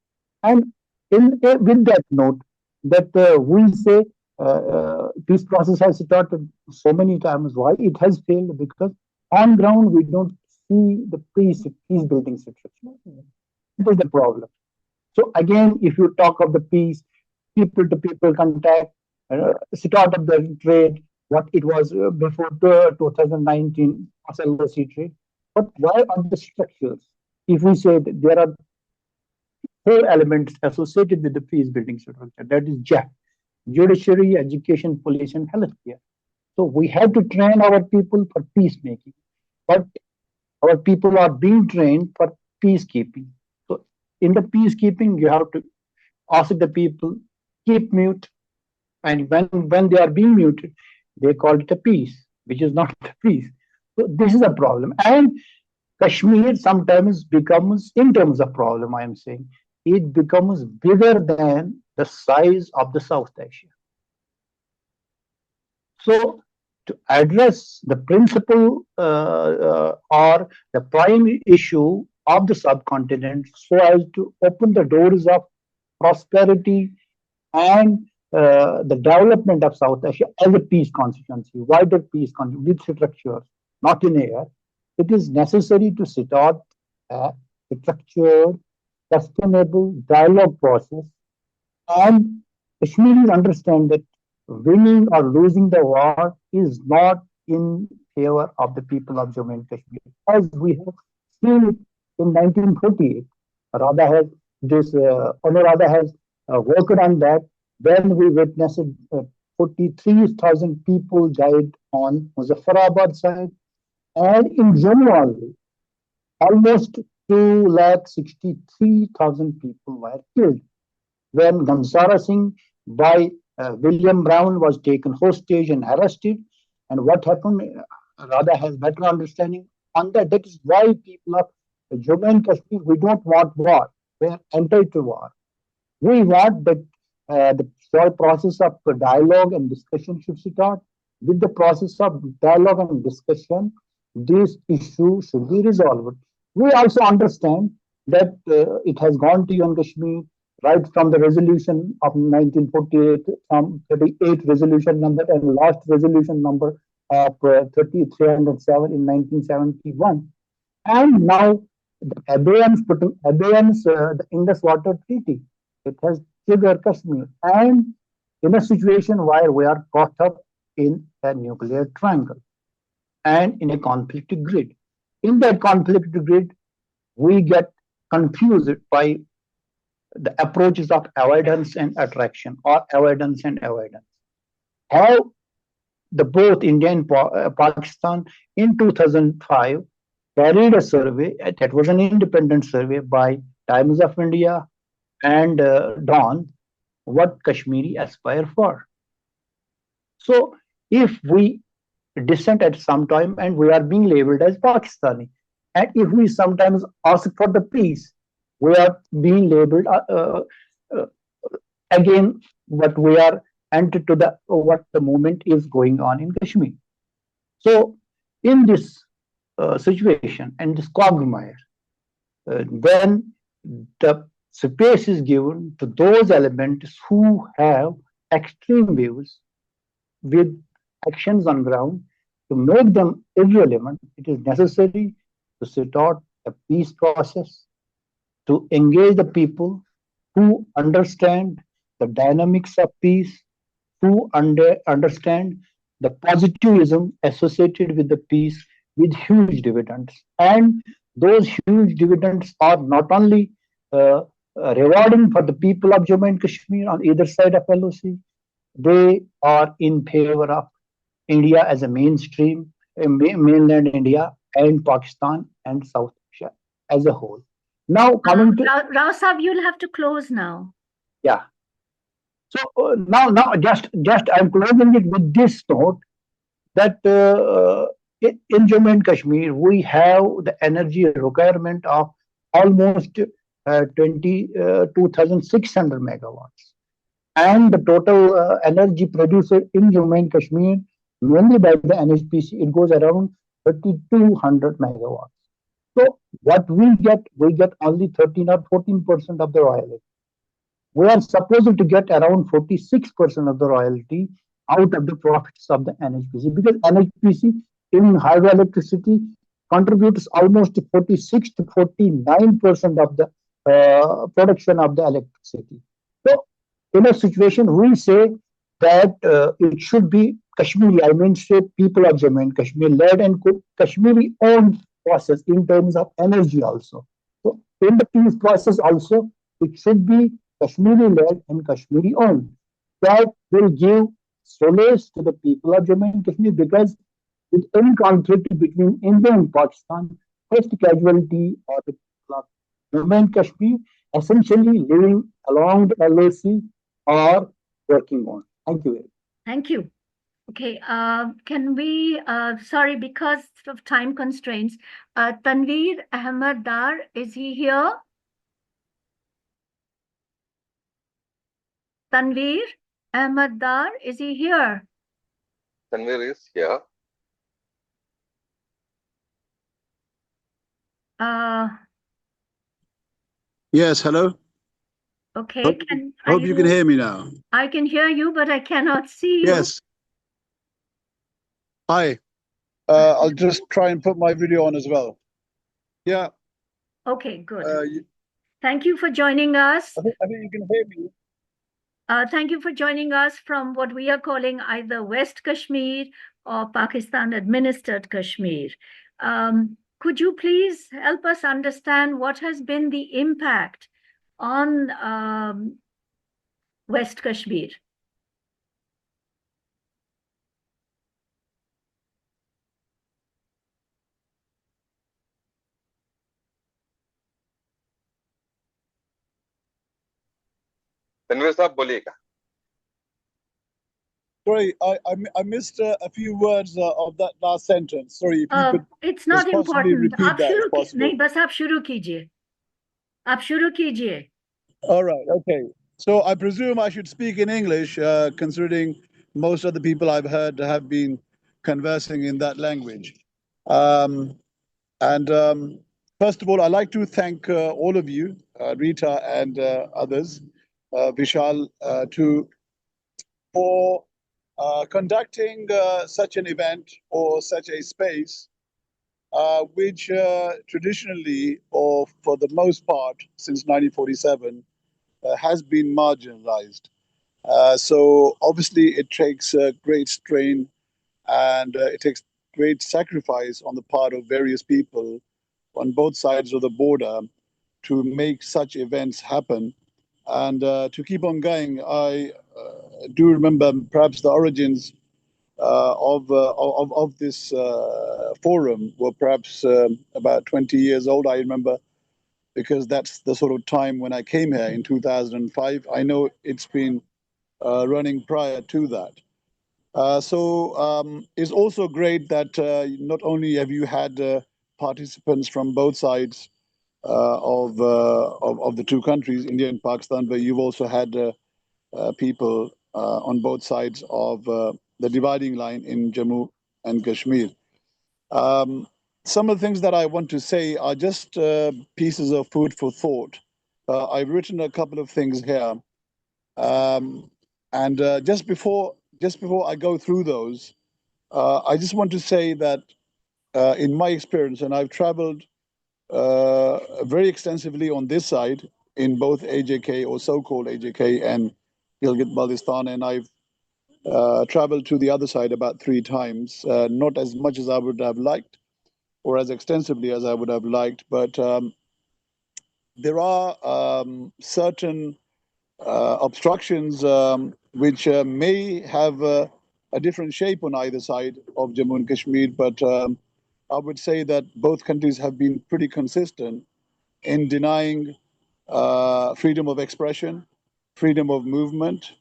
Speaker 13: And with that note, that we say peace process has started so many times. Why it has failed? Because on ground we don't see the peace building situation. It is the problem. So again, if you talk of the peace, people to people contact, start of the trade, what it was before 2019 SLOC trade. But why are the structures? If we say that there are 4 elements associated with the peace building structure, that is JAP, judiciary, education, police, and healthcare. So we have to train our people for peacemaking, but our people are being trained for peacekeeping. So in the peacekeeping, you have to ask the people, keep mute, and when they are being muted, they call it a peace, which is not a peace. So this is a problem. And Kashmir sometimes becomes, in terms of problem, I am saying, it becomes bigger than the size of the South Asia. So to address the principle or the prime issue of the subcontinent so as to open the doors of prosperity and the development of South Asia as a peace constituency, wider peace constituency with structures, not in air. It is necessary to set out a structured, sustainable dialogue process, and Kashmiris understand that winning or losing the war is not in favor of the people of Jammu and Kashmir. As we have seen it in 1948, Radha has Anuradha has worked on that. Then we witnessed 43,000 people died on Muzaffarabad side, and in Jammu only, almost 263,000 people were killed when Gamsara Singh by William Brown was taken hostage and arrested. And what happened, Radha has better understanding on that. That is why people of Jammu and Kashmir, we don't want war. We are anti-war. We want that the process of dialogue and discussion should start. With the process of dialogue and discussion, this issue should be resolved. We also understand that it has gone to Jammu Kashmir right from the resolution of 1948, from 38 resolution number and last resolution number of 307 in 1971. And now the abeyance, the Indus Water Treaty, it has triggered Kashmir. And in a situation where we are caught up in a nuclear triangle and in a conflict grid. In that conflict grid, we get confused by the approaches of avoidance and attraction, or avoidance and avoidance. How the both India and Pakistan in 2005 carried a survey that was an independent survey by Times of India and Dawn, what Kashmiri aspire for. So if we dissent at some time and we are being labeled as Pakistani, and if we sometimes ask for the peace, we are being labeled again, but we are entered to the what the movement is going on in Kashmir. So in this situation and this quagmire, then the space is given to those elements who have extreme views with actions on ground to make them irrelevant. It is necessary to set out a peace process, to engage the people who understand the dynamics of peace, who understand the positivism associated with the peace with huge dividends. And those huge dividends are not only rewarding for the people of Jammu and Kashmir on either side of LOC, they are in favor of India as a mainstream, mainland India and Pakistan and South Asia as a whole. Now coming to
Speaker 1: Rao Saab, you'll have to close now.
Speaker 13: Yeah. So now just I'm closing it with this note that in Jammu and Kashmir we have the energy requirement of almost 22,600 megawatts, and the total energy produced in Jammu and Kashmir, mainly by the NHPC, it goes around 3,200 megawatts. So what we get only 13 or 14% of the royalty. We are supposed to get around 46% of the royalty out of the profits of the NHPC, because NHPC in hydroelectricity contributes almost 46 to 49% of the production of the electricity. So in a situation, we say that it should be Kashmiri, I mean, say people of Jammu and Kashmir led and Kashmiri owned process in terms of energy also. So in the peace process also, it should be Kashmiri led and Kashmiri owned. That will give solace to the people of Jammu and Kashmir, because with any conflict between India and Pakistan, first casualty are the people of Jammu and Kashmir, essentially living along the LOC or working on. Thank you very much.
Speaker 1: Thank you. Okay, can we, sorry, because of time constraints, Tanveer Ahmed Dar, is he here? Tanveer Ahmed Dar, is he here?
Speaker 2: Tanvir is here.
Speaker 14: Yes, hello.
Speaker 1: Okay,
Speaker 14: Hope you can hear me now.
Speaker 1: I can hear you, but I cannot see you.
Speaker 14: Yes. Hi. I'll just try and put my video on as well. Yeah.
Speaker 1: Okay, good. Thank you for joining us.
Speaker 14: I think you can hear me.
Speaker 1: Thank you for joining us from what we are calling either West Kashmir or Pakistan administered Kashmir. Could you please help us understand what has been the impact on West Kashmir?
Speaker 2: Tanvir साहब बोलिएगा.
Speaker 14: Sorry, I missed a few words of that last sentence. Sorry, if you could
Speaker 1: It's not
Speaker 14: possibly
Speaker 1: important.
Speaker 14: repeat
Speaker 1: आप
Speaker 14: that
Speaker 1: शुरू
Speaker 14: if possible.
Speaker 1: नहीं, बस आप शुरू कीजिए. आप शुरू कीजिए.
Speaker 14: All right, okay. So I presume I should speak in English, considering most of the people I've heard have been conversing in that language. First of all, I'd like to thank all of you, Rita and others, Vishal, for conducting such an event or such a space, which traditionally, or for the most part, since 1947, has been marginalized. So obviously, it takes great strain and it takes great sacrifice on the part of various people on both sides of the border to make such events happen. And to keep on going, I do remember perhaps the origins of this forum were perhaps about 20 years old. I remember, because that's the sort of time when I came here in 2005. I know it's been running prior to that. It's also great that not only have you had participants from both sides of the two countries, India and Pakistan, but you've also had people on both sides of the dividing line in Jammu and Kashmir. Some of the things that I want to say are just pieces of food for thought. I've written a couple of things here, and just before I go through those, I just want to say that in my experience, and I've traveled very extensively on this side in both AJK or so-called AJK and Gilgit-Baltistan, and I've traveled to the other side about 3 times, not as much as I would have liked or as extensively as I would have liked, but there are certain obstructions which may have a different shape on either side of Jammu and Kashmir, but I would say that both countries have been pretty consistent in denying freedom of expression, freedom of movement,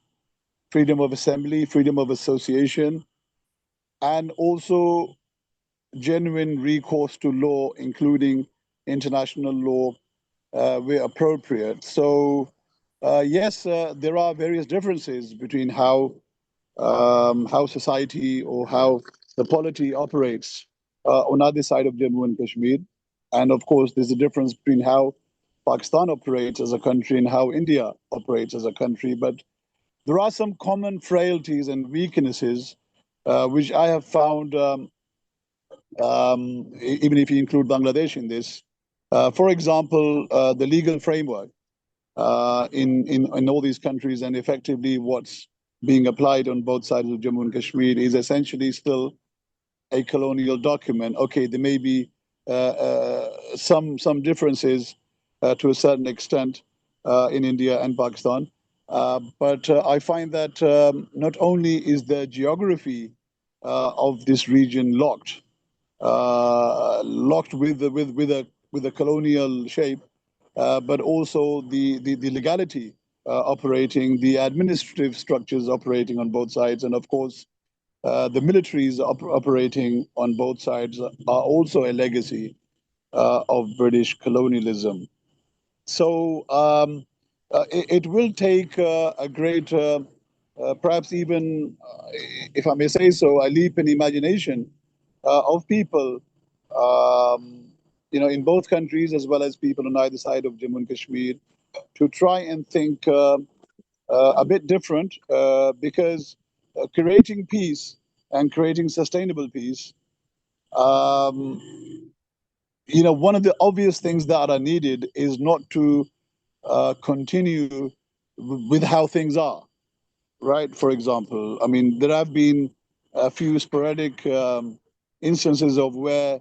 Speaker 14: freedom of assembly, freedom of association, and also genuine recourse to law, including international law, where appropriate. So, yes, there are various differences between how society or how the polity operates on either side of Jammu and Kashmir. And of course, there's a difference between how Pakistan operates as a country and how India operates as a country. But there are some common frailties and weaknesses which I have found, even if you include Bangladesh in this. For example, the legal framework in all these countries, and effectively what's being applied on both sides of Jammu and Kashmir is essentially still a colonial document. Okay, there may be some differences to a certain extent in India and Pakistan, but I find that not only is the geography of this region locked with a colonial shape, but also the legality operating, the administrative structures operating on both sides, and of course, the militaries operating on both sides are also a legacy of British colonialism. So it will take a great perhaps even, if I may say so, a leap in imagination of people, in both countries, as well as people on either side of Jammu and Kashmir, to try and think a bit different, because creating peace and creating sustainable peace, one of the obvious things that are needed is not to continue with how things are, right? For example, I mean, there have been a few sporadic instances of where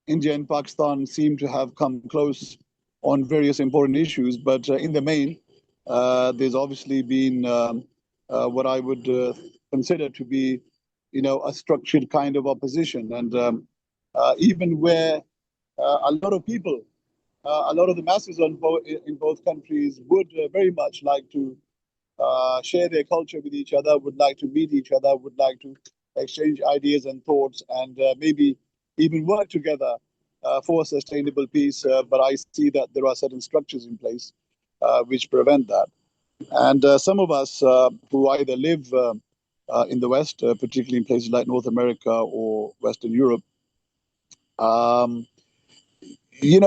Speaker 14: India and Pakistan seem to have come close on various important issues, but in the main, there's obviously been what I would consider to be, a structured kind of opposition, and even where a lot of people, a lot of the masses in both countries would very much like to share their culture with each other, would like to meet each other, would like to exchange ideas and thoughts, and maybe even work together for sustainable peace. But I see that there are certain structures in place which prevent that. And some of us who either live in the West, particularly in places like North America or Western Europe, um, there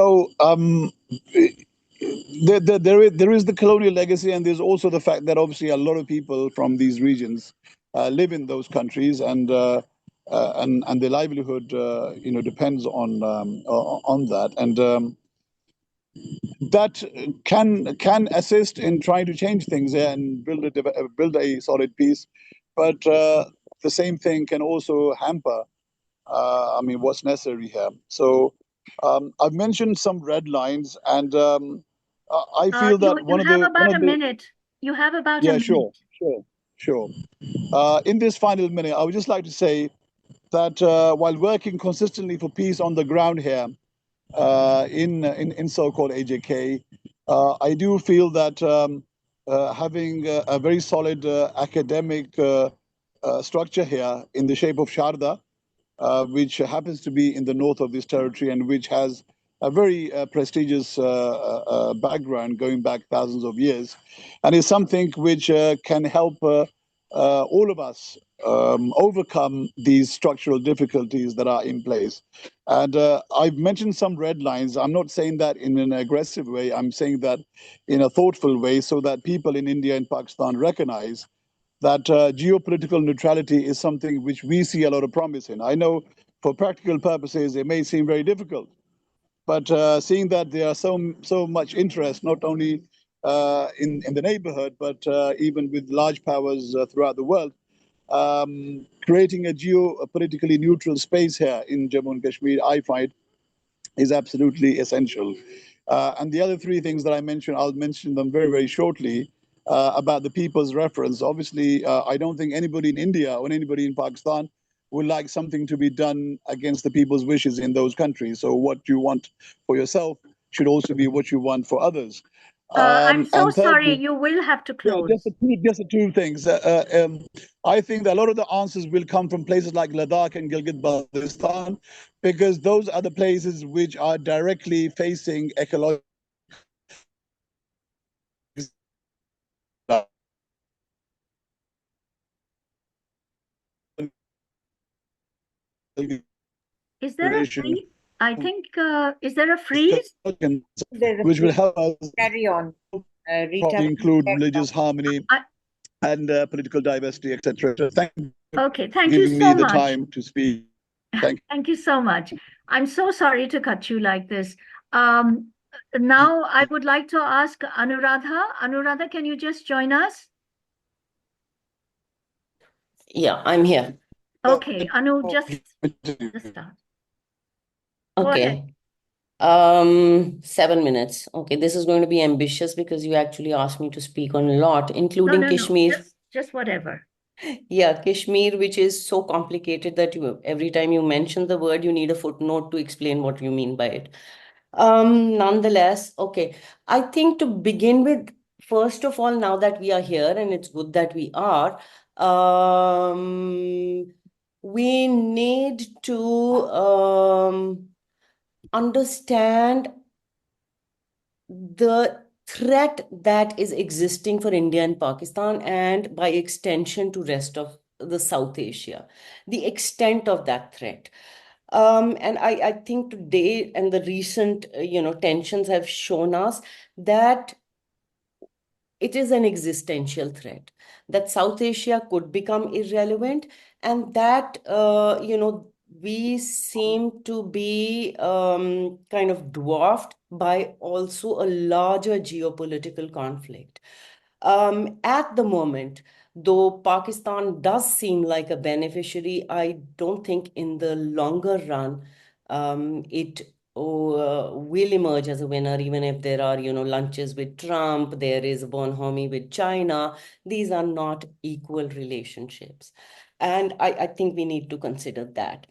Speaker 14: is the colonial legacy, and there's also the fact that obviously a lot of people from these regions live in those countries, and their livelihood, depends on that, and that can assist in trying to change things there and build a solid peace, but the same thing can also hamper, what's necessary here. So I've mentioned some red lines, and I feel that
Speaker 1: you have about a minute. You have about a minute.
Speaker 14: Sure. In this final minute, I would just like to say that while working consistently for peace on the ground here in so-called AJK, I do feel that having a very solid academic structure here in the shape of Sharda, which happens to be in the north of this territory and which has a very prestigious background going back thousands of years, and is something which can help all of us overcome these structural difficulties that are in place. And I've mentioned some red lines. I'm not saying that in an aggressive way. I'm saying that in a thoughtful way, so that people in India and Pakistan recognize that geopolitical neutrality is something which we see a lot of promise in. I know for practical purposes, it may seem very difficult, but seeing that there are so much interest, not only in the neighborhood, but even with large powers throughout the world, creating a geopolitically neutral space here in Jammu and Kashmir, I find, is absolutely essential. And the other three things that I mentioned, I'll mention them very, very shortly. About the people's reference. Obviously, I don't think anybody in India or anybody in Pakistan would like something to be done against the people's wishes in those countries. So what you want for yourself should also be what you want for others.
Speaker 1: I'm so
Speaker 14: and thirdly,
Speaker 1: sorry, you will have to close.
Speaker 14: just the two things. I think that a lot of the answers will come from places like Ladakh and Gilgit-Baltistan, because those are the places which are directly facing ecological.
Speaker 1: Is there a freeze? I think, is there a freeze?
Speaker 14: Which will help us
Speaker 15: carry on.
Speaker 14: Include religious harmony and political diversity, etc. So thank you for
Speaker 1: thank you
Speaker 14: giving
Speaker 1: so
Speaker 14: me the
Speaker 1: much.
Speaker 14: time to speak.
Speaker 1: Thank you so much. I'm so sorry to cut you like this. Now I would like to ask Anuradha. Anuradha, can you just join us?
Speaker 16: Yeah, I'm here.
Speaker 1: Okay, Anu, just start.
Speaker 16: Okay. 7 minutes. Okay, this is going to be ambitious because you actually asked me to speak on a lot, including Kashmir.
Speaker 1: Just whatever.
Speaker 16: Yeah, Kashmir, which is so complicated that every time you mention the word, you need a footnote to explain what you mean by it. Nonetheless, okay, I think to begin with, first of all, now that we are here, and it's good that we are, we need to understand the threat that is existing for India and Pakistan, and by extension to rest of the South Asia, the extent of that threat. And I think today and the recent, tensions have shown us that it is an existential threat, that South Asia could become irrelevant, and that, we seem to be kind of dwarfed by also a larger geopolitical conflict. At the moment, though Pakistan does seem like a beneficiary, I don't think in the longer run it will emerge as a winner, even if there are, lunches with Trump, there is bonhomie with China. These are not equal relationships. And I think we need to consider that.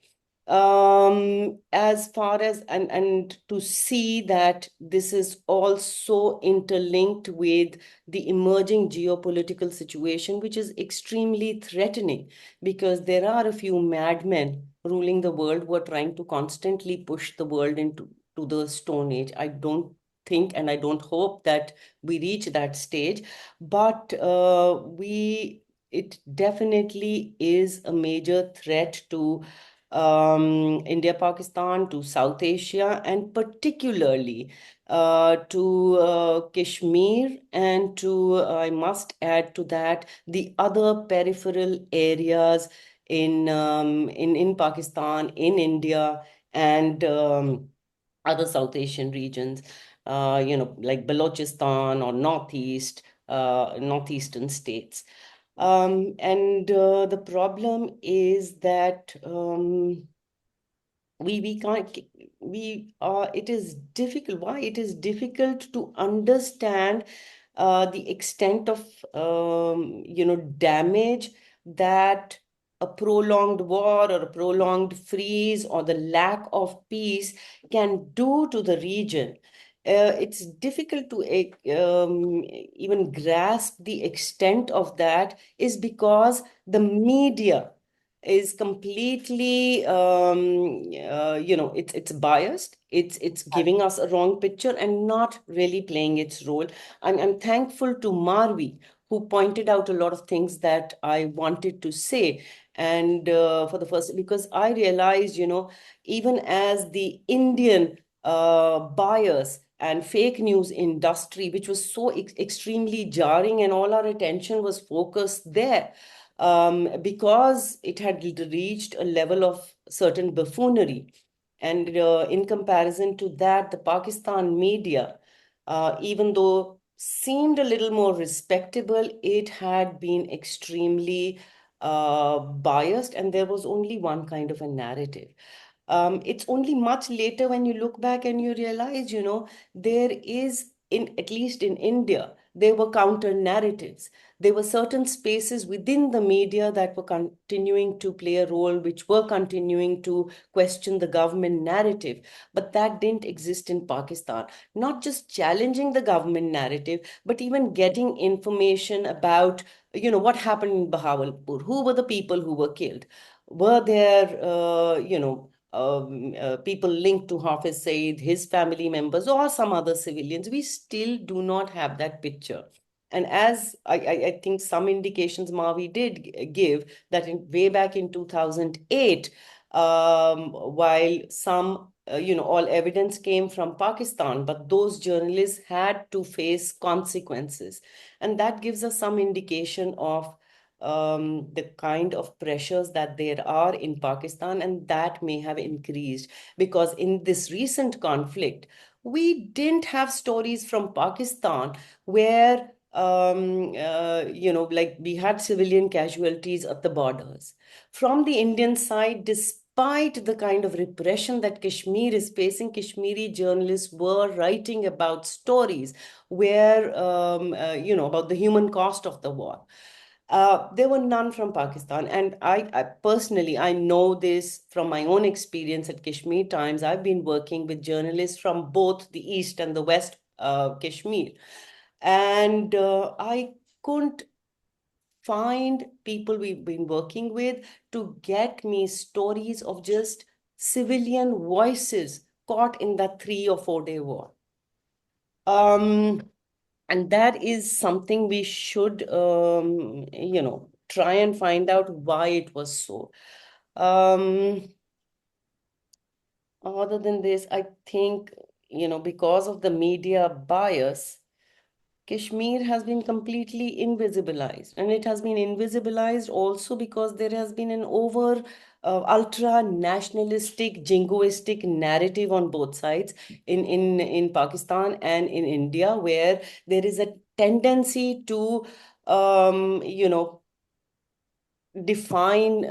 Speaker 16: As far as, and to see that this is also interlinked with the emerging geopolitical situation, which is extremely threatening, because there are a few madmen ruling the world who are trying to constantly push the world into the Stone Age. I don't think and I don't hope that we reach that stage, but it definitely is a major threat to India, Pakistan, to South Asia, and particularly to Kashmir, and to, I must add to that, the other peripheral areas in Pakistan, in India, and other South Asian regions, like Balochistan or northeastern states. And the problem is that we can't we it is difficult. Why it is difficult to understand the extent of damage that a prolonged war or a prolonged freeze or the lack of peace can do to the region. It's difficult to even grasp the extent of that, is because the media is completely it's biased, it's giving us a wrong picture and not really playing its role. I'm thankful to Marvi, who pointed out a lot of things that I wanted to say. And for the first, because I realized, even as the Indian bias and fake news industry, which was so extremely jarring, and all our attention was focused there, because it had reached a level of certain buffoonery. And in comparison to that, the Pakistan media, even though seemed a little more respectable, it had been extremely biased, and there was only one kind of a narrative. It's only much later when you look back and you realize, there is, at least in India, there were counter narratives. There were certain spaces within the media that were continuing to play a role, which were continuing to question the government narrative. But that didn't exist in Pakistan. Not just challenging the government narrative, but even getting information about, what happened in Bahawalpur. Who were the people who were killed? Were there, people linked to Hafiz Saeed, his family members, or some other civilians? We still do not have that picture. And as I think some indications Mavi did give, that way back in 2008, while some, all evidence came from Pakistan, but those journalists had to face consequences. And that gives us some indication of the kind of pressures that there are in Pakistan, and that may have increased, because in this recent conflict, we didn't have stories from Pakistan where, like we had civilian casualties at the borders. From the Indian side, despite the kind of repression that Kashmir is facing, Kashmiri journalists were writing about stories where, about the human cost of the war. There were none from Pakistan. And I personally, I know this from my own experience at Kashmir Times. I've been working with journalists from both the East and the West Kashmir. And I couldn't find people we've been working with to get me stories of just civilian voices caught in that 3 or 4 day war. And that is something we should, try and find out why it was so. Other than this, I think, because of the media bias, Kashmir has been completely invisibilized. And it has been invisibilized also because there has been an ultra nationalistic, jingoistic narrative on both sides in Pakistan and in India, where there is a tendency to, define,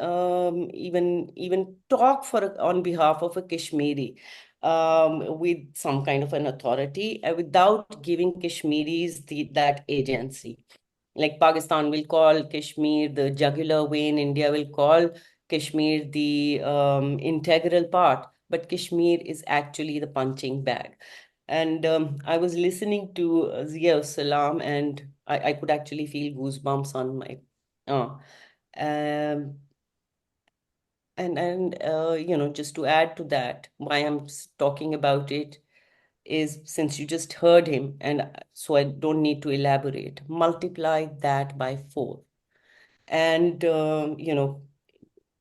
Speaker 16: even talk on behalf of a Kashmiri with some kind of an authority without giving Kashmiris that agency. Like Pakistan will call Kashmir the jugular vein, India will call Kashmir the integral part, but Kashmir is actually the punching bag. And I was listening to Zia Salam, and I could actually feel goosebumps on my. Um, just to add to that, why I'm talking about it is, since you just heard him, and so I don't need to elaborate, multiply that by 4. And, on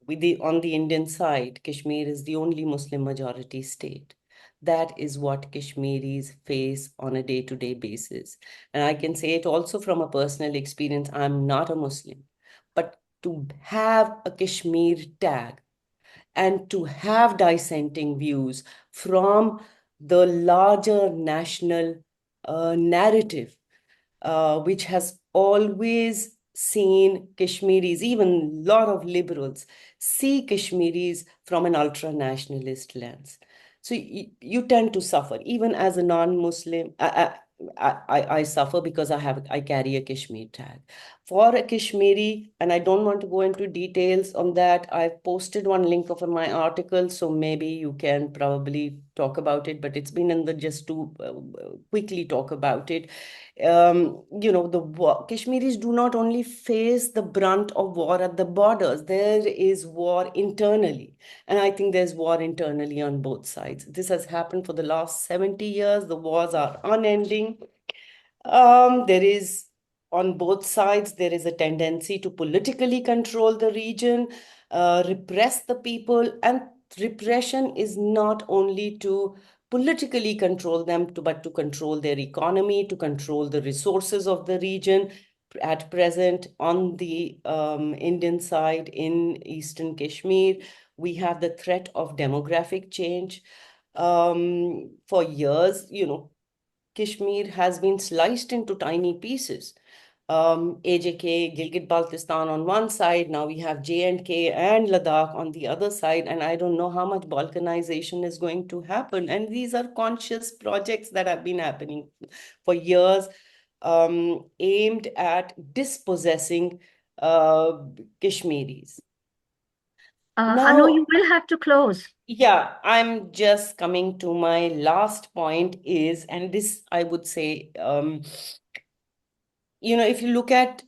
Speaker 16: the Indian side, Kashmir is the only Muslim majority state. That is what Kashmiris face on a day-to-day basis. And I can say it also from a personal experience. I'm not a Muslim, but to have a Kashmir tag and to have dissenting views from the larger national narrative, which has always seen Kashmiris, even a lot of liberals, see Kashmiris from an ultra-nationalist lens. So you tend to suffer, even as a non-Muslim. I suffer because I carry a Kashmir tag. For a Kashmiri, and I don't want to go into details on that, I've posted one link of my article, so maybe you can probably talk about it, but it's been just to quickly talk about it. Kashmiris do not only face the brunt of war at the borders, there is war internally. And I think there's war internally on both sides. This has happened for the last 70 years. The wars are unending. There is, on both sides, there is a tendency to politically control the region, repress the people, and repression is not only to politically control them, but to control their economy, to control the resources of the region. At present, on the Indian side in Eastern Kashmir, we have the threat of demographic change. For years, Kashmir has been sliced into tiny pieces. AJK, Gilgit-Baltistan on one side, now we have J&K and Ladakh on the other side, and I don't know how much balkanization is going to happen. And these are conscious projects that have been happening for years, aimed at dispossessing Kashmiris.
Speaker 1: Anu, you will have to close.
Speaker 16: Yeah, I'm just coming to my last point is, and this I would say, if you look at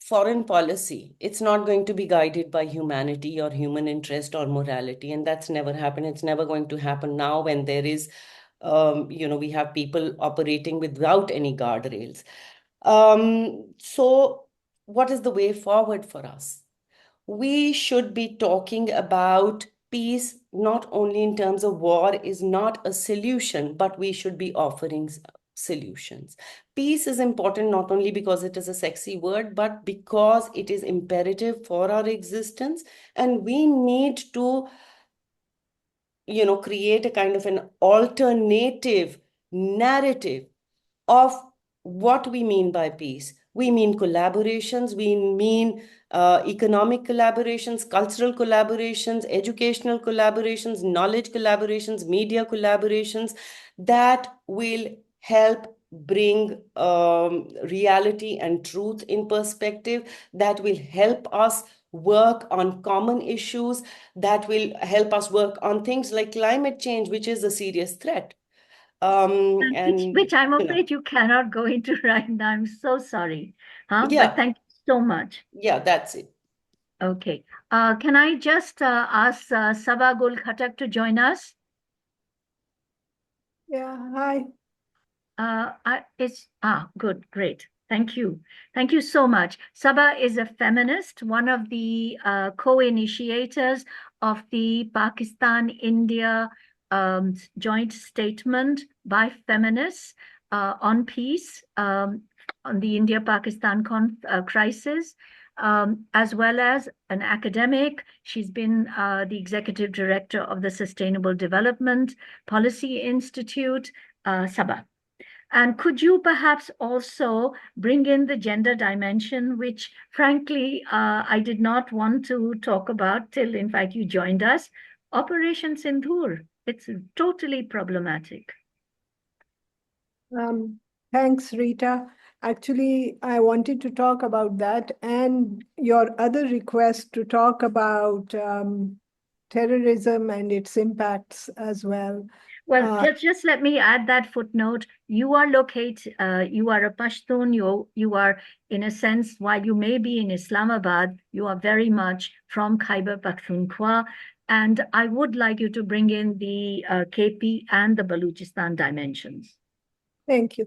Speaker 16: foreign policy, it's not going to be guided by humanity or human interest or morality. And that's never happened. It's never going to happen now when there is, we have people operating without any guardrails. So what is the way forward for us? We should be talking about peace, not only in terms of war is not a solution, but we should be offering solutions. Peace is important not only because it is a sexy word, but because it is imperative for our existence. And we need to, create a kind of an alternative narrative of what we mean by peace. We mean collaborations, we mean economic collaborations, cultural collaborations, educational collaborations, knowledge collaborations, media collaborations that will help bring reality and truth in perspective, that will help us work on common issues, that will help us work on things like climate change, which is a serious threat.
Speaker 1: Which I'm afraid you cannot go into right now. I'm so sorry. But thank you so much.
Speaker 16: Yeah, that's it.
Speaker 1: Okay. Can I just ask Sabah Gul Khattak to join us?
Speaker 15: Yeah, hi.
Speaker 1: Good, great. Thank you. Thank you so much. Sabah is a feminist, one of the co-initiators of the Pakistan-India joint statement by feminists on peace, on the India-Pakistan crisis, as well as an academic. She's been the executive director of the Sustainable Development Policy Institute, Sabah. And could you perhaps also bring in the gender dimension, which frankly, I did not want to talk about till, in fact, you joined us. Operation Sindhur, it's totally problematic.
Speaker 15: Thanks, Rita. Actually, I wanted to talk about that and your other request to talk about terrorism and its impacts as well.
Speaker 1: Well, just let me add that footnote. You are located, you are a Pashtun, you are, in a sense, while you may be in Islamabad, you are very much from Khyber Pakhtunkhwa. And I would like you to bring in the KP and the Balochistan dimensions.
Speaker 15: Thank you.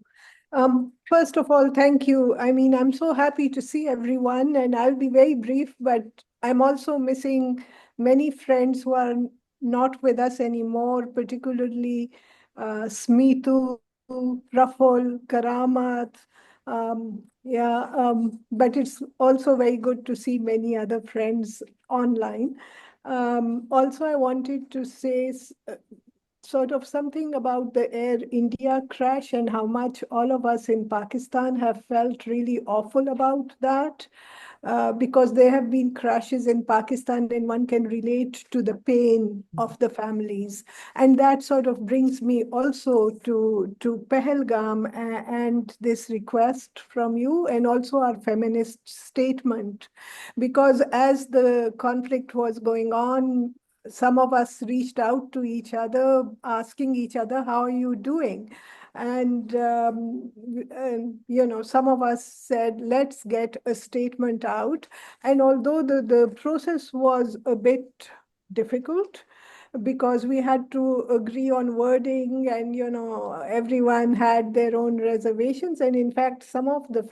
Speaker 15: First of all, thank you. I mean, I'm so happy to see everyone, and I'll be very brief, but I'm also missing many friends who are not with us anymore, particularly Smitu, Raful, Karamat. But it's also very good to see many other friends online. Also, I wanted to say sort of something about the Air India crash and how much all of us in Pakistan have felt really awful about that. Because there have been crashes in Pakistan and one can relate to the pain of the families. And that sort of brings me also to Pahalgam and this request from you and also our feminist statement. Because as the conflict was going on, some of us reached out to each other, asking each other, how are you doing? And some of us said, let's get a statement out. And although the process was a bit difficult, because we had to agree on wording and, everyone had their own reservations. And in fact, some of the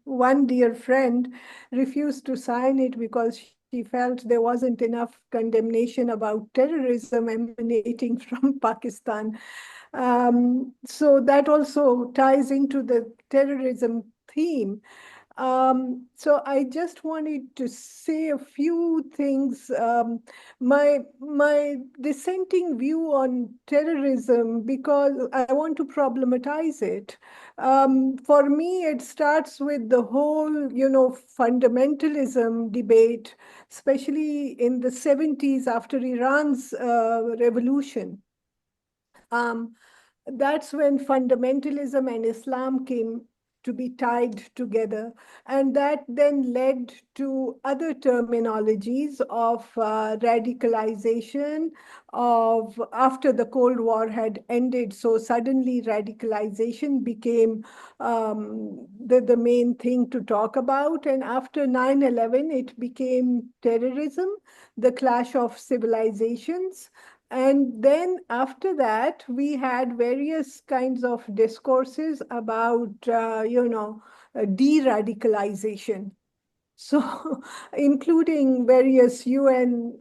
Speaker 15: one dear friend refused to sign it because she felt there wasn't enough condemnation about terrorism emanating from Pakistan. So that also ties into the terrorism theme. So I just wanted to say a few things. My dissenting view on terrorism, because I want to problematize it. For me, it starts with the whole, fundamentalism debate, especially in the 70s after Iran's revolution. That's when fundamentalism and Islam came to be tied together. And that then led to other terminologies of radicalization of after the Cold War had ended. So suddenly radicalization became the main thing to talk about. And after 9/11, it became terrorism, the clash of civilizations. And then after that, we had various kinds of discourses about, de-radicalization. So, including various UN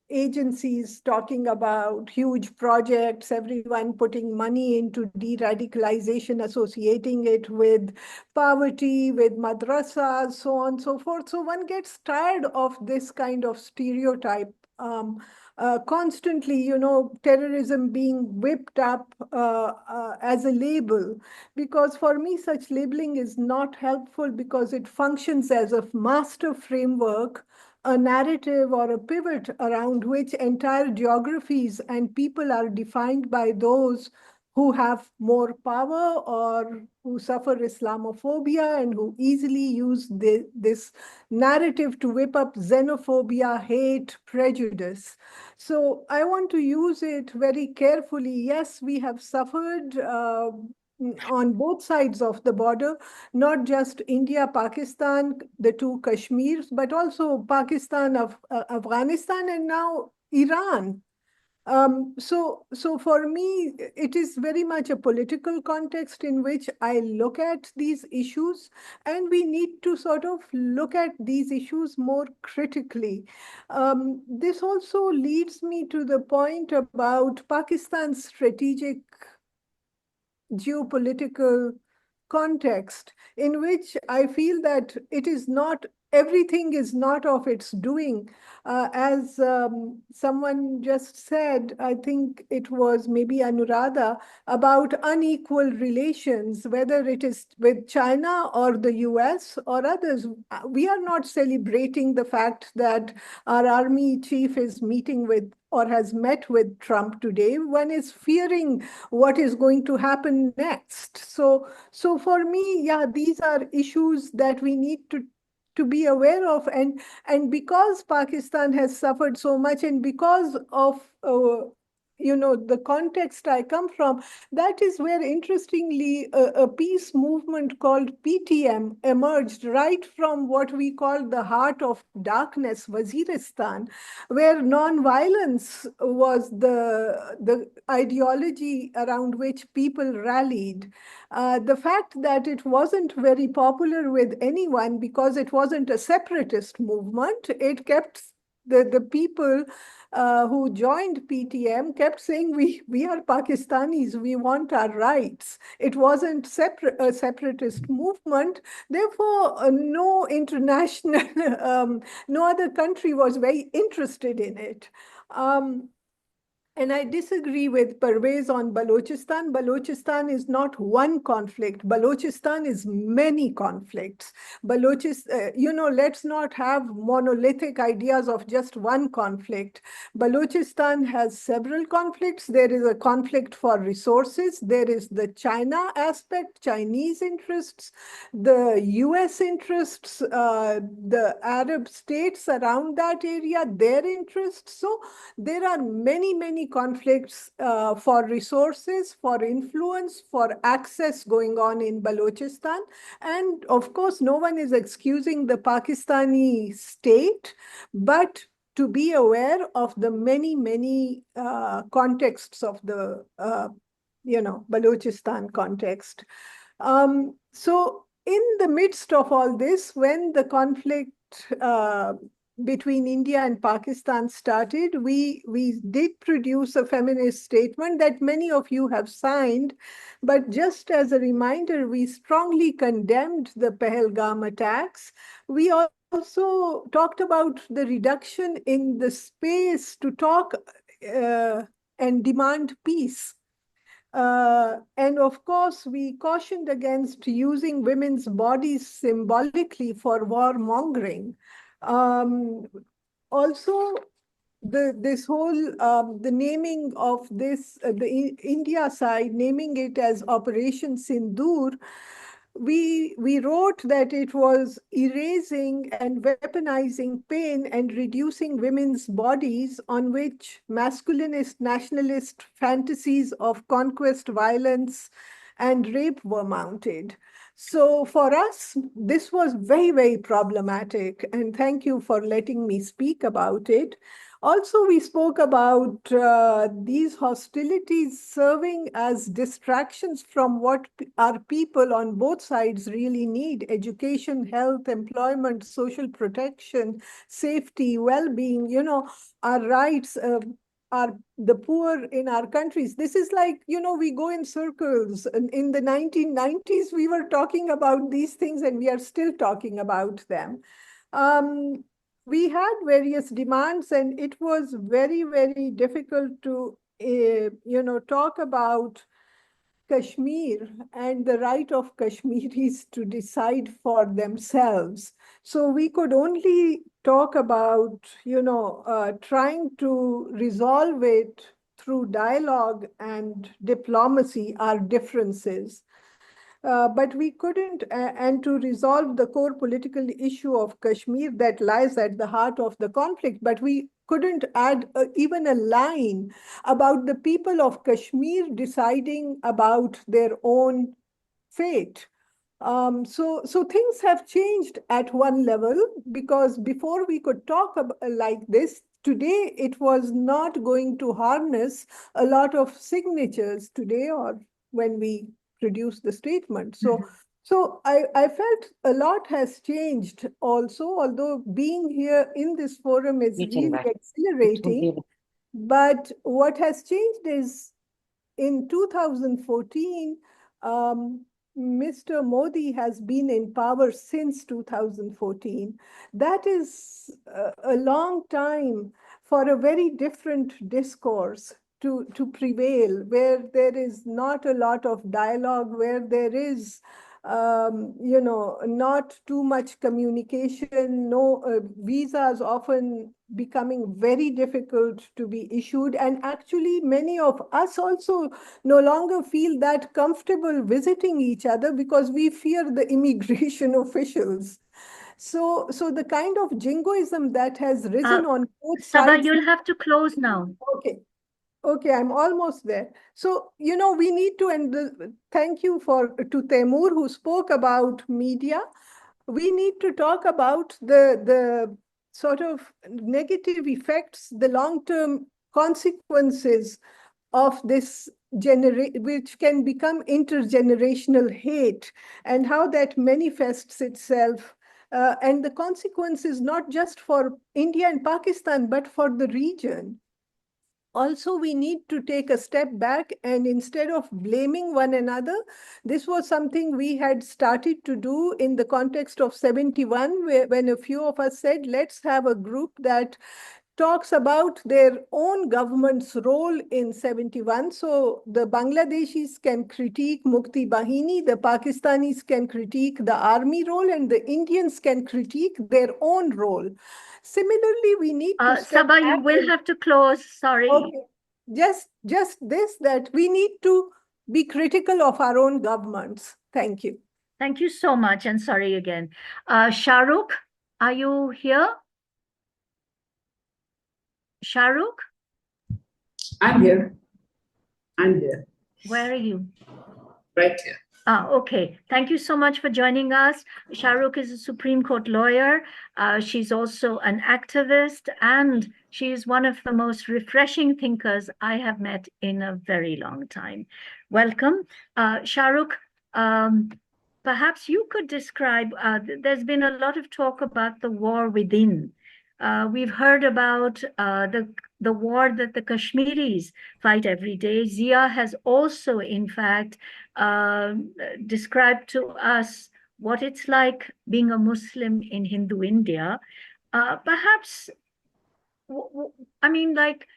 Speaker 15: agencies talking about huge projects, everyone putting money into de-radicalization, associating it with poverty, with madrasas, so on and so forth. So one gets tired of this kind of stereotype. Constantly, terrorism being whipped up as a label, because for me, such labeling is not helpful because it functions as a master framework, a narrative or a pivot around which entire geographies and people are defined by those who have more power or who suffer Islamophobia and who easily use this narrative to whip up xenophobia, hate, prejudice. So I want to use it very carefully. Yes, we have suffered on both sides of the border, not just India, Pakistan, the two Kashmirs, but also Pakistan, Afghanistan, and now Iran. So for me, it is very much a political context in which I look at these issues, and we need to sort of look at these issues more critically. This also leads me to the point about Pakistan's strategic geopolitical context, in which I feel that it is not, everything is not of its doing. As someone just said, I think it was maybe Anuradha, about unequal relations, whether it is with China or the US or others. We are not celebrating the fact that our army chief is meeting with or has met with Trump today. One is fearing what is going to happen next. So for me, yeah, these are issues that we need to be aware of. And because Pakistan has suffered so much, and because of the context I come from, that is where, interestingly, a peace movement called PTM emerged right from what we call the heart of darkness, Waziristan, where non-violence was the ideology around which people rallied. The fact that it wasn't very popular with anyone because it wasn't a separatist movement, it kept the people who joined PTM kept saying, we are Pakistanis, we want our rights. It wasn't a separatist movement. Therefore, no international, no other country was very interested in it. And I disagree with Parvez on Balochistan. Balochistan is not one conflict. Balochistan is many conflicts. Let's not have monolithic ideas of just one conflict. Balochistan has several conflicts. There is a conflict for resources. There is the China aspect, Chinese interests, the US interests, the Arab states around that area, their interests. So there are many conflicts for resources, for influence, for access going on in Balochistan. And of course, no one is excusing the Pakistani state, but to be aware of the many contexts of the, Balochistan context. So in the midst of all this, when the conflict between India and Pakistan started, we did produce a feminist statement that many of you have signed. But just as a reminder, we strongly condemned the Pahalgam attacks. We also talked about the reduction in the space to talk and demand peace. And of course, we cautioned against using women's bodies symbolically for warmongering. Also, this whole the naming of this, the India side naming it as Operation Sindoor, we wrote that it was erasing and weaponizing pain and reducing women's bodies on which masculinist, nationalist fantasies of conquest, violence, and rape were mounted. So for us, this was very problematic. And thank you for letting me speak about it. Also, we spoke about these hostilities serving as distractions from what our people on both sides really need: education, health, employment, social protection, safety, well-being, our rights, are the poor in our countries. This is like, we go in circles. In the 1990s, we were talking about these things and we are still talking about them. We had various demands, and it was very difficult to, talk about Kashmir and the right of Kashmiris to decide for themselves. So we could only talk about, trying to resolve it through dialogue and diplomacy, our differences. But we couldn't, and to resolve the core political issue of Kashmir that lies at the heart of the conflict, but we couldn't add even a line about the people of Kashmir deciding about their own fate. So things have changed at one level, because before we could talk like this, today it was not going to harness a lot of signatures today or when we produce the statement. So I felt a lot has changed also, although being here in this forum is really exhilarating. But what has changed is in 2014, Mr. Modi has been in power since 2014. That is a long time for a very different discourse to prevail, where there is not a lot of dialogue, where there is not too much communication, no visas often becoming very difficult to be issued. And actually, many of us also no longer feel that comfortable visiting each other because we fear the immigration officials. So the kind of jingoism that has risen on both
Speaker 1: Saba,
Speaker 15: sides.
Speaker 1: you'll have to close now.
Speaker 15: Okay, I'm almost there. So, we need to, and thank you to Taimur who spoke about media. We need to talk about the sort of negative effects, the long-term consequences of this which can become intergenerational hate, and how that manifests itself. And the consequences not just for India and Pakistan, but for the region. Also, we need to take a step back, and instead of blaming one another, this was something we had started to do in the context of 71, when a few of us said, let's have a group that talks about their own government's role in 71. So the Bangladeshis can critique Mukti Bahini, the Pakistanis can critique the army role, and the Indians can critique their own role. Similarly, we need to
Speaker 1: Saba, you will have to close. Sorry.
Speaker 15: Okay. Just this, that we need to be critical of our own governments. Thank you.
Speaker 1: Thank you so much, and sorry again. Shahrukh, are you here? Shahrukh?
Speaker 17: I'm here. I'm here.
Speaker 1: Where are you?
Speaker 17: Right here.
Speaker 1: Okay. Thank you so much for joining us. Shahrukh is a Supreme Court lawyer. She's also an activist, and she is one of the most refreshing thinkers I have met in a very long time. Welcome. Shahrukh, perhaps you could describe, there's been a lot of talk about the war within. We've heard about the war that the Kashmiris fight every day. Zia has also, in fact, described to us what it's like being a Muslim in Hindu India. Perhaps, I mean, like,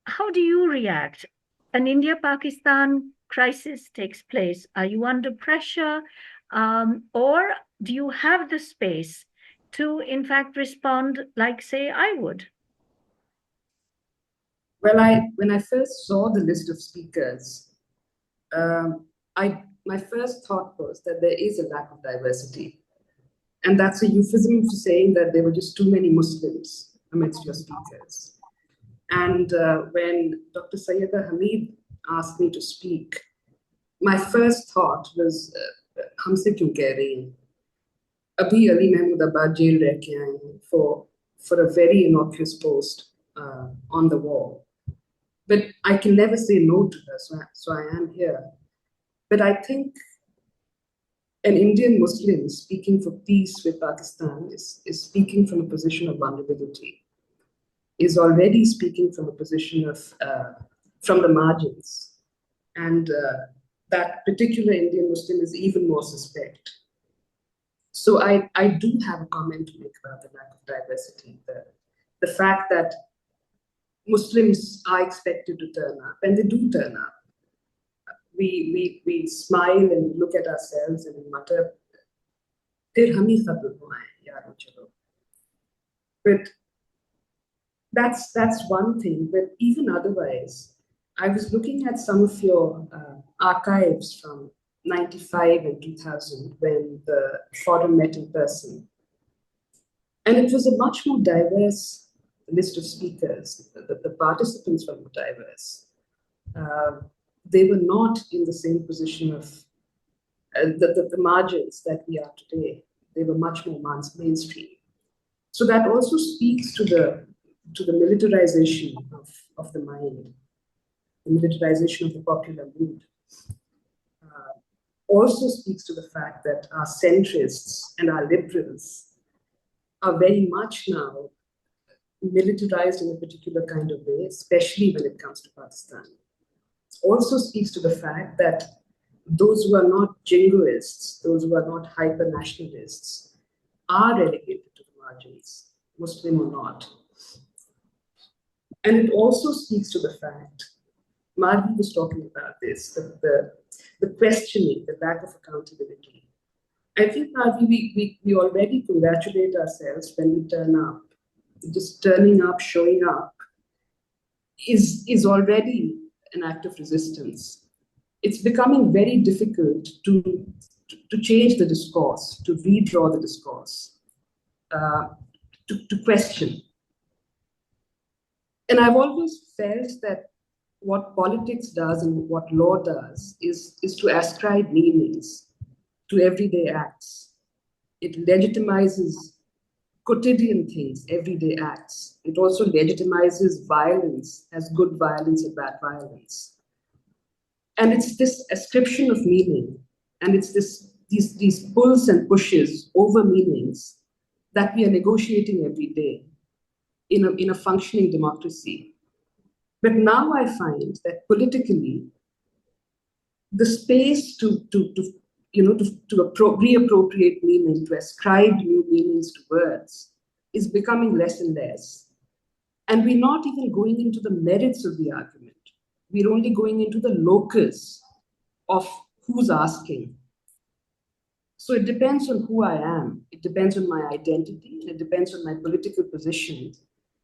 Speaker 1: how do you react? An India-Pakistan crisis takes place. Are you under pressure? Or do you have the space to, in fact, respond like, say, I would?
Speaker 17: Well, when I first saw the list of speakers, my first thought was that there is a lack of diversity. And that's a euphemism for saying that there were just too many Muslims amidst your speakers. And when Dr. Sayyida Hamid asked me to speak, my first thought was, हमसे क्यों कह रही हैं? अभी Ali Mahmudabad jail रह के आए हैं for a very innocuous post on the wall. But I can never say no to her, so I am here. But I think an Indian Muslim speaking for peace with Pakistan is speaking from a position of vulnerability, is already speaking from a position of, from the margins. And that particular Indian Muslim is even more suspect. So I do have a comment to make about the lack of diversity. The fact that Muslims are expected to turn up, and they do turn up. We smile and look at ourselves and mutter, but that's one thing. But even otherwise, I was looking at some of your archives from 95 and 2000 when the forum met in person. And it was a much more diverse list of speakers. The participants were more diverse. They were not in the same position of the margins that we are today. They were much more mainstream. So that also speaks to to the militarization of the mind, the militarization of the popular mood, also speaks to the fact that our centrists and our liberals are very much now militarized in a particular kind of way, especially when it comes to Pakistan. It also speaks to the fact that those who are not jingoists, those who are not hyper-nationalists, are relegated to the margins, Muslim or not. And it also speaks to the fact, Marvi was talking about this, the questioning, the lack of accountability. I think, Marvi, we already congratulate ourselves when we turn up. Just turning up, showing up, is already an act of resistance. It's becoming very difficult to change the discourse, to redraw the discourse, to question. And I've always felt that what politics does and what law does is to ascribe meanings to everyday acts. It legitimizes quotidian things, everyday acts. It also legitimizes violence as good violence and bad violence. And it's this ascription of meaning, and it's these pulls and pushes over meanings that we are negotiating every day in a functioning democracy. But now I find that politically, the space to reappropriate meaning, to ascribe new meanings to words, is becoming less and less. And we're not even going into the merits of the argument. We're only going into the locus of who's asking. So it depends on who I am. It depends on my identity, and it depends on my political position.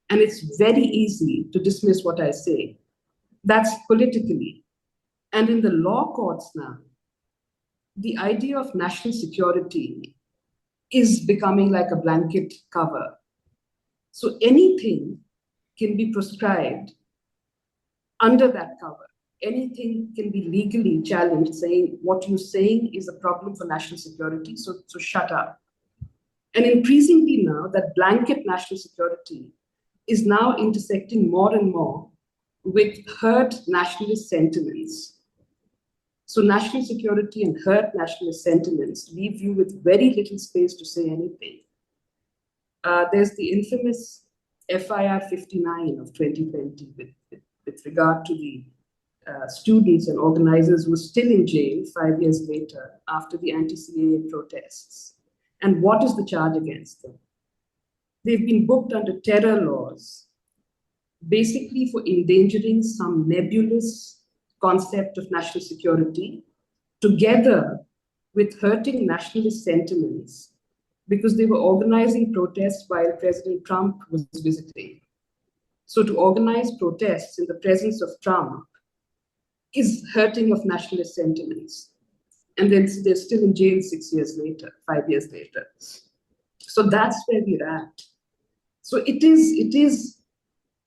Speaker 17: And it's very easy to dismiss what I say. That's politically. And in the law courts now, the idea of national security is becoming like a blanket cover. So anything can be prescribed under that cover. Anything can be legally challenged, saying what you're saying is a problem for national security, so shut up. And increasingly now, that blanket national security is now intersecting more and more with hurt nationalist sentiments. So national security and hurt nationalist sentiments leave you with very little space to say anything. There's the infamous FIR 59 of 2020 with regard to the students and organizers who were still in jail 5 years later after the anti-CAA protests. And what is the charge against them? They've been booked under terror laws, basically for endangering some nebulous concept of national security, together with hurting nationalist sentiments, because they were organizing protests while President Trump was visiting. So to organize protests in the presence of Trump is hurting of nationalist sentiments. And then they're still in jail 6 years later, 5 years later. So that's where we're at. So it is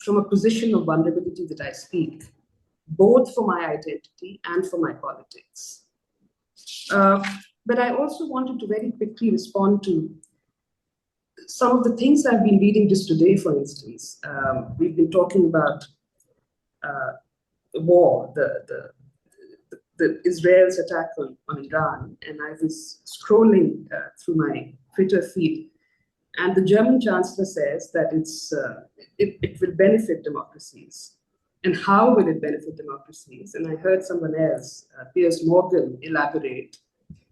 Speaker 17: from a position of vulnerability that I speak, both for my identity and for my politics. But I also wanted to very quickly respond to some of the things I've been reading just today, for instance. We've been talking about war, the Israel's attack on Iran, and I was scrolling through my Twitter feed, and the German chancellor says that it will benefit democracies. And how will it benefit democracies? And I heard someone else, Piers Morgan, elaborate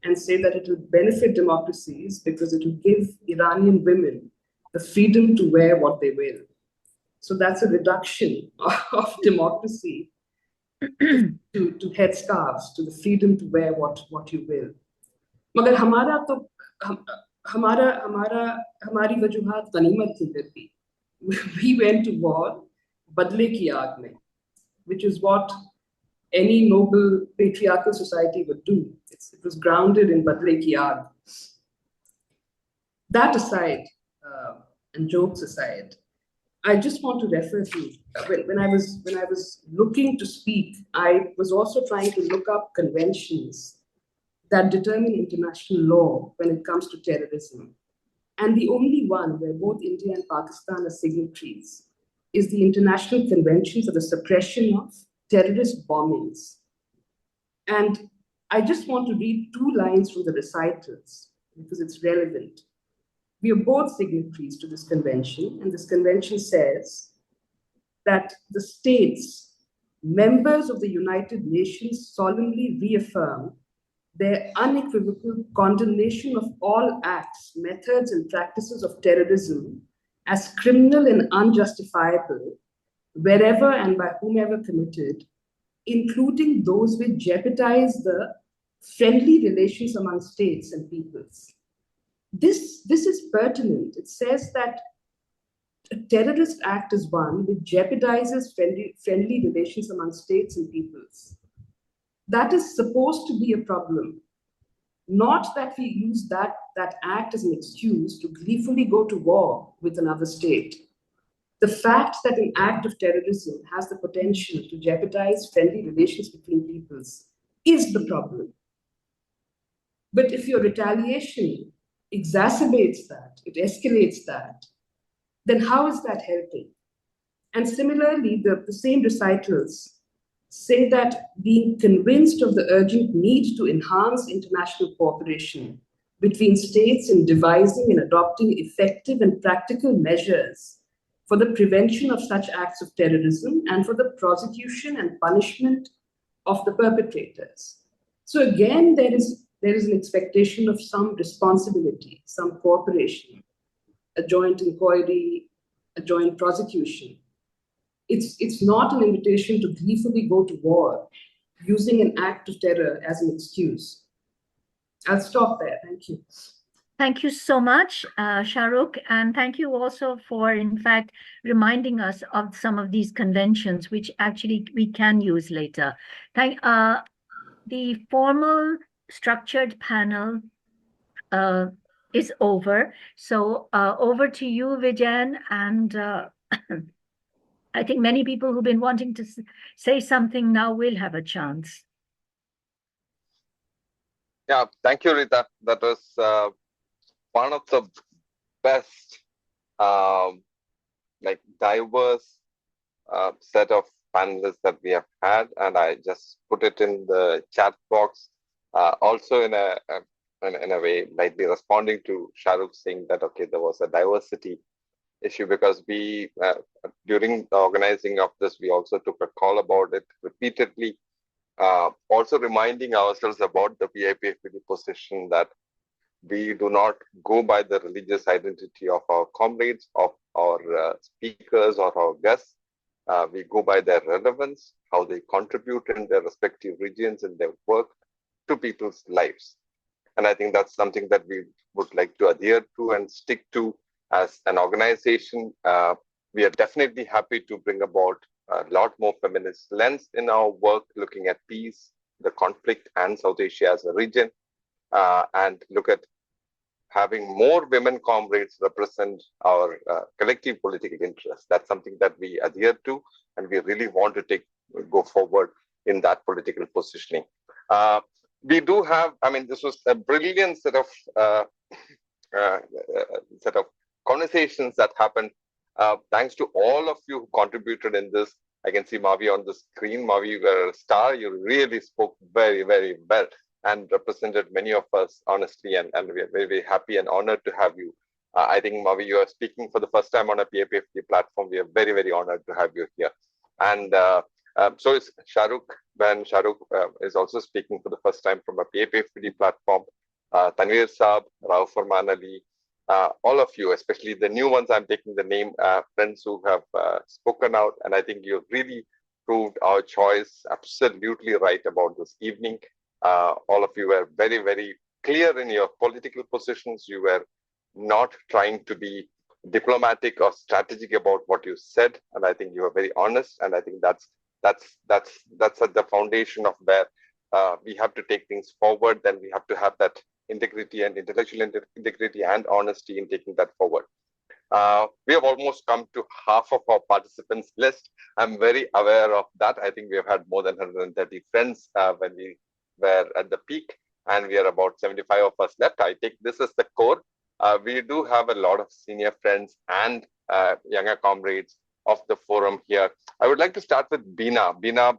Speaker 17: and say that it will benefit democracies because it will give Iranian women the freedom to wear what they will. So that's a reduction of democracy to headscarves, to the freedom to wear what you will. मगर हमारी वजूहात गनीमत थी फिर भी. We went to war बदले की आग में, which is what any noble patriarchal society would do. It was grounded in badle ki aag. That aside, and jokes aside, I just want to refer to when I was looking to speak, I was also trying to look up conventions that determine international law when it comes to terrorism. And the only one where both India and Pakistan are signatories is the International Convention for the Suppression of Terrorist Bombings. And I just want to read 2 lines from the recitals because it's relevant. We are both signatories to this convention, and this convention says that the states, members of the United Nations, solemnly reaffirm their unequivocal condemnation of all acts, methods, and practices of terrorism as criminal and unjustifiable, wherever and by whomever committed, including those which jeopardize the friendly relations among states and peoples. This is pertinent. It says that a terrorist act is one which jeopardizes friendly relations among states and peoples. That is supposed to be a problem. Not that we use that act as an excuse to gleefully go to war with another state. The fact that an act of terrorism has the potential to jeopardize friendly relations between peoples is the problem. But if your retaliation exacerbates that, it escalates that, then how is that helping? And similarly, the same recitals say that being convinced of the urgent need to enhance international cooperation between states in devising and adopting effective and practical measures for the prevention of such acts of terrorism and for the prosecution and punishment of the perpetrators. So again, there is an expectation of some responsibility, some cooperation, a joint inquiry, a joint prosecution. It's not an invitation to gleefully go to war using an act of terror as an excuse. I'll stop there. Thank you.
Speaker 1: Thank you so much, Shahrukh, and thank you also for, in fact, reminding us of some of these conventions, which actually we can use later. The formal structured panel is over. So over to you, Vijayan, and I think many people who've been wanting to say something now will have a chance.
Speaker 2: Yeah, thank you, Rita. That was one of the best, diverse set of panelists that we have had, and I just put it in the chat box. Also, in a way, lightly responding to Shahrukh saying that okay, there was a diversity issue because we, during the organizing of this, we also took a call about it repeatedly. Also reminding ourselves about the PIPFPD position that we do not go by the religious identity of our comrades, of our speakers or our guests. We go by their relevance, how they contribute in their respective regions and their work to people's lives. And I think that's something that we would like to adhere to and stick to as an organization. We are definitely happy to bring about a lot more feminist lens in our work, looking at peace, the conflict, and South Asia as a region, and look at having more women comrades represent our collective political interests. That's something that we adhere to, and we really want to go forward in that political positioning. We do have, this was a brilliant set of conversations that happened. Thanks to all of you who contributed in this. I can see Mavi on the screen. Mavi, you were a star. You really spoke very, very well and represented many of us honestly, and we are very, very happy and honored to have you. I think, Mavi, you are speaking for the first time on a PIPFPD platform. We are very, very honored to have you here. And so is Shahrukh. When Shahrukh is also speaking for the first time from a PIPFPD platform. Tanveer Saab, Rao Farman Ali, all of you, especially the new ones, I'm taking the name, friends who have spoken out. And I think you've really proved our choice absolutely right about this evening. All of you were very, very clear in your political positions. You were not trying to be diplomatic or strategic about what you said. And I think you were very honest. And I think that's at the foundation of where we have to take things forward. Then we have to have that integrity and intellectual integrity and honesty in taking that forward. We have almost come to half of our participants list. I'm very aware of that. I think we have had more than 130 friends when we were at the peak, and we are about 75 of us left. I take this as the core. We do have a lot of senior friends and younger comrades of the forum here. I would like to start with Bina. Bina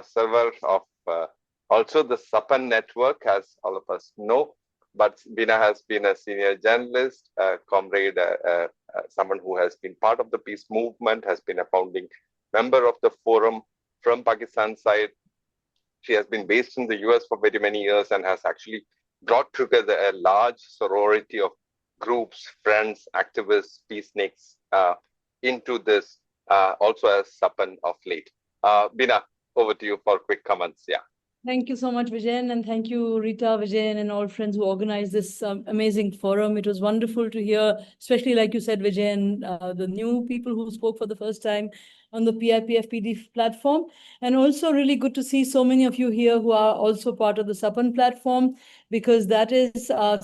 Speaker 2: server of also the SAPAN network, as all of us know. But Bina has been a senior journalist, comrade, someone who has been part of the peace movement, has been a founding member of the forum from Pakistan side. She has been based in the US for very many years and has actually brought together a large sorority of groups, friends, activists, peaceniks into this, also as SAPAN of late. Bina, over to you for quick comments. Yeah.
Speaker 11: Thank you so much, Vijayan, and thank you, Rita, Vijayan, and all friends who organized this amazing forum. It was wonderful to hear, especially like you said, Vijayan, the new people who spoke for the first time on the PIPFPD platform, and also really good to see so many of you here who are also part of the SAPAN platform, because that is, I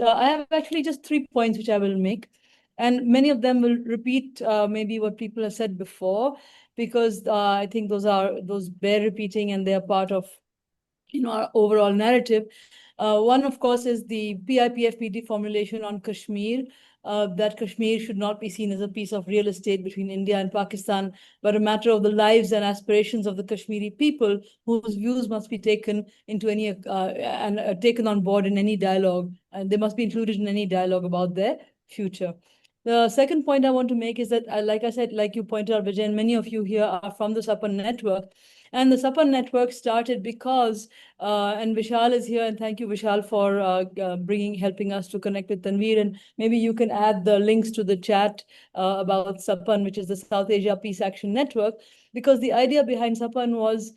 Speaker 11: have actually just 3 points which I will make, and many of them will repeat maybe what people have said before, because I think those bear repeating and they are part of our overall narrative. One, of course, is the PIPFPD formulation on Kashmir, that Kashmir should not be seen as a piece of real estate between India and Pakistan, but a matter of the lives and aspirations of the Kashmiri people, whose views must be taken into any and taken on board in any dialogue, and they must be included in any dialogue about their future. The second point I want to make is that, like I said, like you pointed out, Vijay, many of you here are from the SAPAN network. And the SAPAN network started because, and Vishal is here, and thank you, Vishal, for helping us to connect with Tanveer. And maybe you can add the links to the chat about SAPAN, which is the South Asia Peace Action Network, because the idea behind SAPAN was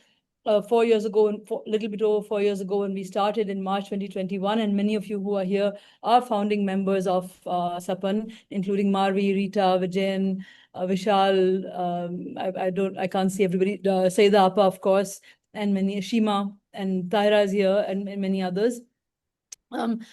Speaker 11: 4 years ago, a little bit over 4 years ago, when we started in March 2021, and many of you who are here are founding members of SAPAN, including Marvi, Rita, Vijayan, Vishal. I can't see everybody. Saida Appa, of course, and many, Shima and Tyra is here, and many others.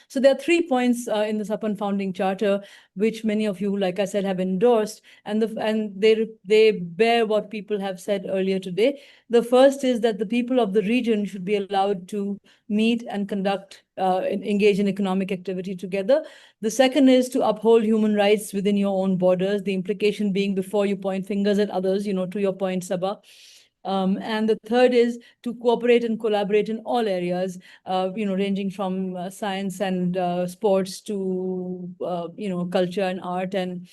Speaker 11: So there are 3 points in the SAPAN founding charter, which many of you, like I said, have endorsed, and they bear what people have said earlier today. The first is that the people of the region should be allowed to meet and conduct, engage in economic activity together. The second is to uphold human rights within your own borders, the implication being before you point fingers at others, to your point, Sabah. And the third is to cooperate and collaborate in all areas, ranging from science and sports to, culture and art and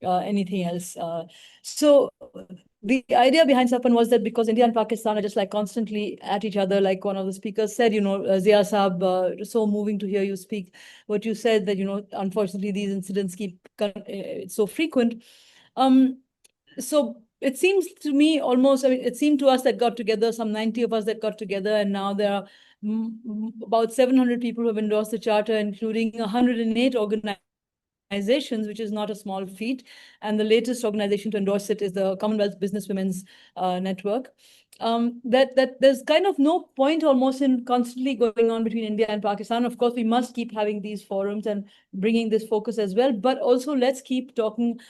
Speaker 11: anything else. So the idea behind SAPAN was that because India and Pakistan are just like constantly at each other, like one of the speakers said, Zia Saab, so moving to hear you speak, what you said that, unfortunately, these incidents keep so frequent. So it seems to me almost, it seemed to us that got together, some 90 of us that got together, and now there are about 700 people who have endorsed the charter, including 108 organizations, which is not a small feat. And the latest organization to endorse it is the Commonwealth Businesswomen's Network. That there's kind of no point almost in constantly going on between India and Pakistan. Of course, we must keep having these forums and bringing this focus as well, but also let's keep talking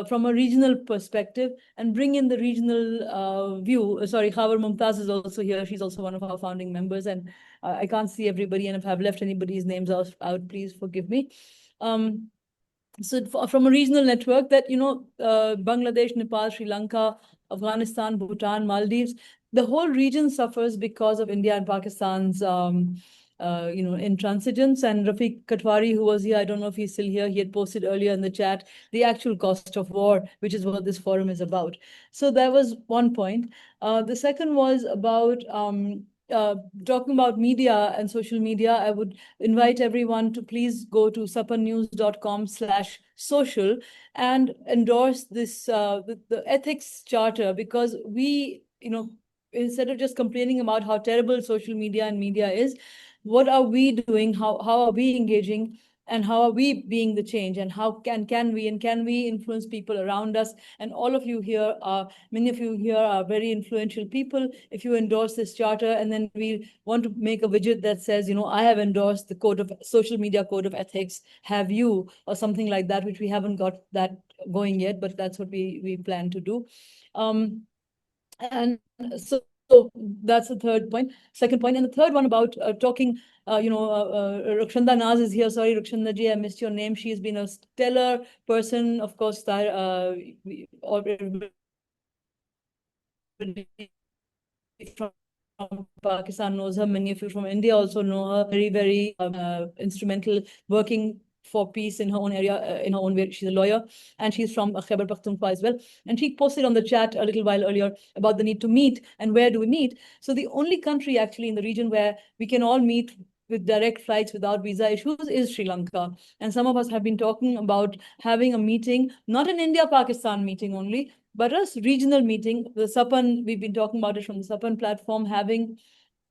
Speaker 11: from a regional perspective and bring in the regional view. Sorry, Khawar Mumtaz is also here. She's also one of our founding members, and I can't see everybody, and if I've left anybody's names out, please forgive me. So from a regional network that, Bangladesh, Nepal, Sri Lanka, Afghanistan, Bhutan, Maldives, the whole region suffers because of India and Pakistan's, intransigence. And Rafiq Katwari, who was here, I don't know if he's still here, he had posted earlier in the chat, the actual cost of war, which is what this forum is about. So that was one point. The second was about talking about media and social media. I would invite everyone to please go to sapannews.com/social and endorse this, the ethics charter, because we, instead of just complaining about how terrible social media and media is, what are we doing? How are we engaging? And how are we being the change? And how can we influence people around us? And all of you here many of you here are very influential people. If you endorse this charter, and then we want to make a widget that says, I have endorsed the social media code of ethics, have you, or something like that, which we haven't got that going yet, but that's what we plan to do. And so So that's the third point. Second point, and the third one about talking. Rakshanda Naz is here. Sorry, Rakshanda ji, I missed your name. She has been a stellar person, of course. From Pakistan knows her. Many of you from India also know her. Very, very instrumental, working for peace in her own area, in her own way. She's a lawyer, and she's from Khyber Pakhtunkhwa as well. And she posted on the chat a little while earlier about the need to meet and where do we meet. So the only country actually in the region where we can all meet with direct flights without visa issues is Sri Lanka. And some of us have been talking about having a meeting, not an India-Pakistan meeting only, but a regional meeting. The SAPAN, we've been talking about it from the SAPAN platform, having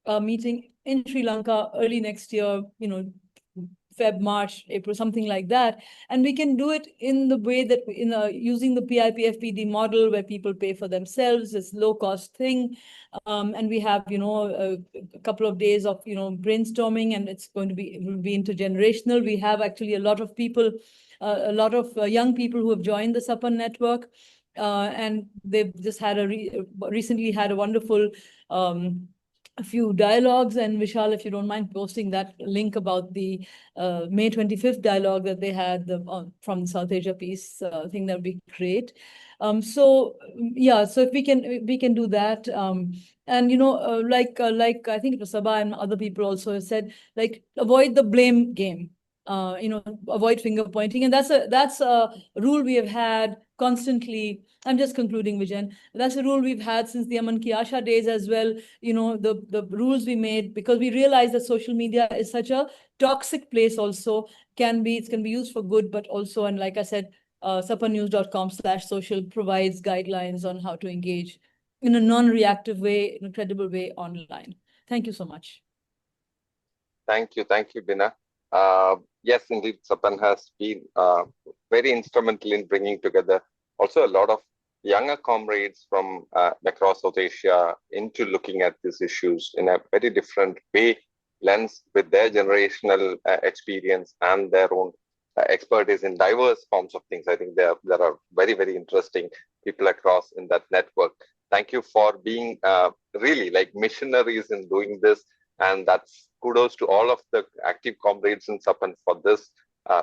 Speaker 11: a meeting in Sri Lanka early next year, Feb, March, April, something like that. And we can do it in the way that, using the PIPFPD model where people pay for themselves, it's low-cost thing. And we have, a couple of days of, brainstorming, and it will be intergenerational. We have actually a lot of people, a lot of young people who have joined the SAPAN network. And they've just had recently had a wonderful a few dialogues. And Vishal, if you don't mind posting that link about the May 25th dialogue that they had from South Asia Peace thing, that would be great. So if we can do that. And like I think it was Sabah and other people also said, like, avoid the blame game. Avoid finger pointing, and that's a rule we have had constantly. I'm just concluding, Vijayan. That's a rule we've had since the Aman Ki Asha days as well. The rules we made, because we realized that social media is such a toxic place. Also, it can be used for good, but also, and like I said, sapanews.com/social provides guidelines on how to engage in a non-reactive way, in a credible way online. Thank you so much.
Speaker 2: Thank you, Bina. Yes, indeed, SAPAN has been very instrumental in bringing together also a lot of younger comrades from across South Asia into looking at these issues in a very different way, lens, with their generational experience and their own expertise in diverse forms of things. I think there are very, very interesting people across in that network. Thank you for being really like missionaries in doing this. And that's kudos to all of the active comrades in SAPAN for this.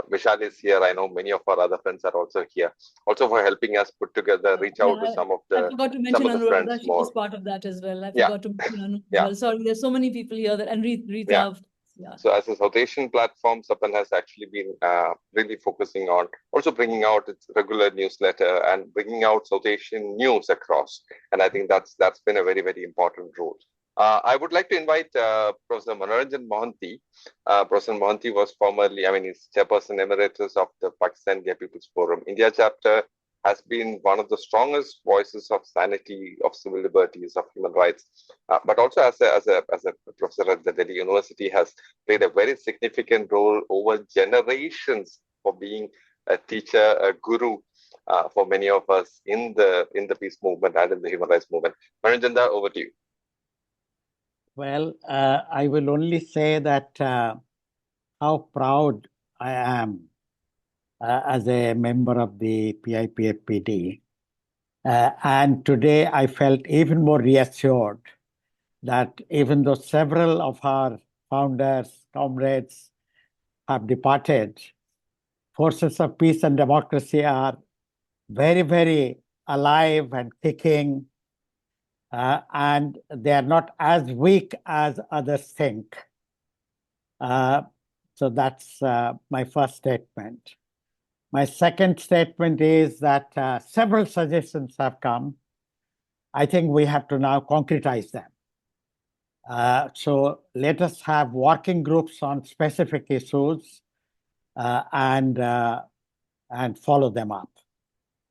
Speaker 2: Vishal is here. I know many of our other friends are also here. Also for helping us put together, reach out to some of the
Speaker 11: I forgot to mention Anuradha. She was part of that as well. I forgot to mention Anuradha as well. Sorry, there's so many people here and Rita.
Speaker 2: Yeah. So as a South Asian platform, SAPAN has actually been really focusing on also bringing out its regular newsletter and bringing out South Asian news across. And I think that's been a very, very important role. I would like to invite Professor Manoranjan Mohanty. Professor Mohanty was formerly, he's Chairperson Emeritus of the Pakistan India People's Forum India chapter, has been one of the strongest voices of sanity, of civil liberties, of human rights, but also as a professor at the Delhi University has played a very significant role over generations for being a teacher, a guru for many of us in the peace movement and in the human rights movement. Manoranjan, over to you.
Speaker 18: Well, I will only say that how proud I am as a member of the PIPFPD. And today I felt even more reassured that even though several of our founders, comrades have departed, forces of peace and democracy are very, very alive and kicking. And they are not as weak as others think. So that's my first statement. My second statement is that several suggestions have come. I think we have to now concretize them. So let us have working groups on specific issues and follow them up.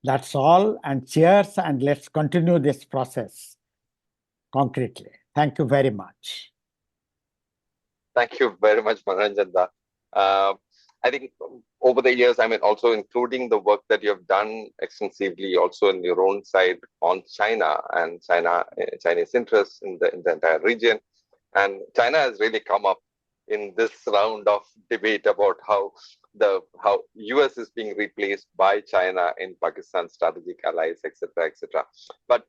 Speaker 18: That's all. And cheers, and let's continue this process concretely. Thank you very much.
Speaker 2: Thank you very much, Manoranjan. I think over the years, also including the work that you have done extensively also in your own side on China and Chinese interests in the entire region. And China has really come up in this round of debate about how US is being replaced by China in Pakistan's strategic allies, etc., etc. But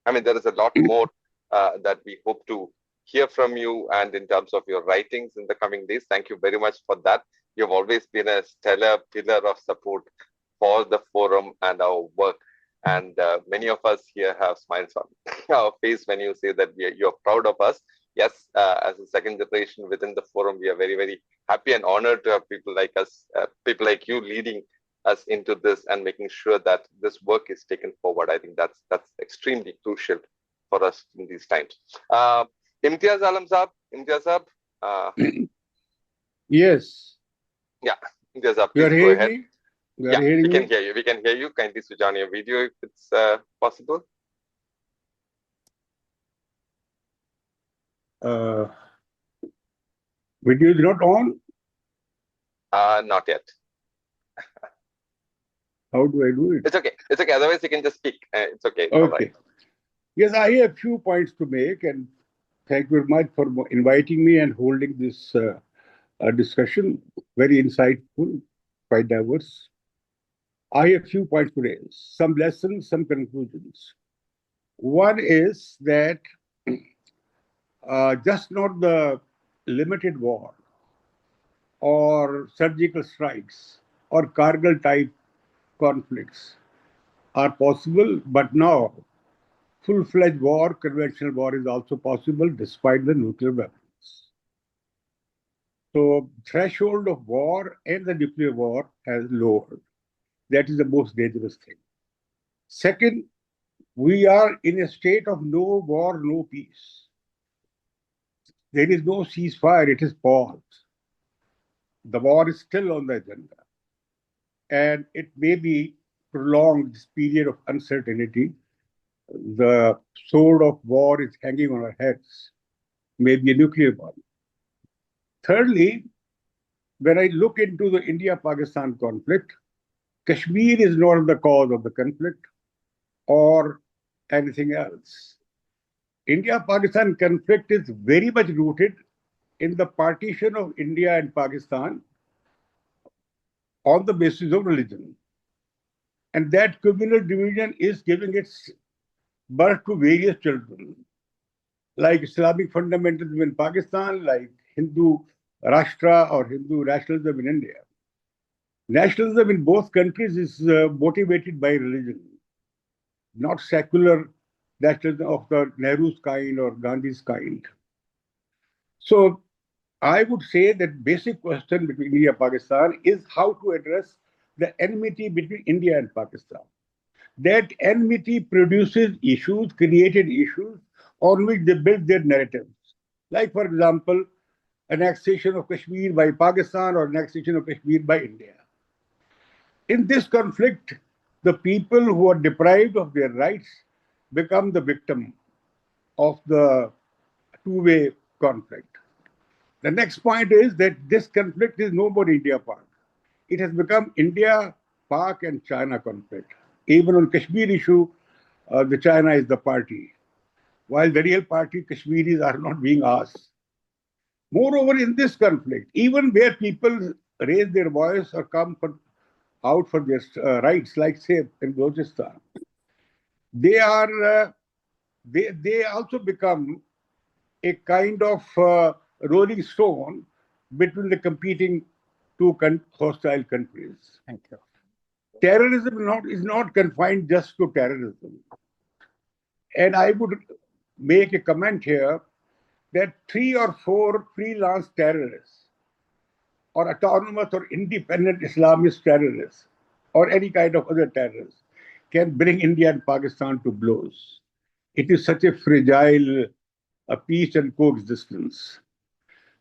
Speaker 2: there is a lot more that we hope to hear from you and in terms of your writings in the coming days. Thank you very much for that. You've always been a stellar pillar of support for the forum and our work. And many of us here have smiles on our face when you say that you're proud of us. Yes, as a second generation within the forum, we are very, very happy and honored to have people like us, people like you leading us into this and making sure that this work is taken forward. I think that's extremely crucial for us in these times. Imtiaz Alam Saab, Imtiaz Saab.
Speaker 19: Yes.
Speaker 2: Yeah, Imtiaz Saab,
Speaker 19: You are
Speaker 2: please go ahead.
Speaker 19: hearing me?
Speaker 2: Yeah, we can hear you. We can hear you. Kindly switch on your video if it's possible.
Speaker 19: Video is not on?
Speaker 2: Not yet.
Speaker 19: How do I do it?
Speaker 2: It's okay. It's okay. Otherwise, you can just speak. It's okay. It's
Speaker 19: Okay.
Speaker 2: all right.
Speaker 19: Yes, I have a few points to make, and thank you very much for inviting me and holding this discussion. Very insightful, quite diverse. I have a few points to raise, some lessons, some conclusions. One is that just not the limited war or surgical strikes or Kargil type conflicts are possible, but now full-fledged war, conventional war is also possible despite the nuclear weapons. So threshold of war and the nuclear war has lowered. That is the most dangerous thing. Second, we are in a state of no war, no peace. There is no ceasefire, it is paused. The war is still on the agenda. And it may be prolonged, this period of uncertainty. The sword of war is hanging on our heads, maybe a nuclear one. Thirdly, when I look into the India-Pakistan conflict, Kashmir is not the cause of the conflict or anything else. India-Pakistan conflict is very much rooted in the partition of India and Pakistan on the basis of religion. And that communal division is giving its birth to various children, like Islamic fundamentalism in Pakistan, like Hindu Rashtra or Hindu nationalism in India. Nationalism in both countries is motivated by religion, not secular nationalism of the Nehru's kind or Gandhi's kind. So I would say that basic question between India and Pakistan is how to address the enmity between India and Pakistan. That enmity produces issues, created issues on which they build their narratives. Like, for example, annexation of Kashmir by Pakistan or annexation of Kashmir by India. In this conflict, the people who are deprived of their rights become the victim of the two-way conflict. The next point is that this conflict is no more India-Pak. It has become India, Pak, and China conflict. Even on Kashmir issue, the China is the party, while the real party, Kashmiris, are not being asked. Moreover, in this conflict, even where people raise their voice or come out for their rights, like say in Balochistan, they are they also become a kind of rolling stone between the competing two hostile countries.
Speaker 18: Thank you.
Speaker 19: Terrorism is not confined just to terrorism. And I would make a comment here that 3 or 4 freelance terrorists or autonomous or independent Islamist terrorists or any kind of other terrorists can bring India and Pakistan to blows. It is such a fragile peace and coexistence.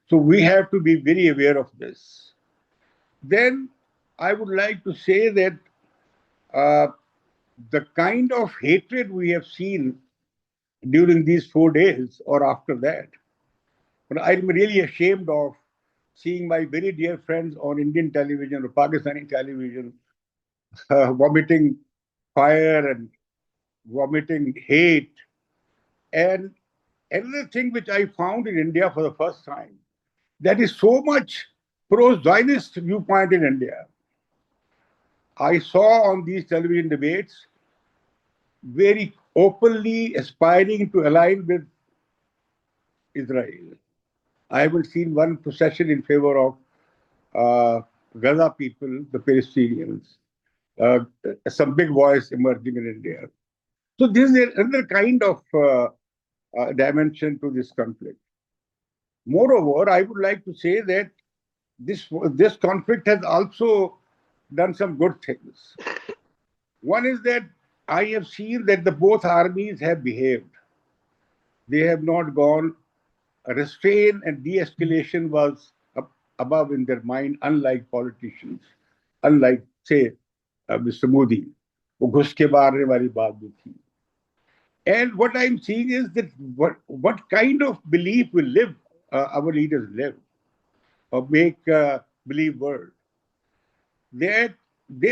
Speaker 19: So we have to be very aware of this. Then I would like to say that the kind of hatred we have seen during these 4 days or after that, but I'm really ashamed of seeing my very dear friends on Indian television or Pakistani television vomiting fire and vomiting hate. And another thing which I found in India for the first time, that is so much pro-Zionist viewpoint in India. I saw on these television debates very openly aspiring to align with Israel. I haven't seen one procession in favor of Gaza people, the Palestinians. Some big voice emerging in India. So this is another kind of dimension to this conflict. Moreover, I would like to say that this conflict has also done some good things. One is that I have seen that the both armies have behaved. They have not gone. Restraint and de-escalation was above in their mind, unlike politicians, unlike, say, Mr. Modi, वो घुस के मारने वाली बात भी थी. And what I'm seeing is that what kind of belief will live, our leaders live, or make believe world. They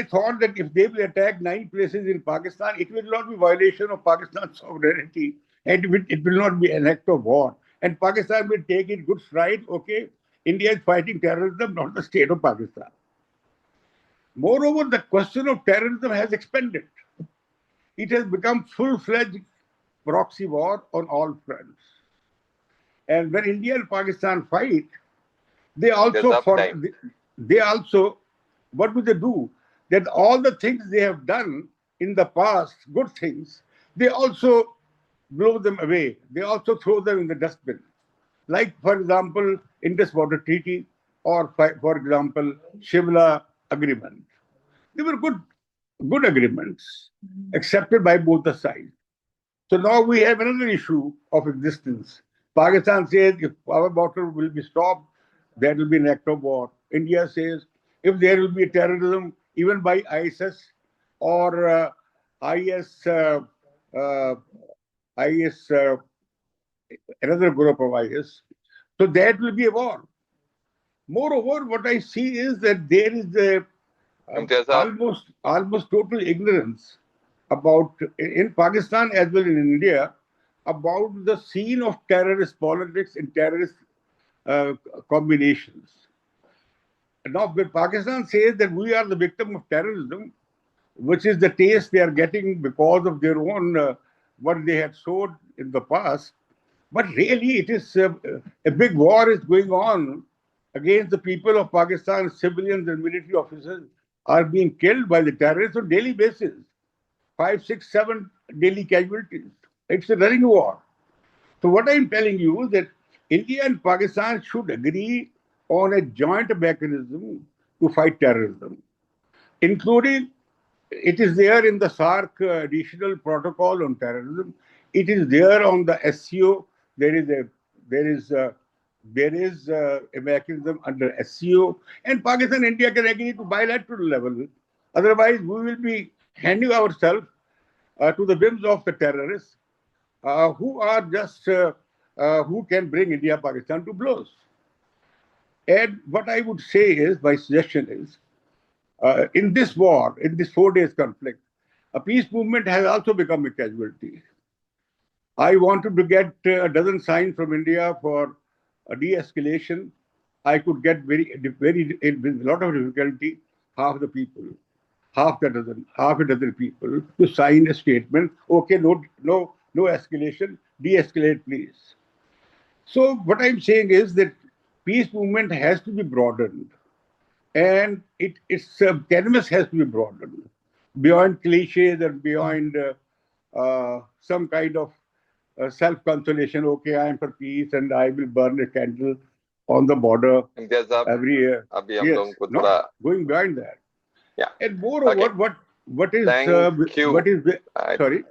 Speaker 19: thought that if they will attack 9 places in Pakistan, it will not be violation of Pakistan's sovereignty, and it will not be an act of war. And Pakistan will take it good stride, okay, India is fighting terrorism, not the state of Pakistan. Moreover, the question of terrorism has expanded. It has become full-fledged proxy war on all fronts. And when India and Pakistan fight, they also, what do? That all the things they have done in the past, good things, they also blow them away. They also throw them in the dustbin. Like, for example, Indus Water Treaty, or for example, Shimla Agreement. They were good agreements, accepted by both the sides. So now we have another issue of existence. Pakistan says if our water will be stopped, there will be an act of war. India says if there will be terrorism, even by ISIS or another group of IS, so that will be a war. Moreover, what I see is that there is almost total ignorance about, in Pakistan as well in India, about the scene of terrorist politics and terrorist combinations. Now, when Pakistan says that we are the victim of terrorism, which is the taste they are getting because of their own, what they had sowed in the past, but really it is a big war is going on against the people of Pakistan. Civilians and military officers are being killed by the terrorists on daily basis. 5, 6, 7 daily casualties. It's a running war. So what I'm telling you is that India and Pakistan should agree on a joint mechanism to fight terrorism, including, it is there in the SAARC additional protocol on terrorism. It is there on the SCO. There is a mechanism under SCO, and Pakistan and India can agree to bilateral level. Otherwise, we will be handing ourselves to the whims of the terrorists who are just who can bring India Pakistan to blows. And what I would say is, my suggestion is, in this war, in this 4 days conflict, a peace movement has also become a casualty. I wanted to get a dozen signs from India for a de-escalation. I could get with a lot of difficulty, half a dozen people to sign a statement. Okay, no escalation, de-escalate, please. So what I'm saying is that peace movement has to be broadened, and its canvas has to be broadened beyond cliches and beyond some kind of self-consolation. Okay, I am for peace and I will burn a candle on the border every year. Yes, not going beyond that.
Speaker 2: Yeah.
Speaker 19: And moreover, what is sorry?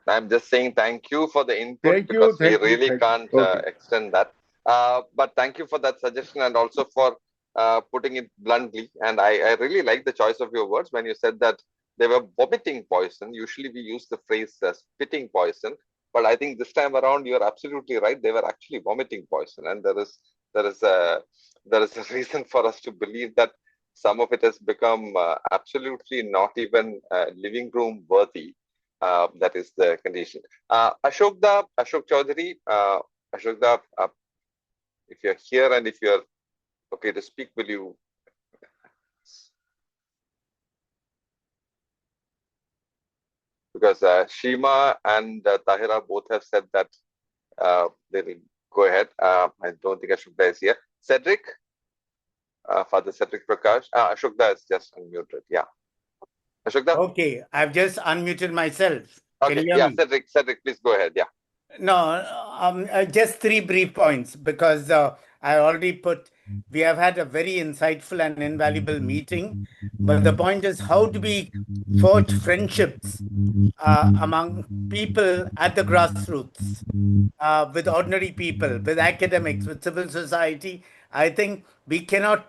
Speaker 2: I'm just saying thank you for the input, because we really can't extend that. But thank you for that suggestion, and also for putting it bluntly. And I really like the choice of your words when you said that they were vomiting poison. Usually we use the phrase spitting poison, but I think this time around you're absolutely right. They were actually vomiting poison, and there is a reason for us to believe that some of it has become absolutely not even living room worthy. That is the condition. Ashok Chaudhary, Ashok, if you're here and if you're okay to speak, will you? Because Shima and Tahira both have said that they will go ahead. I don't think Ashokda is here. Cedric, Father Cedric Prakash. Ashokda is just unmuted. Yeah. Ashokda?
Speaker 20: Okay, I've just unmuted myself. Can
Speaker 2: Okay,
Speaker 20: you hear
Speaker 2: yeah,
Speaker 20: me?
Speaker 2: Cedric, please go ahead. Yeah.
Speaker 20: No, just three brief points because I already put, we have had a very insightful and invaluable meeting. But the point is, how do we forge friendships among people at the grassroots, with ordinary people, with academics, with civil society? I think we cannot,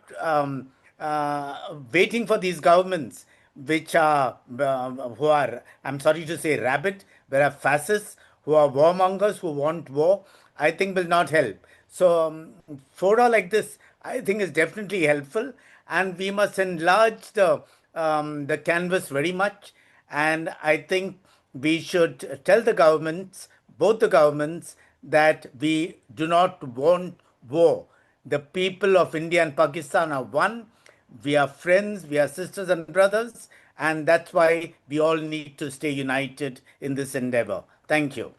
Speaker 20: waiting for these governments, which are, who are, I'm sorry to say, rabid, there are fascists, who are warmongers, who want war, I think will not help. So, fora like this, I think is definitely helpful, and we must enlarge the canvas very much. And I think we should tell the governments, both the governments, that we do not want war. The people of India and Pakistan are one. We are friends, we are sisters and brothers, and that's why we all need to stay united in this endeavor. Thank you.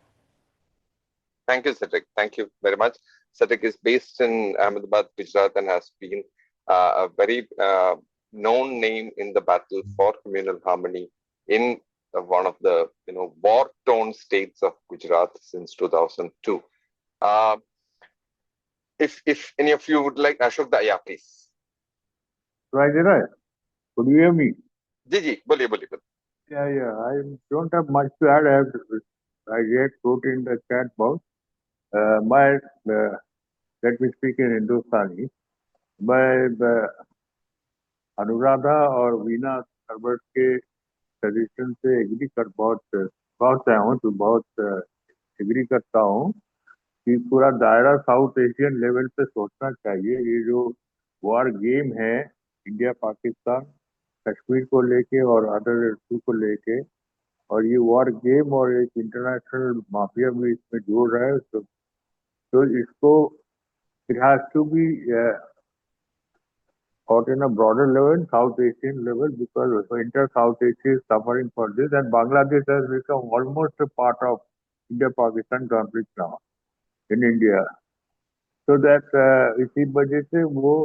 Speaker 2: Thank you, Cedric. Thank you very much. Cedric is based in Ahmedabad, Gujarat, and has been a very known name in the battle for communal harmony in one of the war-torn states of Gujarat since 2002. If any of you would like, Ashok, yeah, please.
Speaker 21: Right, could you hear me?
Speaker 2: Ji, boliye.
Speaker 21: Yeah, I don't have much to add. I yet wrote in the chat box. Let me speak in Hindustani. मैं अनुराधा और वीना सर्वर्ट के suggestion से agree कर बहुत agree करता हूँ कि पूरा दायरा साउथ एशियन लेवल पे सोचना चाहिए। ये जो वॉर गेम है इंडिया पाकिस्तान कश्मीर को लेके और अदर इशू को लेके, और ये वॉर गेम और एक इंटरनेशनल माफिया भी इसमें जोड़ रहा है, तो इसको it has to be out in a broader level, South Asian level, because inter-South Asia is suffering for this, and Bangladesh has become almost a part of India-Pakistan conflict now in India. So that इसी वजह से वो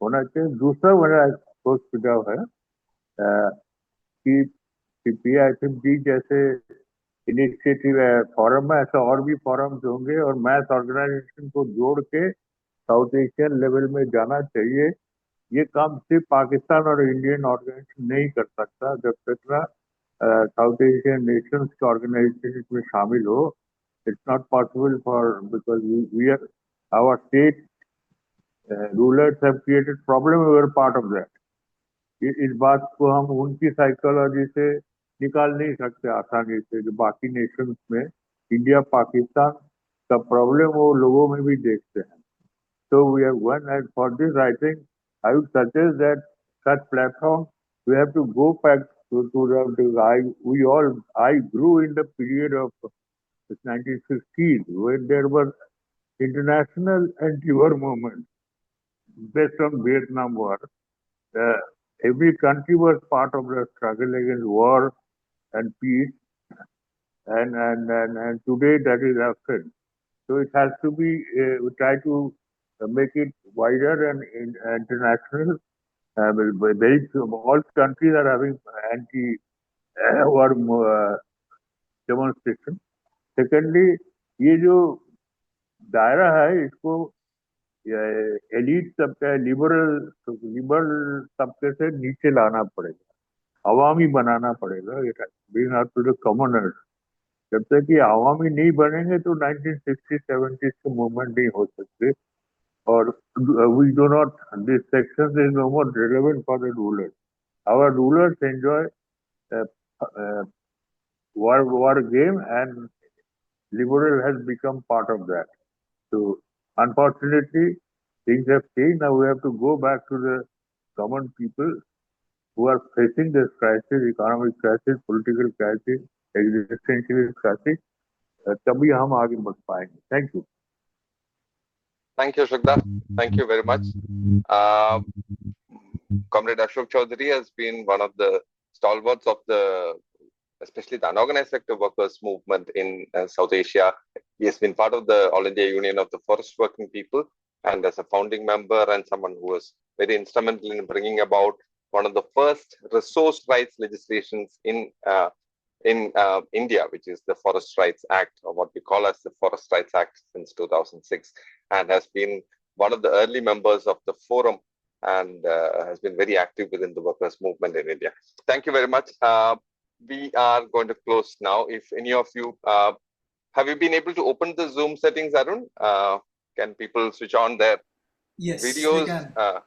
Speaker 21: होना चाहिए। दूसरा मेरा ठोस सुझाव है कि PIPFPD जैसे इनिशिएटिव है फॉरम में, ऐसा और भी फॉरम्स होंगे और मैथ ऑर्गेनाइजेशन को जोड़ के साउथ एशियन लेवल में जाना चाहिए। ये काम सिर्फ पाकिस्तान और इंडियन ऑर्गेनाइजेशन नहीं कर सकता। जब तक ना साउथ एशियन नेशंस के ऑर्गेनाइजेशन में शामिल हो, it's not possible for, because we are our state rulers have created problem, we are part of that. इस बात को हम उनकी साइकोलॉजी से निकाल नहीं सकते आसानी से, जो बाकी नेशंस में इंडिया पाकिस्तान का प्रॉब्लम वो लोगों में भी देखते हैं। So we have one, and for this I think I would suggest that such platform we have to go back to I grew in the period of the 1960s when there were international anti-war movements based on Vietnam War. Every country was part of the struggle against war and peace, and today that is absent. So it has to be, we try to make it wider and international. All countries are having anti-war demonstration. Secondly, ये जो दायरा है इसको elite तबका liberal तबके से नीचे लाना पड़ेगा, अवामी बनाना पड़ेगा, bring out to the commoners. जब तक ये अवामी नहीं बनेंगे तो 1960-70s के मूवमेंट नहीं हो सकते, और we do not, this section is no more relevant for the rulers. Our rulers enjoy war game, and liberal has become part of that. So unfortunately, things have changed. Now we have to go back to the common people who are facing this crisis, economic crisis, political crisis, existential crisis. तभी हम आगे बढ़ पाएंगे। Thank you.
Speaker 2: Thank you, Ashok. Thank you very much. Comrade Ashok Chaudhary has been one of the stalwarts of especially the unorganized sector workers movement in South Asia, He has been part of the All India Union of the Forest Working People, and as a founding member and someone who was very instrumental in bringing about one of the first resource rights legislations in India, which is the Forest Rights Act, or what we call as the Forest Rights Act, since 2006, and has been one of the early members of the forum, and has been very active within the workers' movement in India. Thank you very much. We are going to close now. If any of you, have you been able to open the Zoom settings, Arun? Can people switch on their videos?
Speaker 9: We can.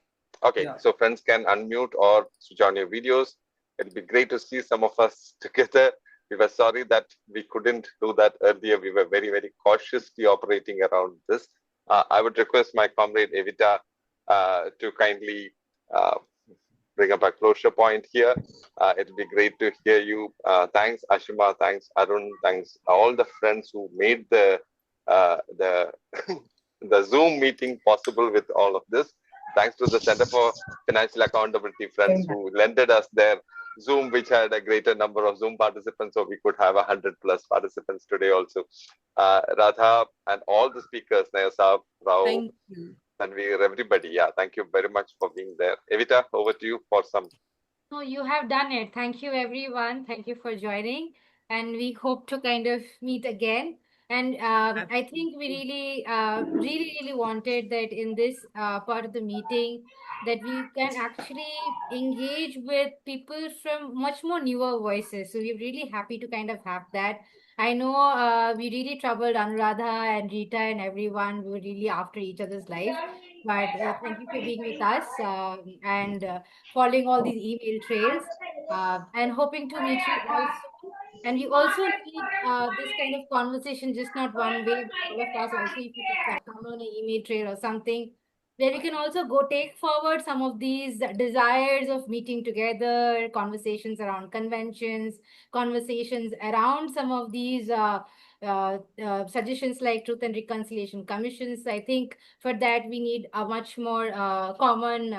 Speaker 2: Okay,
Speaker 9: Yeah.
Speaker 2: so friends can unmute or switch on your videos. It'll be great to see some of us together. We were sorry that we couldn't do that earlier. We were very, very cautiously operating around this. I would request my comrade Evita to kindly bring up a closure point here. It'll be great to hear you. Thanks, Ashima. Thanks, Arun. Thanks, all the friends who made the the Zoom meeting possible with all of this. Thanks to the Center for Financial Accountability friends who lended us their Zoom, which had a greater number of Zoom participants, so we could have 100+ participants today also. Radha and all the speakers, Naya Saab, Rao,
Speaker 12: Thank you.
Speaker 2: Tanvir, everybody. Yeah, thank you very much for being there. Evita, over to you for some.
Speaker 4: No, you have done it. Thank you, everyone. Thank you for joining. And we hope to kind of meet again. And I think we really wanted that in this part of the meeting that we can actually engage with people from much more newer voices. So we're really happy to kind of have that. I know we really troubled Anuradha and Rita and everyone. We were really after each other's lives. But thank you for being with us and following all these email trails and hoping to meet you all soon. And we also need this kind of conversation, just not one way, but all of us also, if you could come on an email trail or something, where we can also go take forward some of these desires of meeting together, conversations around conventions, conversations around some of these suggestions like Truth and Reconciliation Commissions. I think for that, we need a much more common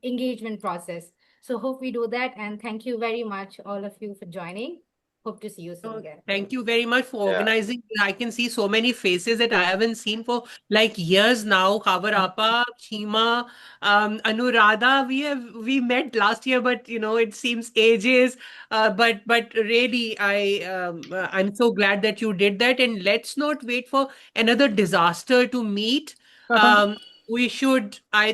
Speaker 4: engagement process. So hope we do that. And thank you very much, all of you, for joining. Hope to see you soon again.
Speaker 12: Thank you very much for organizing. I can see so many faces that I haven't seen for like years now. Kavarappa, Chima, Anuradha. We met last year, but it seems ages. But really, I'm so glad that you did that. And let's not wait for another disaster to meet. I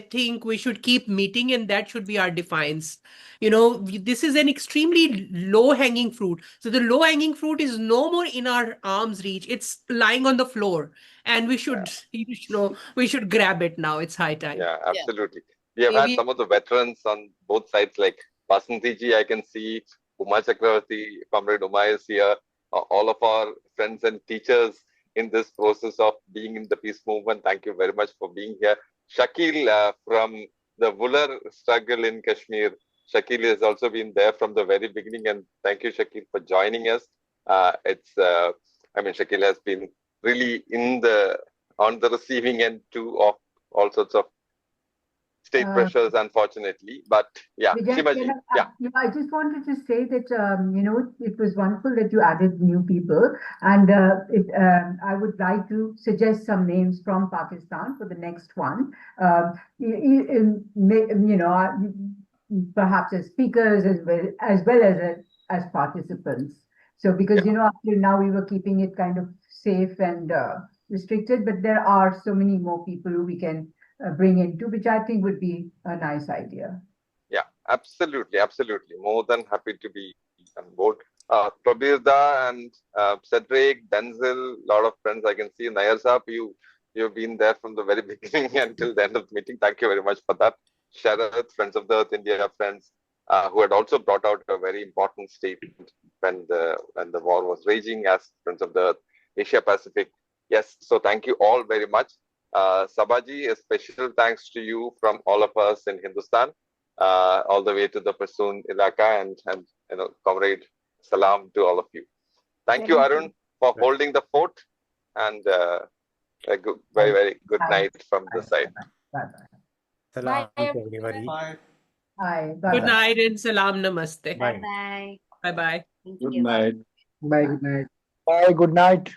Speaker 12: think we should keep meeting, and that should be our defiance. This is an extremely low-hanging fruit. So the low-hanging fruit is no more in our arm's reach. It's lying on the floor, and we should, we should grab it now. It's high time.
Speaker 2: Yeah, absolutely. We have had some of the veterans on both sides, like Basanti ji, I can see, Uma Chakravarti, Comrade Uma is here, all of our friends and teachers in this process of being in the peace movement. Thank you very much for being here. Shakil from the Wooler struggle in Kashmir. Shakil has also been there from the very beginning, and thank you, Shakil, for joining us. Shakil has been really on the receiving end too of all sorts of state pressures, unfortunately. But yeah, Shimaji,
Speaker 22: I just wanted to say that it was wonderful that you added new people, and I would like to suggest some names from Pakistan for the next one. Perhaps as speakers as well as participants. So because up till now we were keeping it kind of safe and restricted, but there are so many more people who we can bring into, which I think would be a nice idea.
Speaker 2: Yeah, absolutely. More than happy to be on board. Prabirda and Cedric, Denzel, a lot of friends I can see. Nayar Saab, you've been there from the very beginning until the end of the meeting. Thank you very much for that. Sharath, Friends of the Earth India friends, who had also brought out a very important statement when the war was raging as Friends of the Earth Asia Pacific. Yes, so thank you all very much. Sabaji, a special thanks to you from all of us in Hindustan, all the way to the Pasoon Ilaka, and comrade salam to all of you. Thank you, Arun, for holding the fort, and a very, very good night from the side.
Speaker 22: Bye-bye.
Speaker 20: Salam
Speaker 4: Bye,
Speaker 20: to everybody.
Speaker 4: Bye.
Speaker 22: Bye.
Speaker 12: Good night and salam namaste.
Speaker 4: Bye-bye.
Speaker 12: Bye-bye.
Speaker 21: Good night.
Speaker 13: Bye. Good night. Bye. Good night.